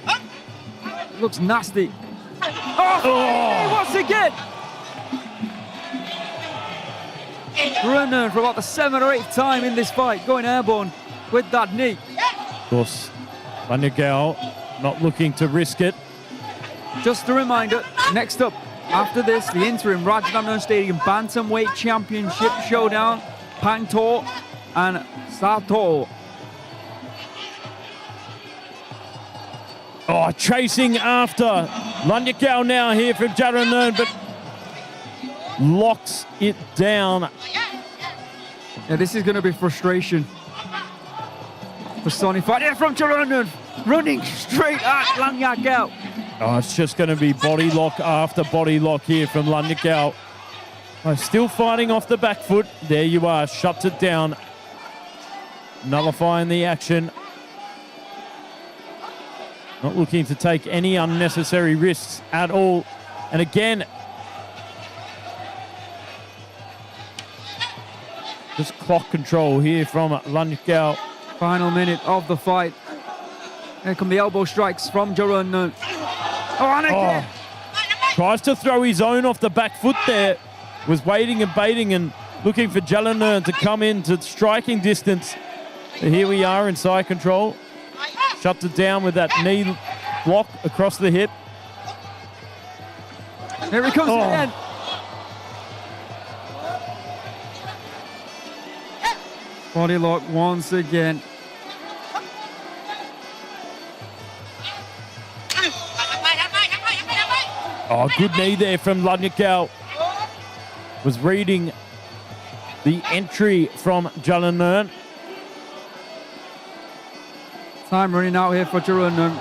It looks nasty. Oh! Once again! Jaroenngern for about the 7th or 8th time in this fight, going airborne with that knee. Of course, Lanyakaew not looking to risk it. Just a reminder, next up, after this, the interim Rajadamnern Stadium Bantamweight Championship Showdown, Pangtor and Saotho. Oh, chasing after Lanyakaew now here from Jaroenngern, but locks it down. Yeah, this is going to be frustration. Personified here from Jaroenngern, running straight at Lanyakaew. Oh, it's just going to be body lock after body lock here from Lanyakaew. Oh, still fighting off the back foot. There you are, shuts it down. Nullifying the action. Not looking to take any unnecessary risks at all. And again, just clock control here from Lanyakaew. Final minute of the fight. Here come the elbow strikes from Jaroenngern. Oh, and again. Tries to throw his own off the back foot there. Was waiting and baiting and looking for Jaroenngern to come into striking distance. But here we are in side control. Shuts it down with that knee block across the hip. Here he comes again. Body lock once again. Oh, good knee there from Lanyakaew. Was reading the entry from Jaroenngern. Time running out here for Jaroenngern.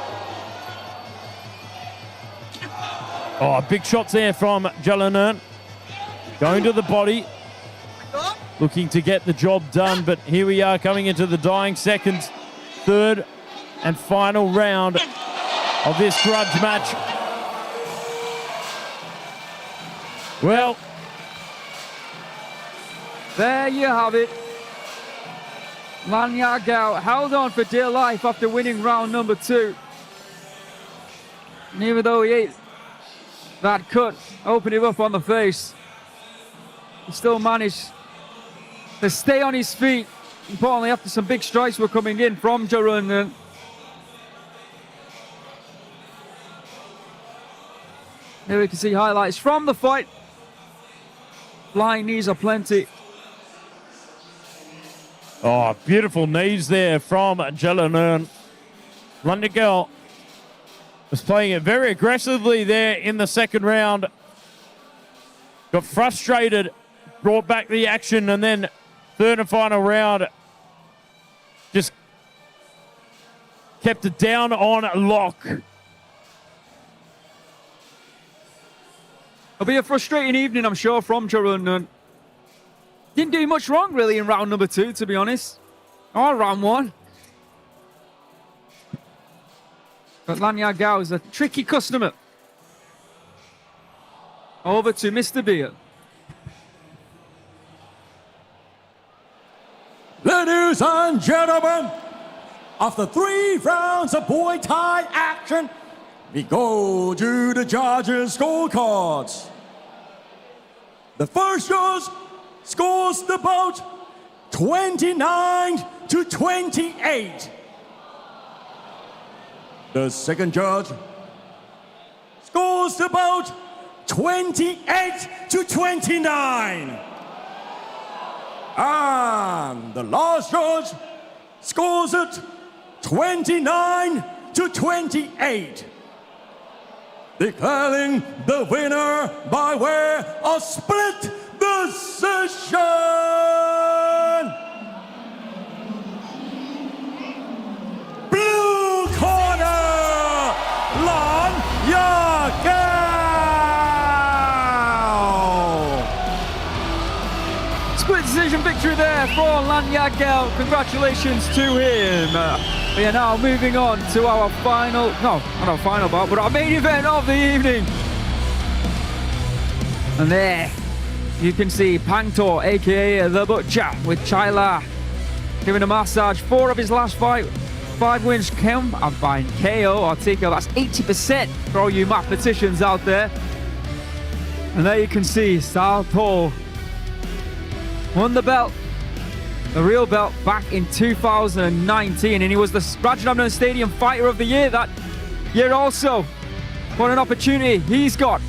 Oh, big shots there from Jaroenngern. Going to the body. Looking to get the job done, but here we are coming into the dying seconds. 3rd and final round of this grudge match. Well, there you have it. Lanyakaew held on for dear life after winning round number 2. And even though he ate that cut, opened him up on the face, he still managed to stay on his feet. Importantly, after some big strikes were coming in from Jaroenngern. Here we can see highlights from the fight. Flying knees are plenty. oh, beautiful knees there from Jaroenngern. Lanyakaew was playing it very aggressively there in the second round. Got frustrated, brought back the action, and then third and final round just kept it down on lock. It'll be a frustrating evening, I'm sure, from Jaroenngern. Didn't do much wrong, really, in round number 2, to be honest. Or round 1. But Lanyakaew is a tricky customer. Over to Mr. Beer. Ladies and gentlemen, after 3 rounds of Muay Thai action, we go to the judges' scorecards. The first judge scores the bout 29 to 28. The second judge scores the bout 28 to 29. And the last judge scores it 29 to 28. Declaring the winner by way of split decision. Blue corner, Lanyakaew. Split decision victory there for Lanyakaew. Congratulations to him. We are now moving on to our final, no, not our final bout, but our main event of the evening. And there, you can see Pangtor, aka The Butcher, with Chyla giving a massage. 4 of his last 5 wins come by KO or TKO. That's 80% for all you mathematicians out there. And there you can see Saotho won the belt, the real belt, back in 2019, and he was the Rajadamnern Stadium Fighter of the Year that year also. What an opportunity he's got.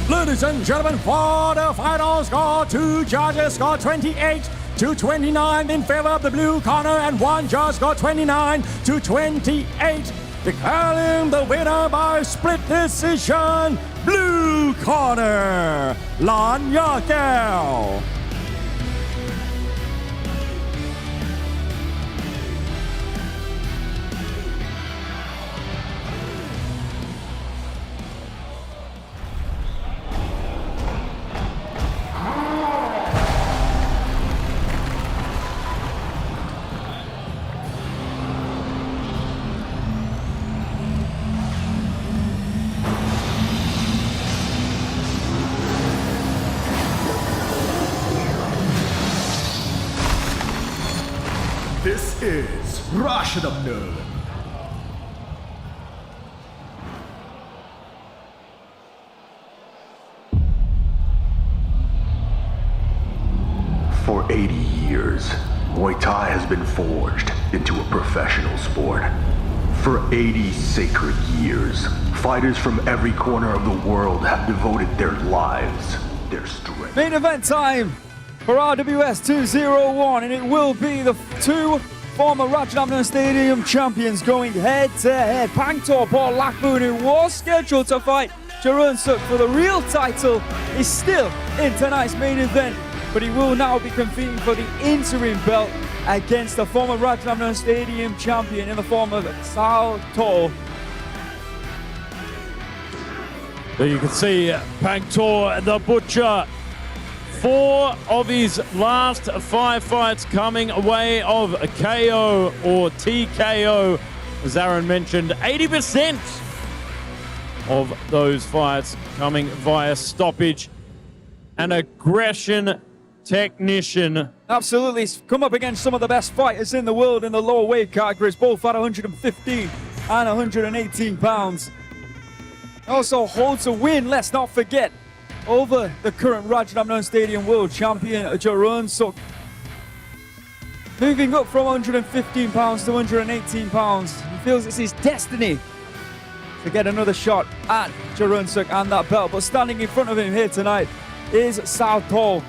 Ladies and gentlemen, for the final score, 2 judges scored 28 to 29 in favor of the blue corner, and 1 judge scored 29 to 28. Declaring the winner by split decision, blue corner, Lanyakaew. This is Rajadamnern. For 80 years, Muay Thai has been forged into a professional sport. For 80 sacred years, fighters from every corner of the world have devoted their lives, their strength. Main event time for RWS 201, and it will be the 2 former Rajadamnern Stadium champions going head-to-head. Pangtor Paul Lakboon, who was scheduled to fight Jaroensook for the real title, is still in tonight's main event, but he will now be competing for the interim belt against the former Rajadamnern Stadium champion in the form of Saotho. There you can see Pangtor the Butcher. 4 of his last 5 fights coming away of KO or TKO. As Aaron mentioned, 80% of those fights coming via stoppage. An aggression technician. Absolutely, he's come up against some of the best fighters in the world in the lower weight categories, both at 115 and 118 pounds. Also holds a win, let's not forget, over the current Rajadamnern Stadium world champion Jaroensook. Moving up from 115 pounds to 118 pounds, he feels it's his destiny to get another shot at Jaroensook and that belt. But standing in front of him here tonight is Saotho,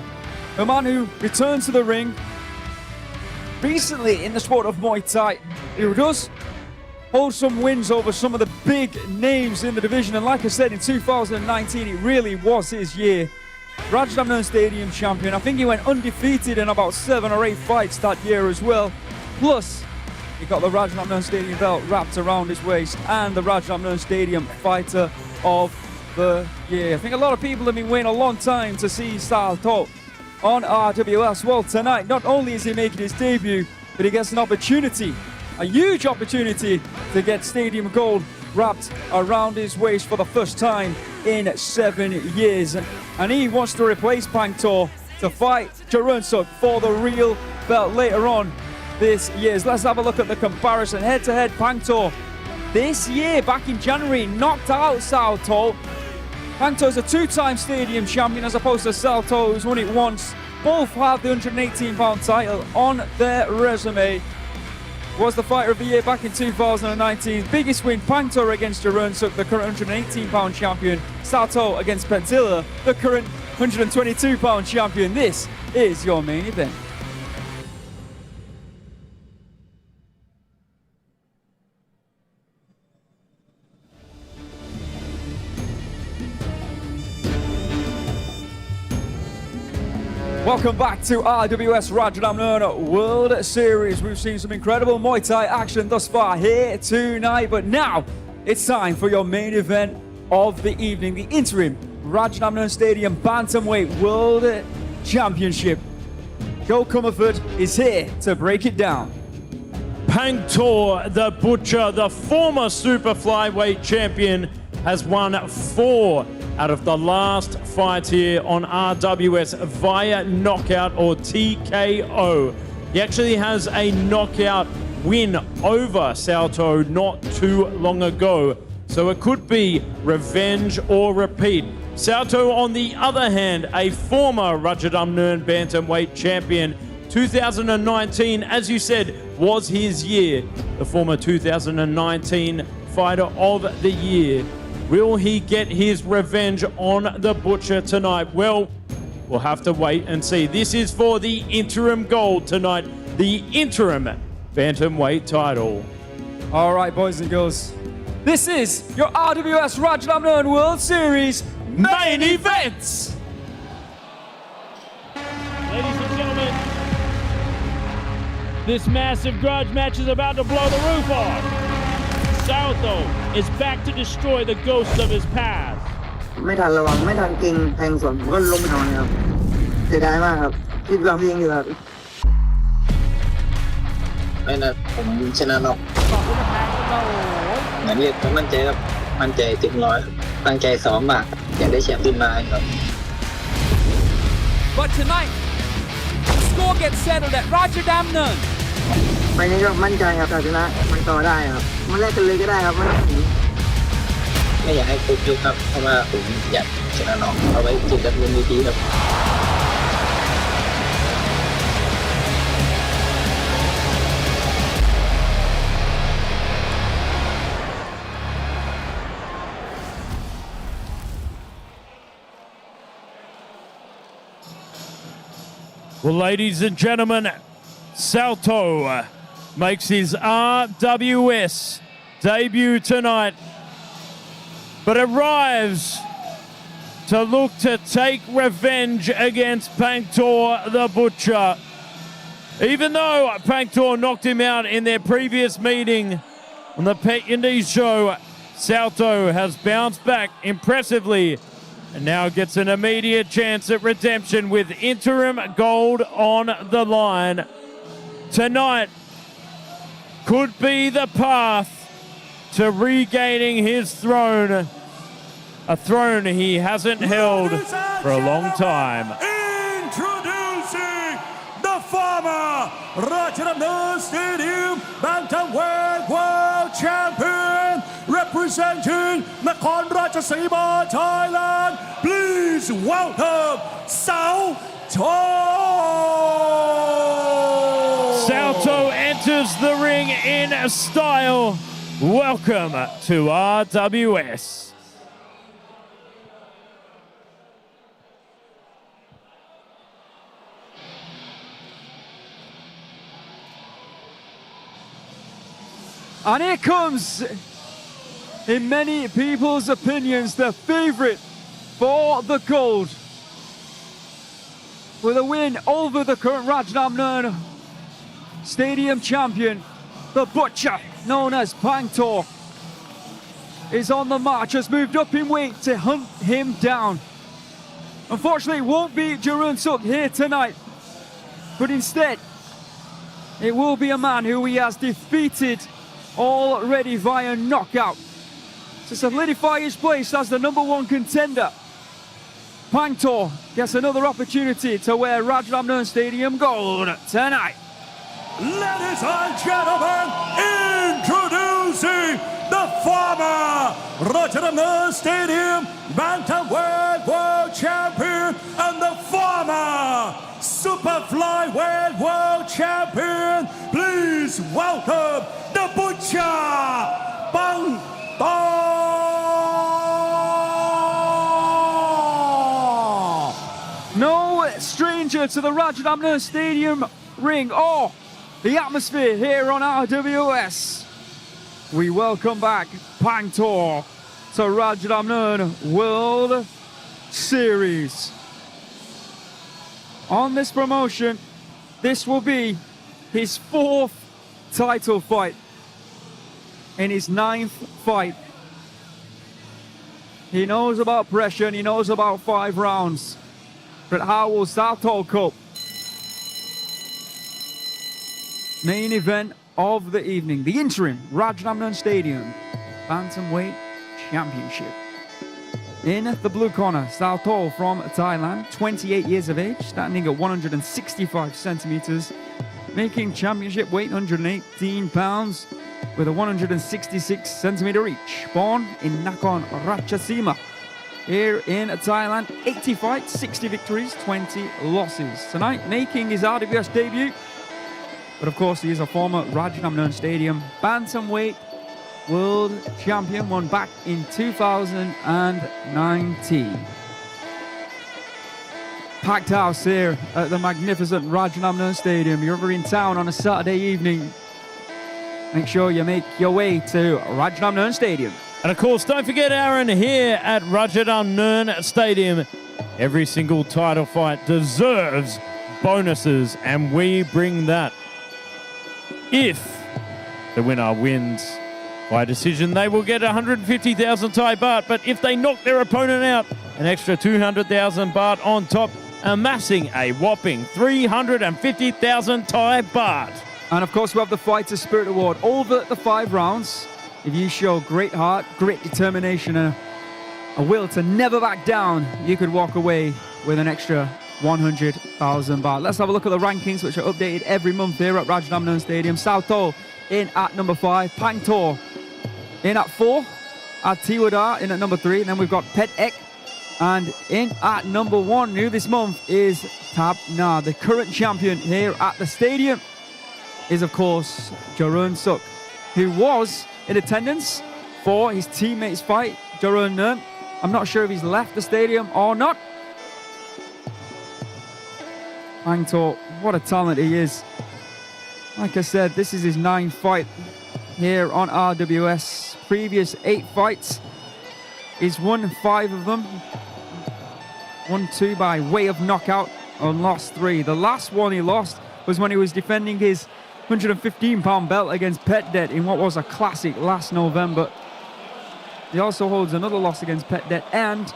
a man who returned to the ring recently in the sport of Muay Thai. He does hold some wins over some of the big names in the division, and like I said, in 2019 it really was his year. Rajadamnern Stadium champion. I think he went undefeated in about 7 or 8 fights that year as well. Plus, he got the Rajadamnern Stadium belt wrapped around his waist and the Rajadamnern Stadium Fighter of the Year. I think a lot of people have been waiting a long time to see Saotho on RWS. Well, tonight, not only is he making his debut, but he gets an opportunity, a huge opportunity to get Stadium Gold wrapped around his waist for the first time in 7 years. And he wants to replace Pangtor to fight Jaroensook for the real belt later on this year. So let's have a look at the comparison. Head-to-head, Pangtor this year, back in January, knocked out Saotho. Pangtor is a 2-time Stadium champion as opposed to Saotho, who's won it once. Both have the 118-pound title on their resume. Was the fighter of the year back in 2019. Biggest win, Pangtor against Jaroensook, the current 118-pound champion. Saotho against Pentilla, the current 122-pound champion. This is your main event. Welcome back to RWS Rajadamnern World Series. We've seen some incredible Muay Thai action thus far here tonight, but now it's time for your main event of the evening, the interim Rajadamnern Stadium Bantamweight World Championship. Joe Comerford is here to break it down. Pangtor the Butcher, the former super flyweight champion, has won 4 out of the last fight here on RWS via knockout or TKO. He actually has a knockout win over Saotho not too long ago, so it could be revenge or repeat. Saotho, on the other hand, a former Rajadamnern bantamweight champion. 2019, as you said, was his year. The former 2019 Fighter of the Year. Will he get his revenge on the Butcher tonight? Well, we'll have to wait and see. This is for the interim gold tonight, the interim bantamweight title. All right, boys and girls, this is your RWS Rajadamnern World Series main event. Ladies and gentlemen, this massive grudge match is about to blow the roof off. Saotho is back to destroy the ghosts of his past. ไม่ทันระวังไม่ทันเก่งแทงสวนก็ล้มไปนอนครับเสียดายมากครับคิดว่าพี่ยังอยู่ครับไม่นะผมชนะน็อกเหมือนเรียกผมมั่นใจครับมั่นใจเต็มร้อยตั้งใจซ้อมมากอยากได้แชมป์ขึ้นมาครับ But tonight, the score gets settled at Rajadamnern. ไปนี้ก็มั่นใจครับชนะมันต่อได้ครับมันแรกกันเลยก็ได้ครับไม่อยากให้ครบยุคครับเพราะว่าผมอยากชนะน้องเอาไว้จุดดับเบิลทีครับ Well, ladies and gentlemen, Saotho makes his RWS debut tonight, but arrives to look to take revenge against Pangtor the Butcher. Even though Pangtor knocked him out in their previous meeting on the Pet Indies show, Saotho has bounced back impressively and now gets an immediate chance at redemption with interim gold on the line. Tonight could be the path to regaining his throne, a throne he hasn't held for a long time. Introducing the former Rajadamnern Stadium Bantamweight World Champion, representing Nakhon Ratchasima, Thailand. Please welcome Saotho. Saotho enters the ring in style. Welcome to RWS. And here comes, in many people's opinions, the favorite for the gold. With a win over the current Rajadamnern Stadium champion, the butcher known as Pangtor is on the march, has moved up in weight to hunt him down. Unfortunately, it won't be Jaroensook here tonight, but instead, it will be a man who he has defeated already via knockout to solidify his place as the #1 contender. Pangtor gets another opportunity to wear Rajadamnern Stadium gold tonight. Ladies and gentlemen, introducing the former Rajadamnern Stadium Bantamweight World Champion and the former Super Flyweight World Champion. Please welcome the butcher, Pangtor. No stranger to the Rajadamnern Stadium ring or the atmosphere here on RWS. We welcome back Pangtor to Rajadamnern World Series. On this promotion, this will be his 4th title fight in his 9th fight. He knows about pressure and he knows about 5 rounds. But how will Saotho Cup, main event of the evening, the interim Rajadamnern Stadium Bantamweight Championship. In the blue corner, Saotho from Thailand, 28 years of age, standing at 165 centimeters, making championship weight 118 pounds with a 166 centimeter reach. Born in Nakhon Ratchasima, here in Thailand, 80 fights, 60 victories, 20 losses. Tonight, making his RWS debut, but of course he is a former Rajadamnern Stadium Bantamweight World Champion, won back in 2019. Packed house here at the magnificent Rajadamnern Stadium. You're ever in town on a Saturday evening, make sure you make your way to Rajadamnern Stadium. And of course, don't forget, Aaron, here at Rajadamnern Stadium, every single title fight deserves bonuses, and we bring that. If the winner wins by decision, they will get 150,000 Thai baht, but if they knock their opponent out, an extra 200,000 baht on top, amassing a whopping 350,000 Thai baht. And of course, we have the Fighter Spirit Award over the 5 rounds. If you show great heart, great determination, and a will to never back down, you could walk away with an extra 100,000 baht. Let's have a look at the rankings, which are updated every month here at Rajadamnern Stadium. Saotho in at number 5, Pangtor in at 4, Atiwada in at number 3, and then we've got Pet Ek, and in at number 1, new this month, is Tab Na. The current champion here at the stadium is, of course, Jaroensook, who was in attendance for his teammate's fight, Jaroenngern. I'm not sure if he's left the stadium or not. Pangtor, what a talent he is. Like I said, this is his 9th fight here on RWS. Previous 8 fights, he's won 5 of them. Won 2 by way of knockout and lost 3. The last one he lost was when he was defending his 115-pound belt against Petdet in what was a classic last November. He also holds another loss against Petdet and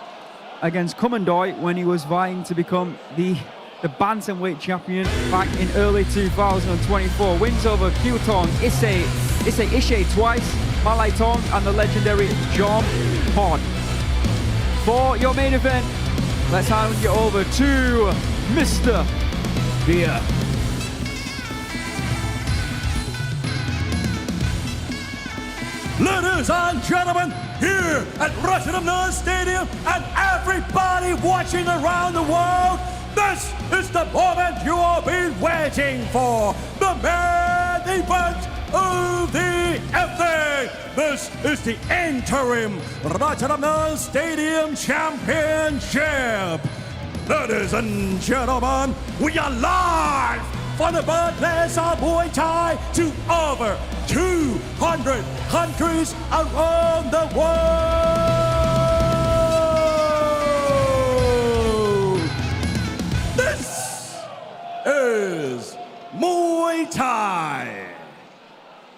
against Kumandoy when he was vying to become the bantamweight champion back in early 2024. Wins over Kyutong, Ishe twice, Malay Tong, and the legendary John Pod. For your main event, let's hand you over to Mr. Beer. Ladies and gentlemen, here at Rajadamnern Stadium and everybody watching around the world, this is the moment you all been waiting for. The main event of the evening. This is the interim Rajadamnern Stadium Championship. Ladies and gentlemen, we are live from the birthplace of Muay Thai to over 200 countries around the world. This is Muay Thai.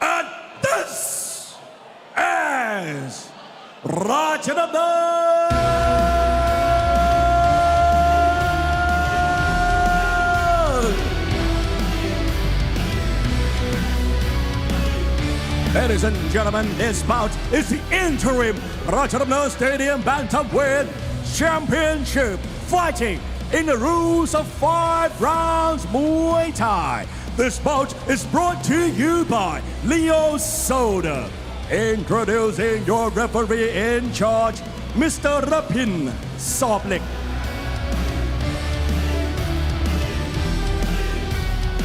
And this is Rajadamnern. Ladies and gentlemen, this bout is the interim Rajadamnern Stadium Bantamweight Championship, fighting in the rules of 5 rounds Muay Thai. This bout is brought to you by Ilyas Azaghar. Introducing your referee in charge, Mr. Rapin Soblik.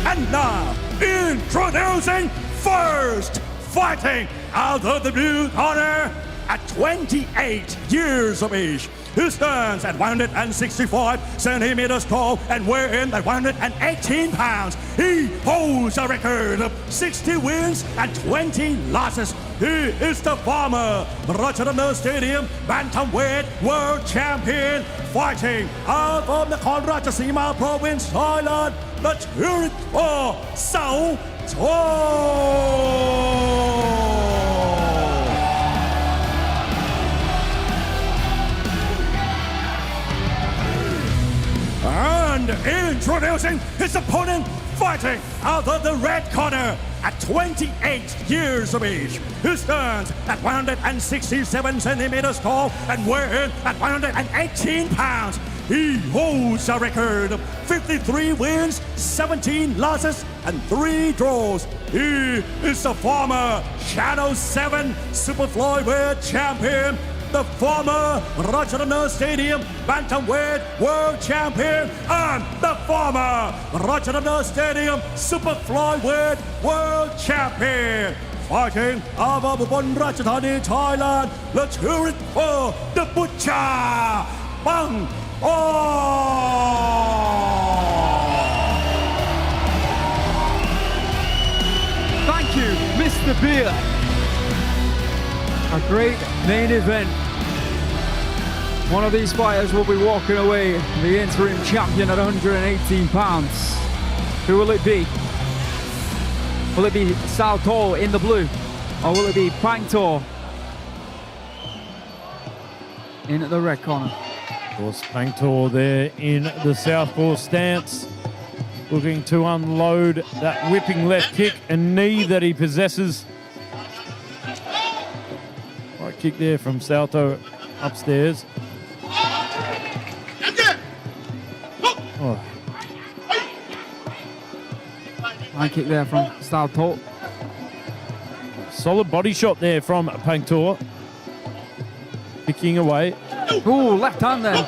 And now, introducing first, fighting out of the blue corner at 28 years of age. He stands at 165 centimeters tall and weighs in at 118 pounds. He holds a record of 60 wins and 20 losses. He is the former Rajadamnern Stadium Bantamweight World Champion, fighting out of the Nakhon Ratchasima Province, Thailand, the Kirian Scouppe. And introducing his opponent, fighting out of the red corner at 28 years of age. He stands at 167 centimeters tall and weighs at 118 pounds. He holds a record of 53 wins, 17 losses, and 3 draws. He is the former Channel 7 Super Flyweight Champion, the former Rajadamnern Stadium Bantamweight World Champion, and the former Rajadamnern Stadium Super Flyweight World Champion. Fighting out of Ubon Ratchathani, Thailand, let's hear it for the Butcher, Pangtor. Thank you, Mr. Beer. A great main event. One of these fighters will be walking away the interim champion at 118 pounds. Who will it be? Will it be Saotho in the blue? Or will it be Pangtor in the red corner? Of course, Pangtor there in the southpaw stance, looking to unload that whipping left kick and knee that he possesses. Right kick there from Saotho upstairs. Oh. High kick there from Saotho. Solid body shot there from Pangtor. Picking away. Ooh, left hand there.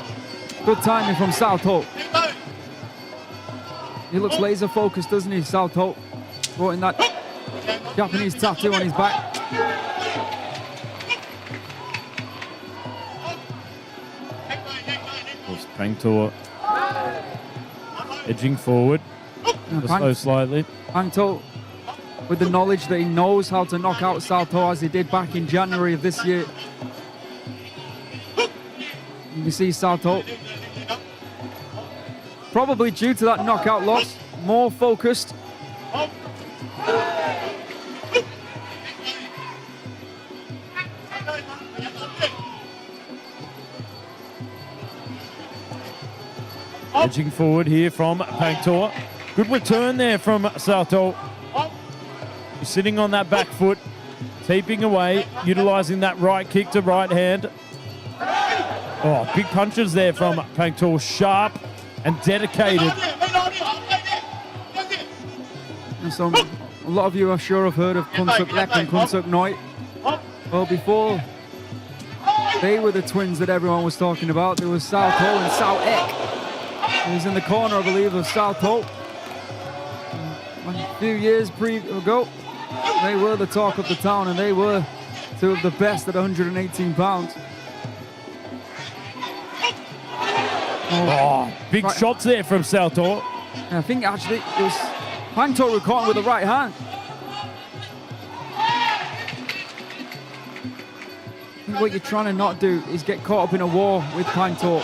Good timing from Saotho. He looks laser focused, doesn't he, Saotho? Brought in that Japanese tattoo on his back. Pangtor edging forward, just slightly. Pangtor, with the knowledge that he knows how to knock out Saotho as he did back in January of this year. You can see Saotho, probably due to that knockout loss, more focused. Edging forward here from Pangtor. Good return there from Saotho. He's sitting on that back foot, keeping away, utilising that right kick to right hand. Oh, big punches there from Pangtor, sharp and dedicated. And so a lot of you, I'm sure, have heard of Kunsuk Lek and Kunsuk Noi. Well, before they were the twins that everyone was talking about, there was Saotho and Sao Ek. He was in the corner, I believe, of Saotho. A few years ago, they were the talk of the town, and they were two of the best at 118 pounds. Oh, big shots there from Saotho. I think actually it was Pangtor who caught him with the right hand. What you're trying to not do is get caught up in a war with Pangtor.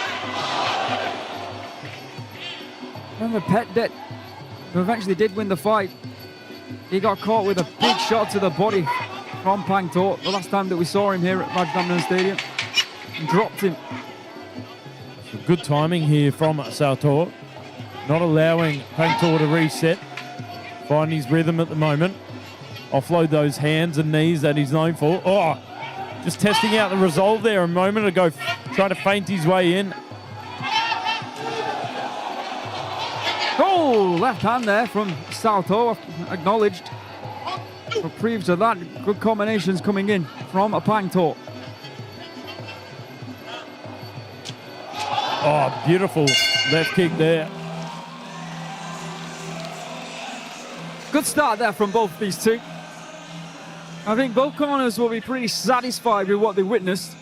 Remember Petdet, who eventually did win the fight, he got caught with a big shot to the body from Pangtor the last time that we saw him here at Rajadamnern Stadium, and dropped him. Good timing here from Saotho, not allowing Pangtor to reset, find his rhythm at the moment, offload those hands and knees that he's known for. Oh, just testing out the resolve there a moment ago, trying to feint his way in. Oh, left hand there from Saotho, acknowledged. Reprieve to that, good combinations coming in from a Pangtor. Oh, beautiful left kick there. Good start there from both these two. I think both corners will be pretty satisfied with what they witnessed.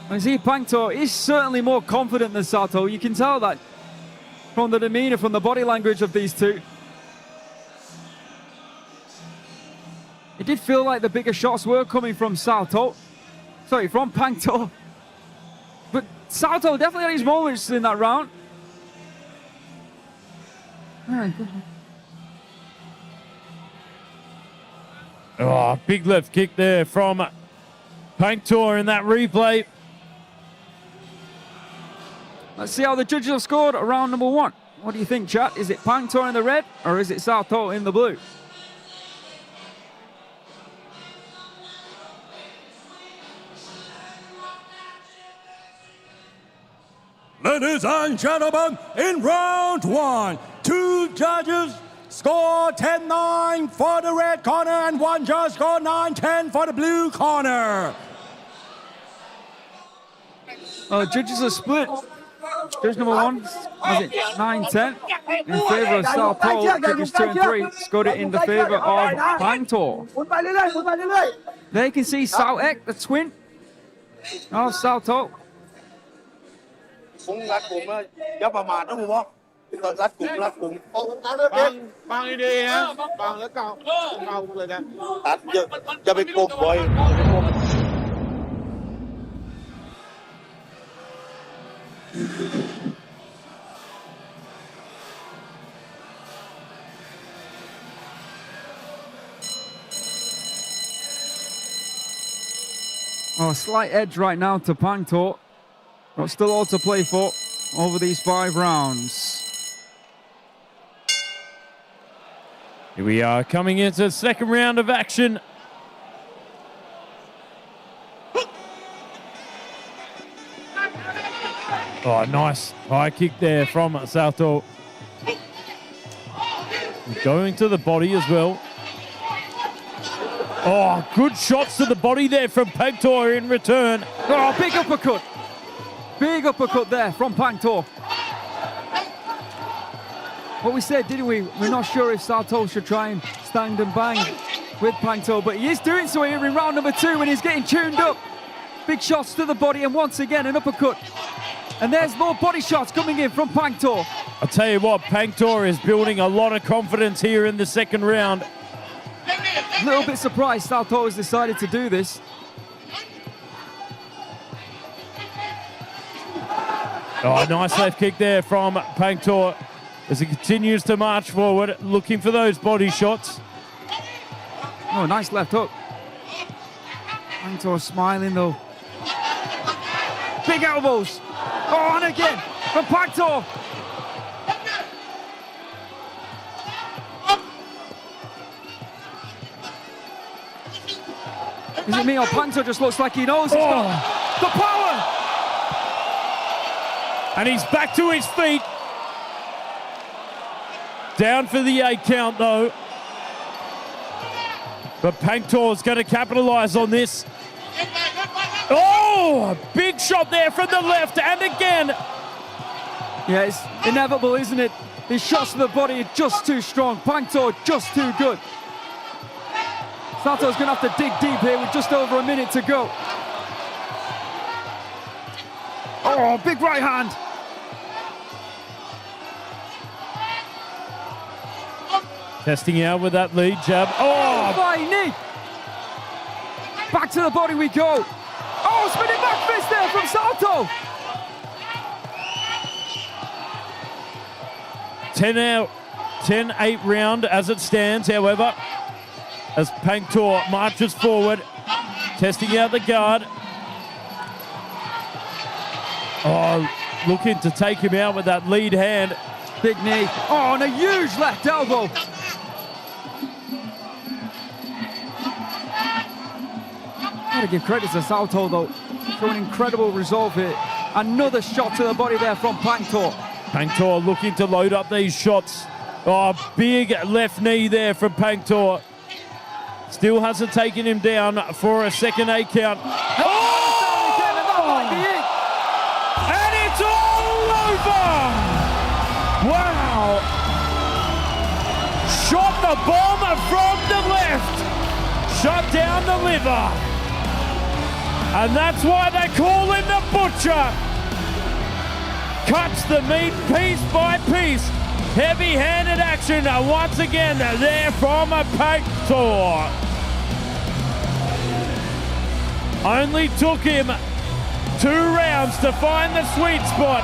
I see Pangtor is certainly more confident than Saotho. You can tell that from the demeanor, from the body language of these two. It did feel like the bigger shots were coming from Saotho. Sorry, from Pangtor. But Saotho definitely had his moments in that round. Oh, big left kick there from Pangtor in that replay. Let's see how the judges have scored round number one. What do you think, chat? Is it Pangtor in the red or is it Saotho in the blue? Ladies and gentlemen, in round one, two judges scored 10-9 for the red corner and one judge scored 9-10 for the blue corner. Judges are split. Judge number one has it 9-10 in favor of Saotho. Judges 2 and 3 scored it in the favor of Pangtor. There you can see Saotho, the twin of Saotho. รัดกลุ่มเลยอย่าประมาทนะผมว่ารัดกลุ่มฟังดีๆนะฟังแล้วเก่าเลยนะตัดอย่าไปกลมบ่อย Oh, a slight edge right now to Pangtor. But still all to play for over these 5 rounds. Here we are coming into the second round of action. Oh, nice high kick there from Saotho. Going to the body as well. Oh, good shots to the body there from Pangtor in return. Oh, big uppercut. Big uppercut there from Pangtor. What we said, didn't we? We're not sure if Saotho should try and stand and bang with Pangtor, but he is doing so here in round number 2 when he's getting tuned up. Big shots to the body and once again an uppercut. And there's more body shots coming in from Pangtor. I'll tell you what, Pangtor is building a lot of confidence here in the second round. A little bit surprised Saotho has decided to do this. Oh, nice left kick there from Pangtor as he continues to march forward, looking for those body shots. Oh, nice left hook. Pangtor smiling though. Big elbows. Oh, and again from Pangtor. Is it me or Pangtor just looks like he knows? Oh. The power! And he's back to his feet. Down for the 8 count though. But Pangtor's going to capitalize on this. Oh, a big shot there from the left and again. Yeah, it's inevitable, isn't it? These shots to the body are just too strong. Pangtor just too good. Saotho's going to have to dig deep here with just over a minute to go. Oh, big right hand. Testing out with that lead jab. Oh! Flying knee. Back to the body we go. Oh, spinning back fist there from Saotho. 10-8 round as it stands, however, as Pangtor marches forward, testing out the guard. Oh, looking to take him out with that lead hand. Big knee. Oh, and a huge left elbow. Gotta give credit to Saotho though, showing incredible resolve here. Another shot to the body there from Pangtor. Pangtor looking to load up these shots. Oh, big left knee there from Pangtor. Still hasn't taken him down for a second 8 count. Oh! And it's all over! Wow! Shot the bomb from the left. Shot down the liver. And that's why they call him the Butcher. Cuts the meat piece by piece. Heavy-handed action once again there from a Pangtor. Only took him 2 rounds to find the sweet spot.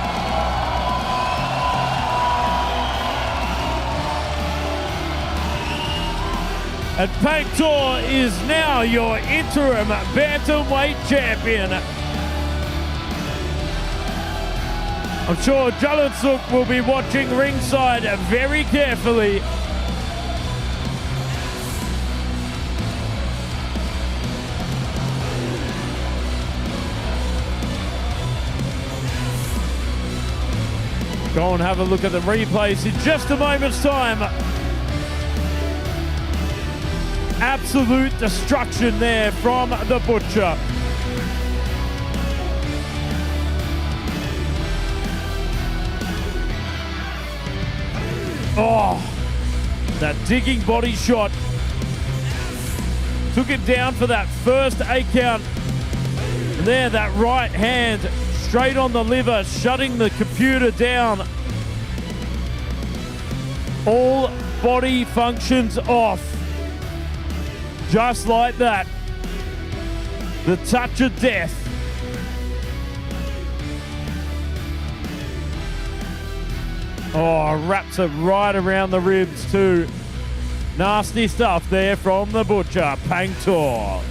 And Pangtor is now your interim Bantamweight champion. I'm sure Jaroensook will be watching ringside very carefully. Go and have a look at the replays in just a moment's time. Absolute destruction there from the Butcher. Oh, that digging body shot. Took him down for that first 8 count. And there, that right hand straight on the liver, shutting the computer down. All body functions off. Just like that. The touch of death. Oh, wraps it right around the ribs too. Nasty stuff there from the Butcher, Pangtor.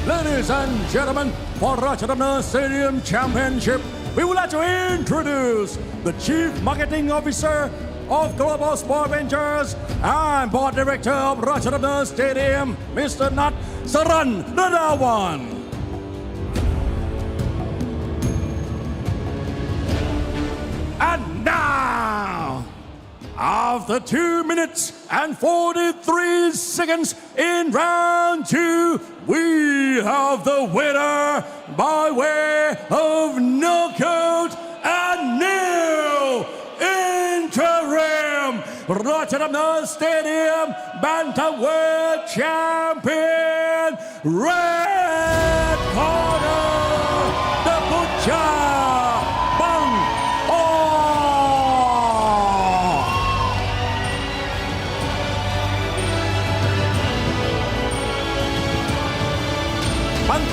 Ladies and gentlemen, for Rajadamnern Stadium Championship, we would like to introduce the Chief Marketing Officer of Global Sport Ventures and Board Director of Rajadamnern Stadium, Mr. Knoah Solomon. And now, after 2 minutes and 43 seconds in round 2, we have the winner by way of knockout and new interim Rajadamnern Stadium Bantamweight champion, red corner, the Butcher,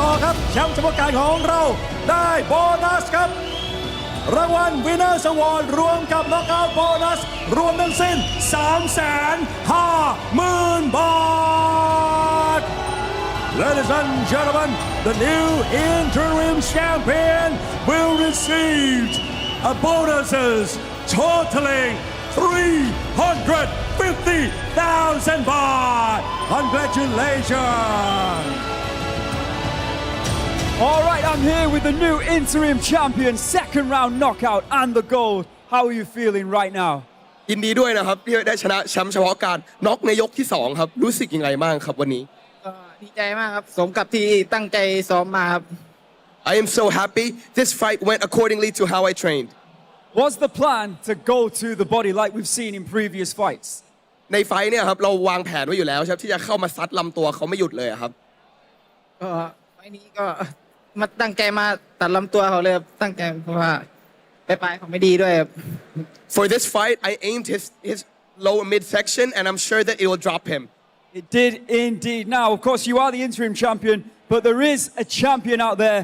ต่อครับแชมป์เฉพาะการของเราได้โบนัสครับรางวัล Winners Award รวมกับ Knockout Bonus รวมทั้งสิ้น 350,000 บาท Ladies and gentlemen, the new interim champion will receive bonuses totaling 350,000 baht. Congratulations. All right, I'm here with the new interim champion, second round knockout and the gold. How are you feeling right now? ยินดีด้วยนะครับที่ได้ชนะแชมป์เฉพาะการน็อกในยกที่2ครับรู้สึกยังไงบ้างครับวันนี้ดีใจมากครับสมกับที่ตั้งใจซ้อมมาครับ I am so happy this fight went accordingly to how I trained Was the plan to go to the body like we've seen in previous fights? ในไฟท์เนี่ยครับเราวางแผนไว้อยู่แล้วครับที่จะเข้ามาซัดลำตัวเขาไม่หยุดเลยครับ ก็ไฟล์นี้ก็มาตั้งใจมาตัดลำตัวเขาเลยครับตั้งใจเพราะว่าปลายๆเขาไม่ดีด้วยครับ For this fight I aimed his lower midsection and I'm sure that it will drop him. It did indeed. Now, of course, you are the interim champion, but there is a champion out there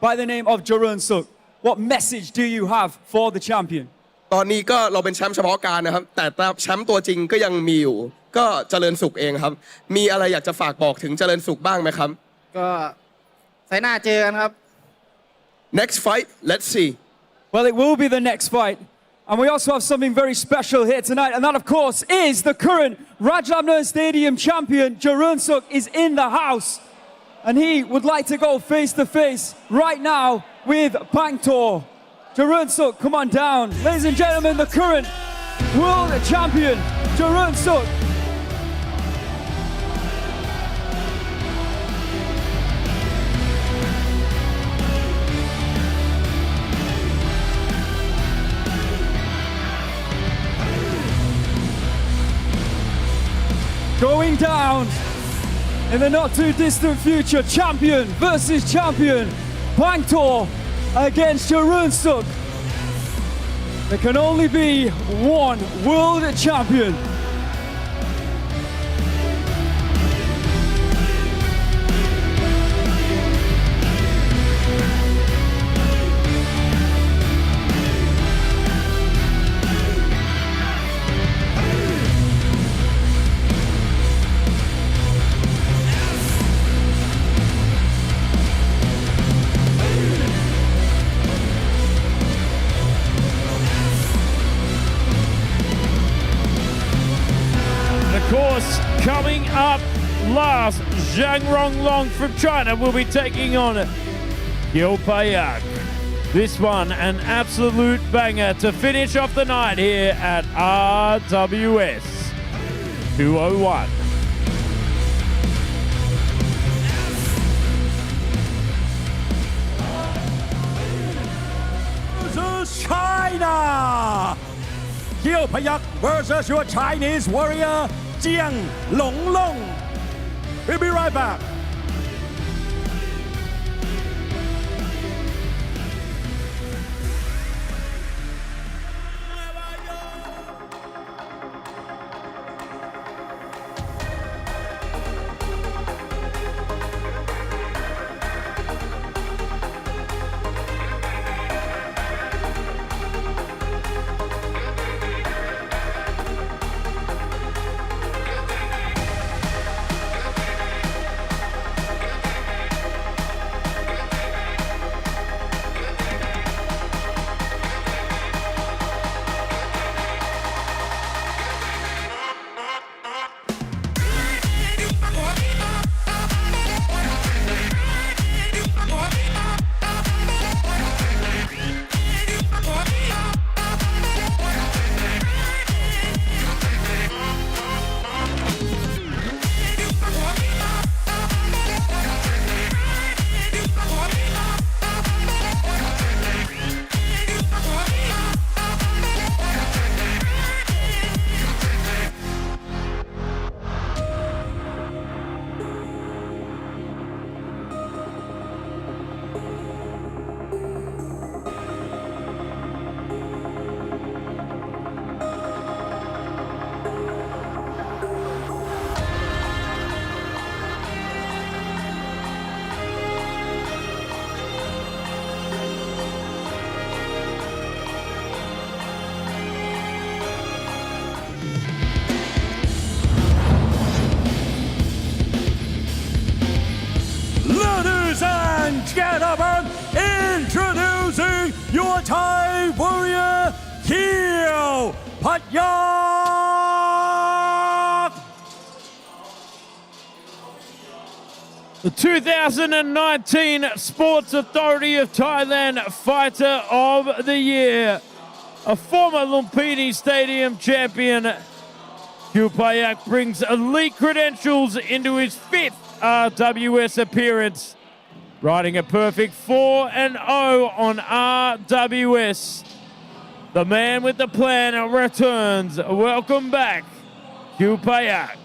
by the name of Jaroensook. What message do you have for the champion? ตอนนี้ก็เราเป็นแชมป์เฉพาะการนะครับแต่แชมป์ตัวจริงก็ยังมีอยู่ก็เจริญสุขเองครับมีอะไรอยากจะฝากบอกถึงเจริญสุขบ้างไหมครับก็ไฟล์หน้าเจอกันครับ Next fight let's see Well, it will be the next fight. And we also have something very special here tonight, and that, of course, is the current Rajadamnern Stadium champion, Jaroensook, is in the house. And he would like to go face-to-face right now with Pangtor. Jaroensook, come on down. Ladies and gentlemen, the current world champion, Jaroensook. Going down in the not too distant future, champion versus champion, Pangtor against Jaroensook. There can only be one world champion. Coming up last, Zhang Ronglong from China will be taking on Payahong. This one, an absolute banger to finish off the night here at RWS 201. Versus China! Payahong versus your Chinese warrior, Jiang Longlong. We'll be right back. Ladies and gentlemen, introducing your Thai warrior, Kirian Payahong. The 2019 Sports Authority of Thailand Fighter of the Year, a former Lumpini Stadium champion, Payahong brings elite credentials into his fifth RWS appearance, riding a perfect 4-0 on RWS. The man with the plan returns. Welcome back, Payahong.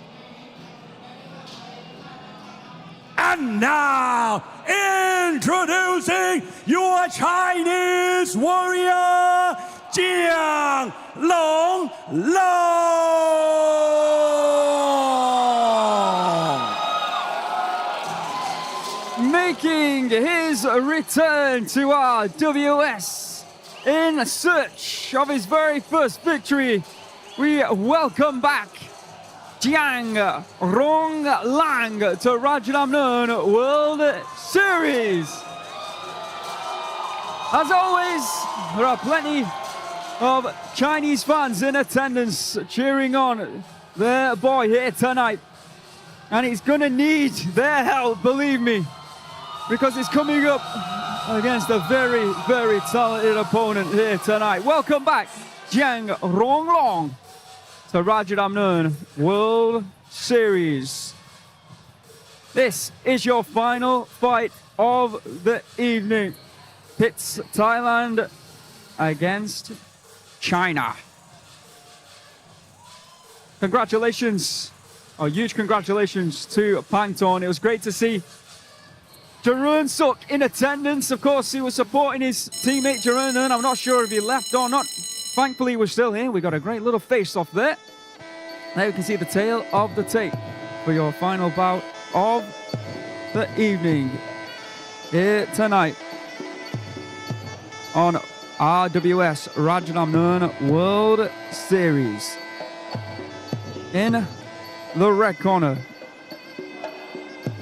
And now, introducing your Chinese warrior, Jiang Long Long. Making his return to RWS in search of his very first victory, we welcome back Jiang Rong Lang to Rajadamnern World Series. As always, there are plenty of Chinese fans in attendance cheering on their boy here tonight. And he's gonna need their help, believe me, because he's coming up against a very, very talented opponent here tonight. Welcome back, Jiang Rong Long to Rajadamnern World Series. This is your final fight of the evening. Pits Thailand against China. Congratulations, huge congratulations to Pangtor. It was great to see Jaroensook in attendance. Of course, he was supporting his teammate Jaroenngern. I'm not sure if he left or not. Thankfully, we're still here. We got a great little face-off there. Now you can see the tail of the tape for your final bout of the evening here tonight on RWS Rajadamnern World Series. In the red corner,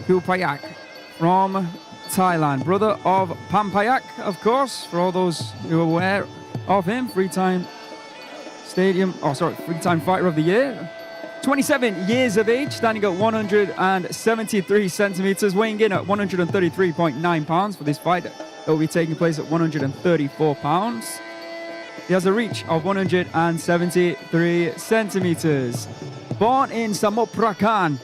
Payahong from Thailand, brother of Payahong, of course, for all those who are aware of him, three-time fighter of the year. 27 years of age, standing at 173 centimeters, weighing in at 133.9 pounds for this fight that will be taking place at 134 pounds. He has a reach of 173 centimeters. Born in Samut Prakan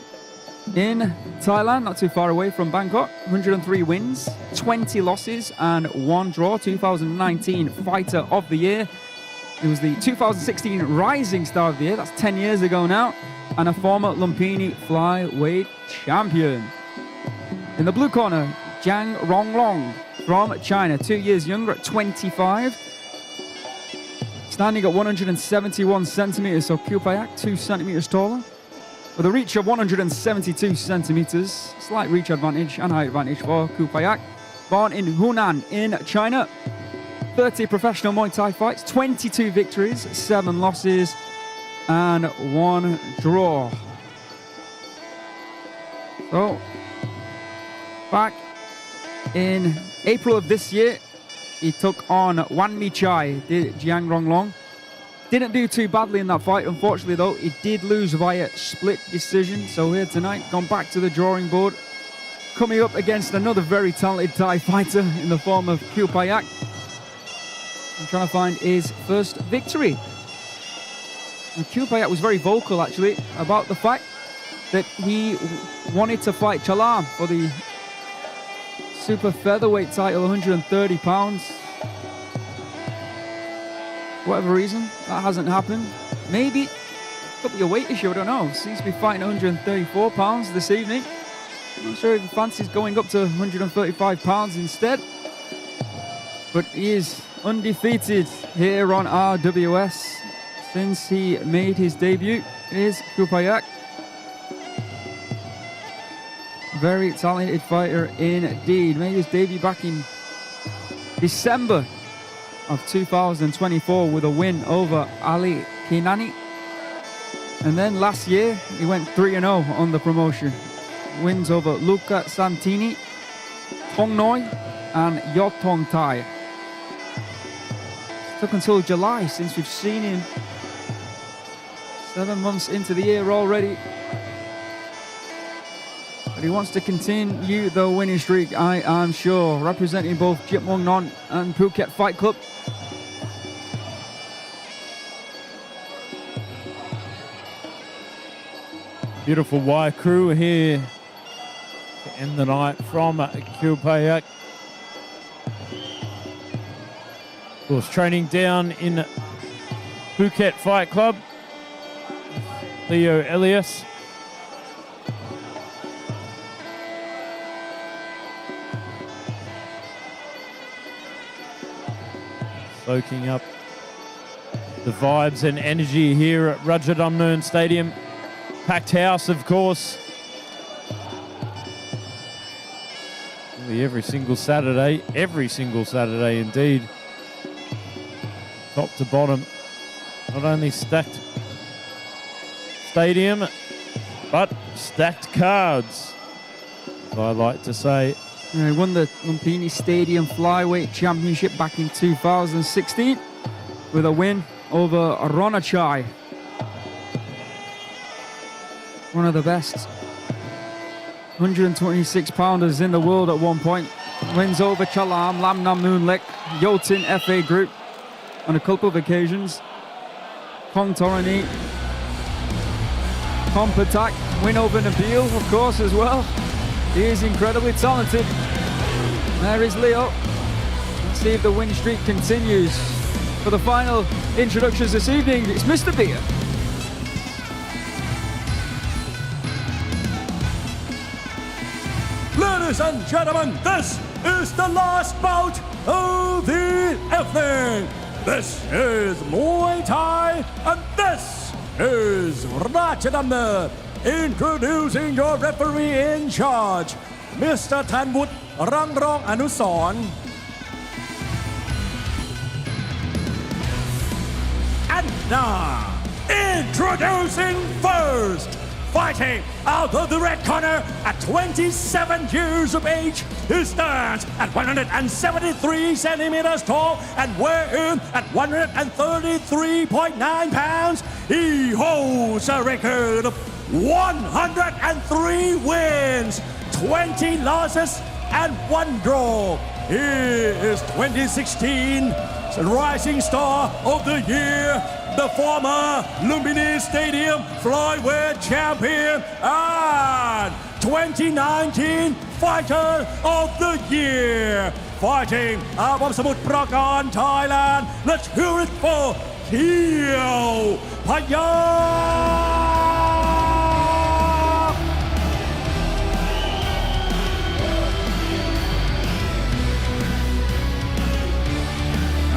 in Thailand, not too far away from Bangkok. 103 wins, 20 losses, and 1 draw. 2019 Fighter of the Year. He was the 2016 Rising Star of the Year. That's 10 years ago now. And a former Lumpini flyweight champion. In the blue corner, Jiang Rong Long from China. 2 years younger at 25. Standing at 171 centimeters, so Payahong 2 centimeters taller. With a reach of 172 centimeters, slight reach advantage and height advantage for Payahong. Born in Hunan in China. 30 professional Muay Thai fights, 22 victories, 7 losses, and 1 draw. So, back in April of this year, he took on Wan Mi Chai, Jiang Rong Long. Didn't do too badly in that fight, unfortunately though. He did lose via split decision. So here tonight, gone back to the drawing board. Coming up against another very talented Thai fighter in the form of Payahong. I'm trying to find his first victory. And Payahong was very vocal actually about the fact that he wanted to fight Chalam for the super featherweight title, 130 pounds. For whatever reason, that hasn't happened. Maybe could be a weight issue, I don't know. Seems to be fighting 134 pounds this evening. I'm not sure if he fancies going up to 135 pounds instead. But he is undefeated here on RWS since he made his debut. Is Payahong. Very talented fighter indeed. Made his debut back in December of 2024 with a win over Ali Kinani. And then last year, he went 3-0 on the promotion. Wins over Luca Santini, Tong Noi, and Yotong Tai. Took until July since we've seen him. 7 months into the year already. But he wants to continue the winning streak, I am sure. Representing both Jitmongnon and Phuket Fight Club. Beautiful Y crew here to end the night from Payahong. Of course, training down in Phuket Fight Club. Leo Ilyas. Soaking up the vibes and energy here at Rajadamnern Stadium. Packed house, of course. Really every single Saturday indeed. Top to bottom. Not only stacked stadium, but stacked cards, as I like to say. He won the Lumpini Stadium Flyweight Championship back in 2016 with a win over Ronachai. One of the best 126 pounders in the world at one point. Wins over Chalam, Lam Nam Noon Lek, Yotin FA Group on a couple of occasions. Kong Torani, Compatak, win over Nabil, of course, as well. He is incredibly talented. There is Leo. Let's see if the win streak continues. For the final introductions this evening, it's Mr. Beer. Ladies and gentlemen, this is the last bout of the evening. This is Muay Thai, and this is Rajadamnern. Introducing your referee in charge, Mr. Thanwut Rangrong Anusorn. And now, introducing first, fighting out of the red corner at 27 years of age. He stands at 173 centimeters tall and weighing at 133.9 pounds. He holds a record of 103 wins, 20 losses, and 1 draw. He is 2016 Rising Star of the Year, the former Lumpini Stadium Flyweight Champion, and 2019 Fighter of the Year. Fighting out of Samut Prakan, Thailand. Let's hear it for Keo Payahong.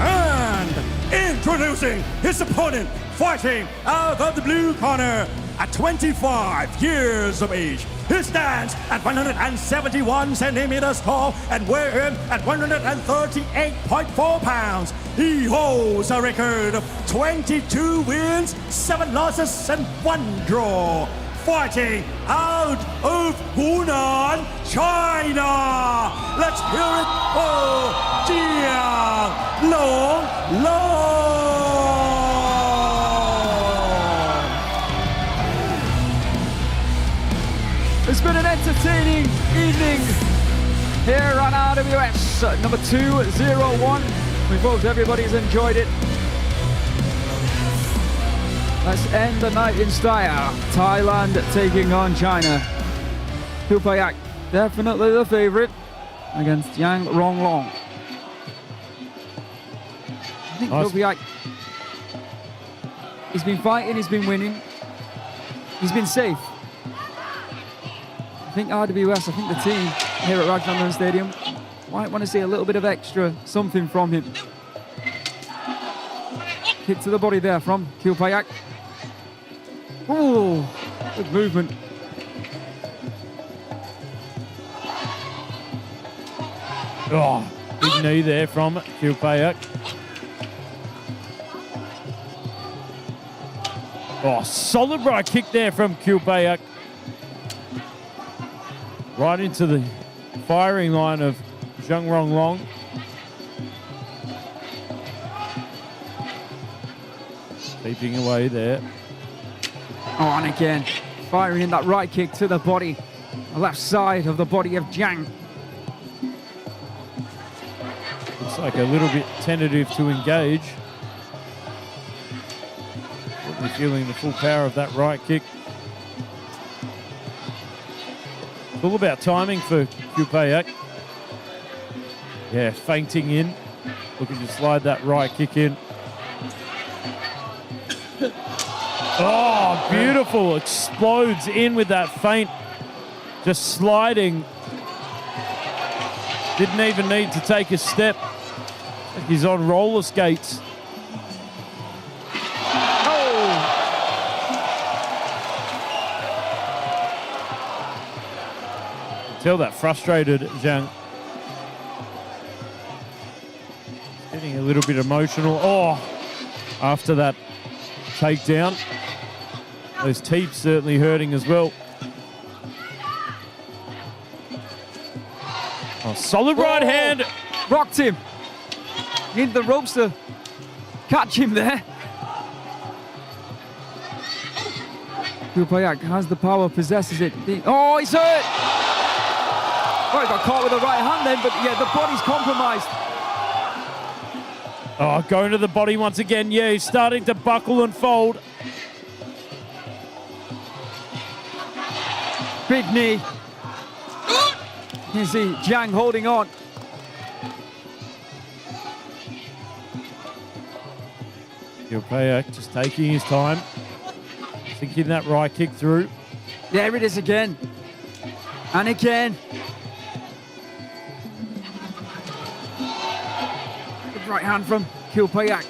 And introducing his opponent, fighting out of the blue corner at 25 years of age. He stands at 171 centimeters tall and weighing at 138.4 pounds. He holds a record of 22 wins, 7 losses, and 1 draw. Fighting out of Hunan, China. Let's hear it for Jiang Long Long. It's been an entertaining evening here on RWS number 201. We hope everybody's enjoyed it. Let's end the night in style. Thailand taking on China. Kupayak, definitely the favorite against Yang Ronglong. I think Kupayak, he's been fighting, he's been winning, he's been safe. I think RWS, I think the team here at Rajadamnern Stadium might want to see a little bit of extra something from him. Kick to the body there from Kupayak. Oh, good movement. Oh, big knee there from Kupayak. Oh, solid right kick there from Kupayak. Right into the firing line of Zhang Ronglong. Keeping away there. Oh, and again, firing in that right kick to the body, the left side of the body of Jiang. Looks like a little bit tentative to engage. Certainly feeling the full power of that right kick. It's all about timing for Kupayak. Yeah, feinting in, looking to slide that right kick in. Oh, beautiful. Explodes in with that feint. Just sliding. Didn't even need to take a step. He's on roller skates. Tell that frustrated Zhang. Getting a little bit emotional. Oh, after that takedown. Those teeth certainly hurting as well. Oh, solid right hand. Rocked him. Need the ropes to catch him there. Kupayak has the power, possesses it. Oh, he's hurt. Oh, he got caught with the right hand then, but yeah, the body's compromised. Oh, going to the body once again. Yeah, he's starting to buckle and fold. Big knee. You see Zhang holding on. Kupayak just taking his time. Thinking that right kick through. There it is again. And again. Good right hand from Kupayak.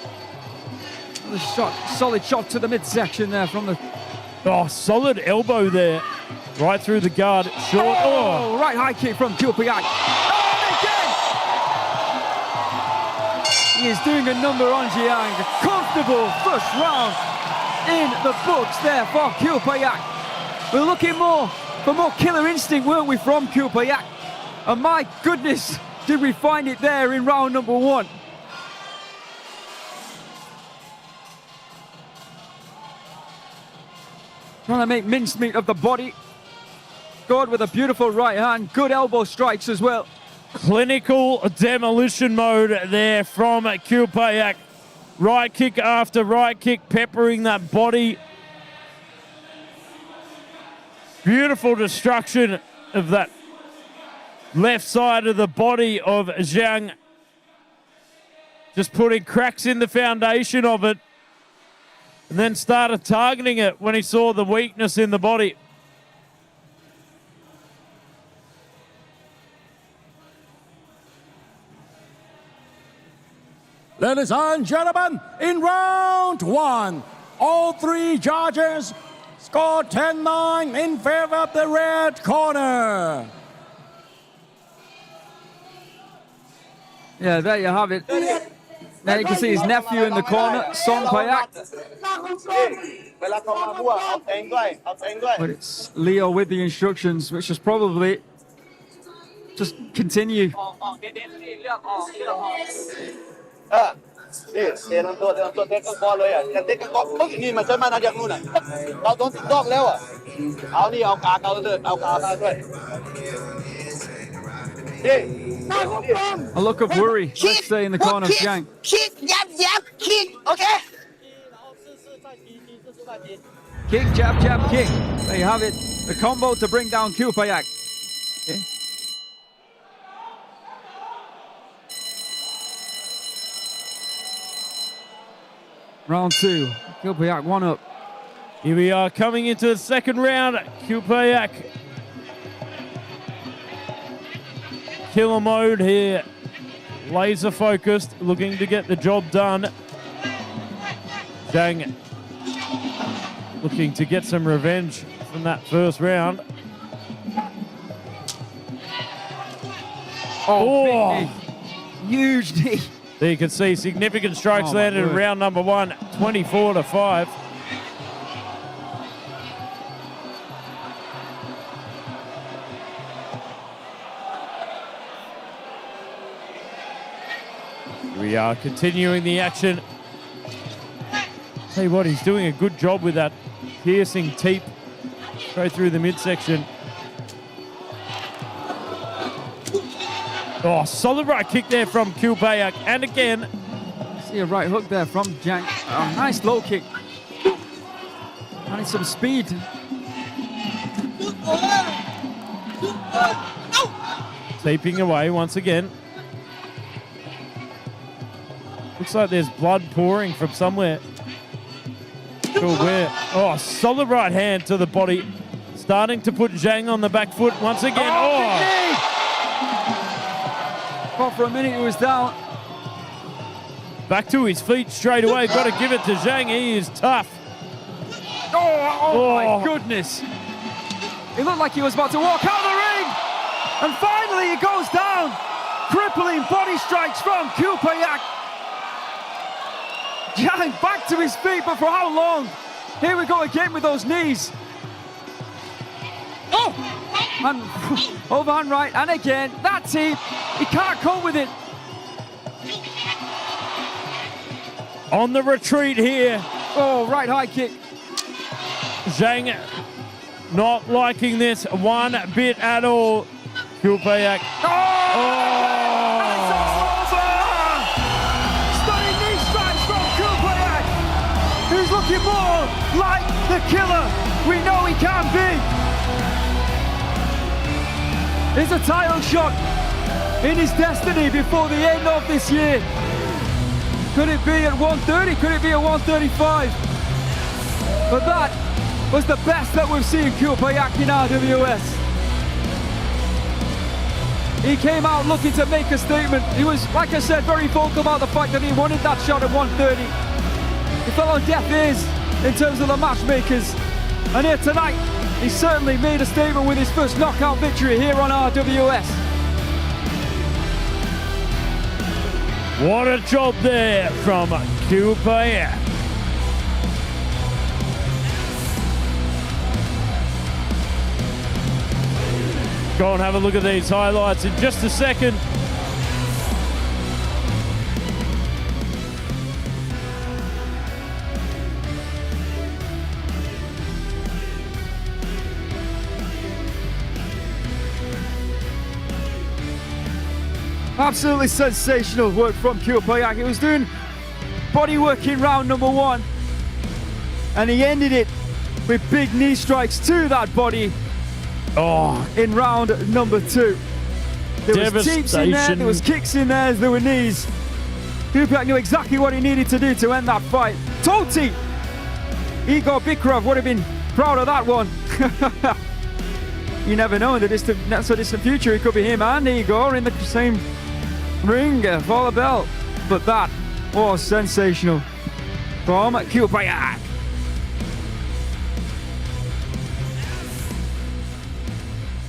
The shot, solid shot to the midsection there from the... Oh, solid elbow there. Right through the guard. Short. Oh, right high kick from Kupayak. And again! He is doing a number on Zhang. A comfortable first round in the books there for Kupayak. We're looking for more killer instinct, weren't we, from Kupayak? And my goodness, did we find it there in round number one. Trying to make mincemeat of the body. Scored with a beautiful right hand. Good elbow strikes as well. Clinical demolition mode there from Kupayak. Right kick after right kick, peppering that body. Beautiful destruction of that left side of the body of Zhang. Just putting cracks in the foundation of it. And then started targeting it when he saw the weakness in the body. Ladies and gentlemen, in round one, all three judges scored 10-9 in favor of the red corner. Yeah, there you have it. Now you can see his nephew in the corner, Song Payak. But it's Leo with the instructions, which is probably just continue. นี่เตะลำตัวเตะกองเลยอ่ะจะเตะกองปึ๊กนี่มันจะมาจากนู่นอ่ะเราโดนติดดอกแล้วอ่ะเอานี่เอากาเอาเลยเอากามาด้วย A look of worry, let's say, in the corner of Zhang. Kick, yap, kick, okay? Kick, jab, kick. There you have it. The combo to bring down Kupayak. Okay. Round two. Kupayak one up. Here we are coming into the second round. Kupayak. Killer mode here. Laser focused, looking to get the job done. Zhang looking to get some revenge from that first round. Oh, big knee. Huge knee. There you can see significant strikes landed in round number one, 24-5. We are continuing the action. Tell you what, he's doing a good job with that piercing teep straight through the midsection. Oh, solid right kick there from Kupayak. And again, see a right hook there from Zhang. Oh, nice low kick. Finding some speed. Taping away once again. Looks like there's blood pouring from somewhere. Cool, oh, solid right hand to the body. Starting to put Zhang on the back foot once again. Well, for a minute he was down. Back to his feet straight away. Got to give it to Zhang. He is tough. Oh my goodness. It looked like he was about to walk out of the ring. And finally he goes down. Crippling body strikes from Kupayak. Zhang back to his feet, but for how long? Here we go again with those knees. Oh! And overhand right, and again, that's it. He can't cope with it. On the retreat here. Oh, right high kick. Zhang not liking this one bit at all. Kupayak. Stunning knee strikes from Kupayak. He's looking more like the killer we know he can be. It's a title shot in his destiny before the end of this year. Could it be at 130? Could it be at 135? But that was the best that we've seen Kupayak in RWS. He came out looking to make a statement. He was, like I said, very vocal about the fact that he wanted that shot at 130. He fell on deaf ears in terms of the matchmakers. And here tonight, he certainly made a statement with his first knockout victory here on RWS. What a job there from Kupayak. Go and have a look at these highlights in just a second. Absolutely sensational work from Kupayak. He was doing body work in round number 1, and he ended it with big knee strikes to that body. In round number 2. There was teeps in there was kicks in there were knees. Kupayak knew exactly what he needed to do to end that fight. Toti! Igor Bikrov would have been proud of that one. You never know, in the not so distant future, it could be him and Igor in the same ring for the belt. But that was sensational from Kupayak.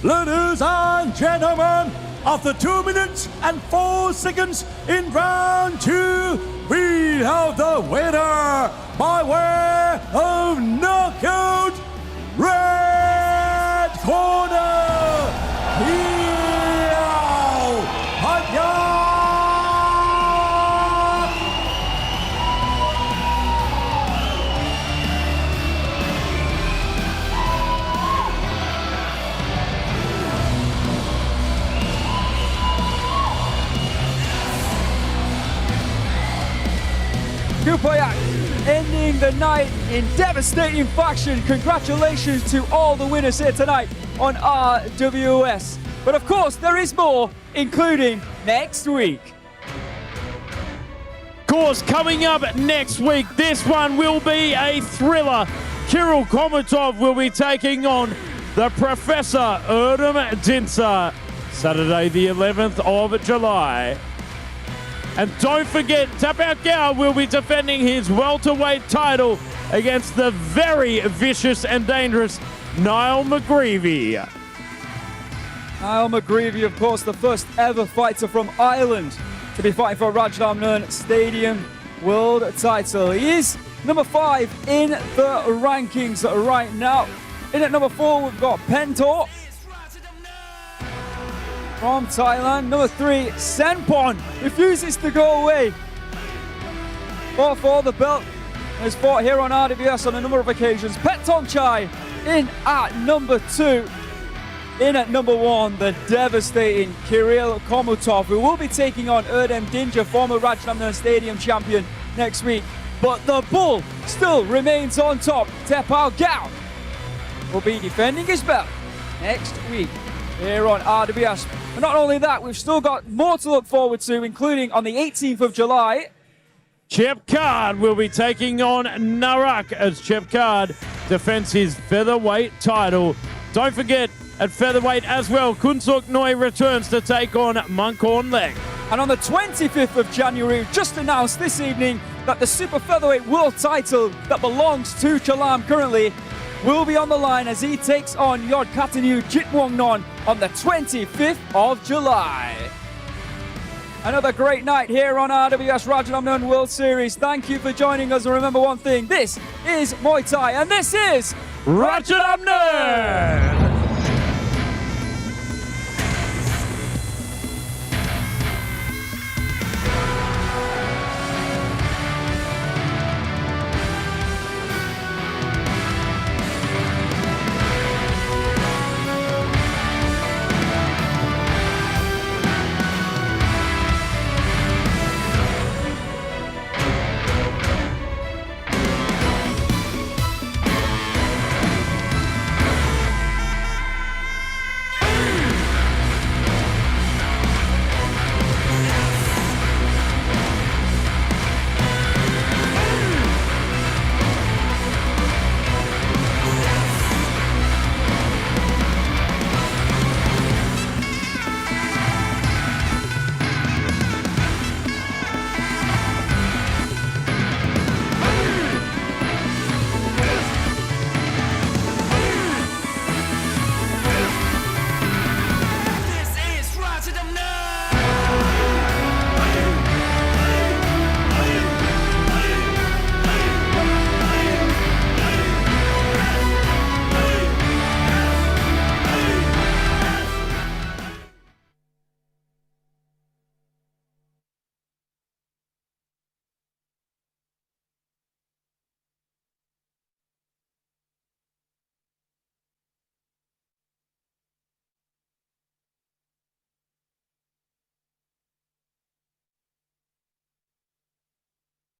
Ladies and gentlemen, after 2 minutes and 4 seconds in round 2, we have the winner by way of knockout, red corner, Payahong. Kupayak ending the night in devastating fashion. Congratulations to all the winners here tonight on RWS. But of course, there is more, including next week. Of course, coming up next week, this one will be a thriller. Kirill Komutov will be taking on the Professor Erdem Dinsa, Saturday the 11th of July. And don't forget, Payahong will be defending his welterweight title against the very vicious and dangerous Niall McGreevy. Niall McGreevy, of course, the first ever fighter from Ireland to be fighting for Rajadamnern Stadium world title. He is number 5 in the rankings right now. In at number 4, we've got Pangtor from Thailand. Number 3, Senpon refuses to go away. Fought for the belt. Has fought here on RWS on a number of occasions. Petongchai in at number 2. In at number 1, the devastating Kirill Komutov, who will be taking on Erdem Dinja, former Rajadamnern Stadium champion, next week. But the bull still remains on top. Payahong will be defending his belt next week here on RWS. And not only that, we've still got more to look forward to, including on the 18th of July, Card will be taking on Narak as Card defends his featherweight title. Don't forget, at featherweight as well, Kunsuk Noi returns to take on Munkorn Lek. And on the 25th of January, just announced this evening that the super featherweight world title that belongs to Chalam currently will be on the line as he takes on Yodkatanu Jitwongnon on the 25th of July. Another great night here on RWS Rajadamnern World Series. Thank you for joining us. And remember one thing, this is Muay Thai and this is Rajadamnern!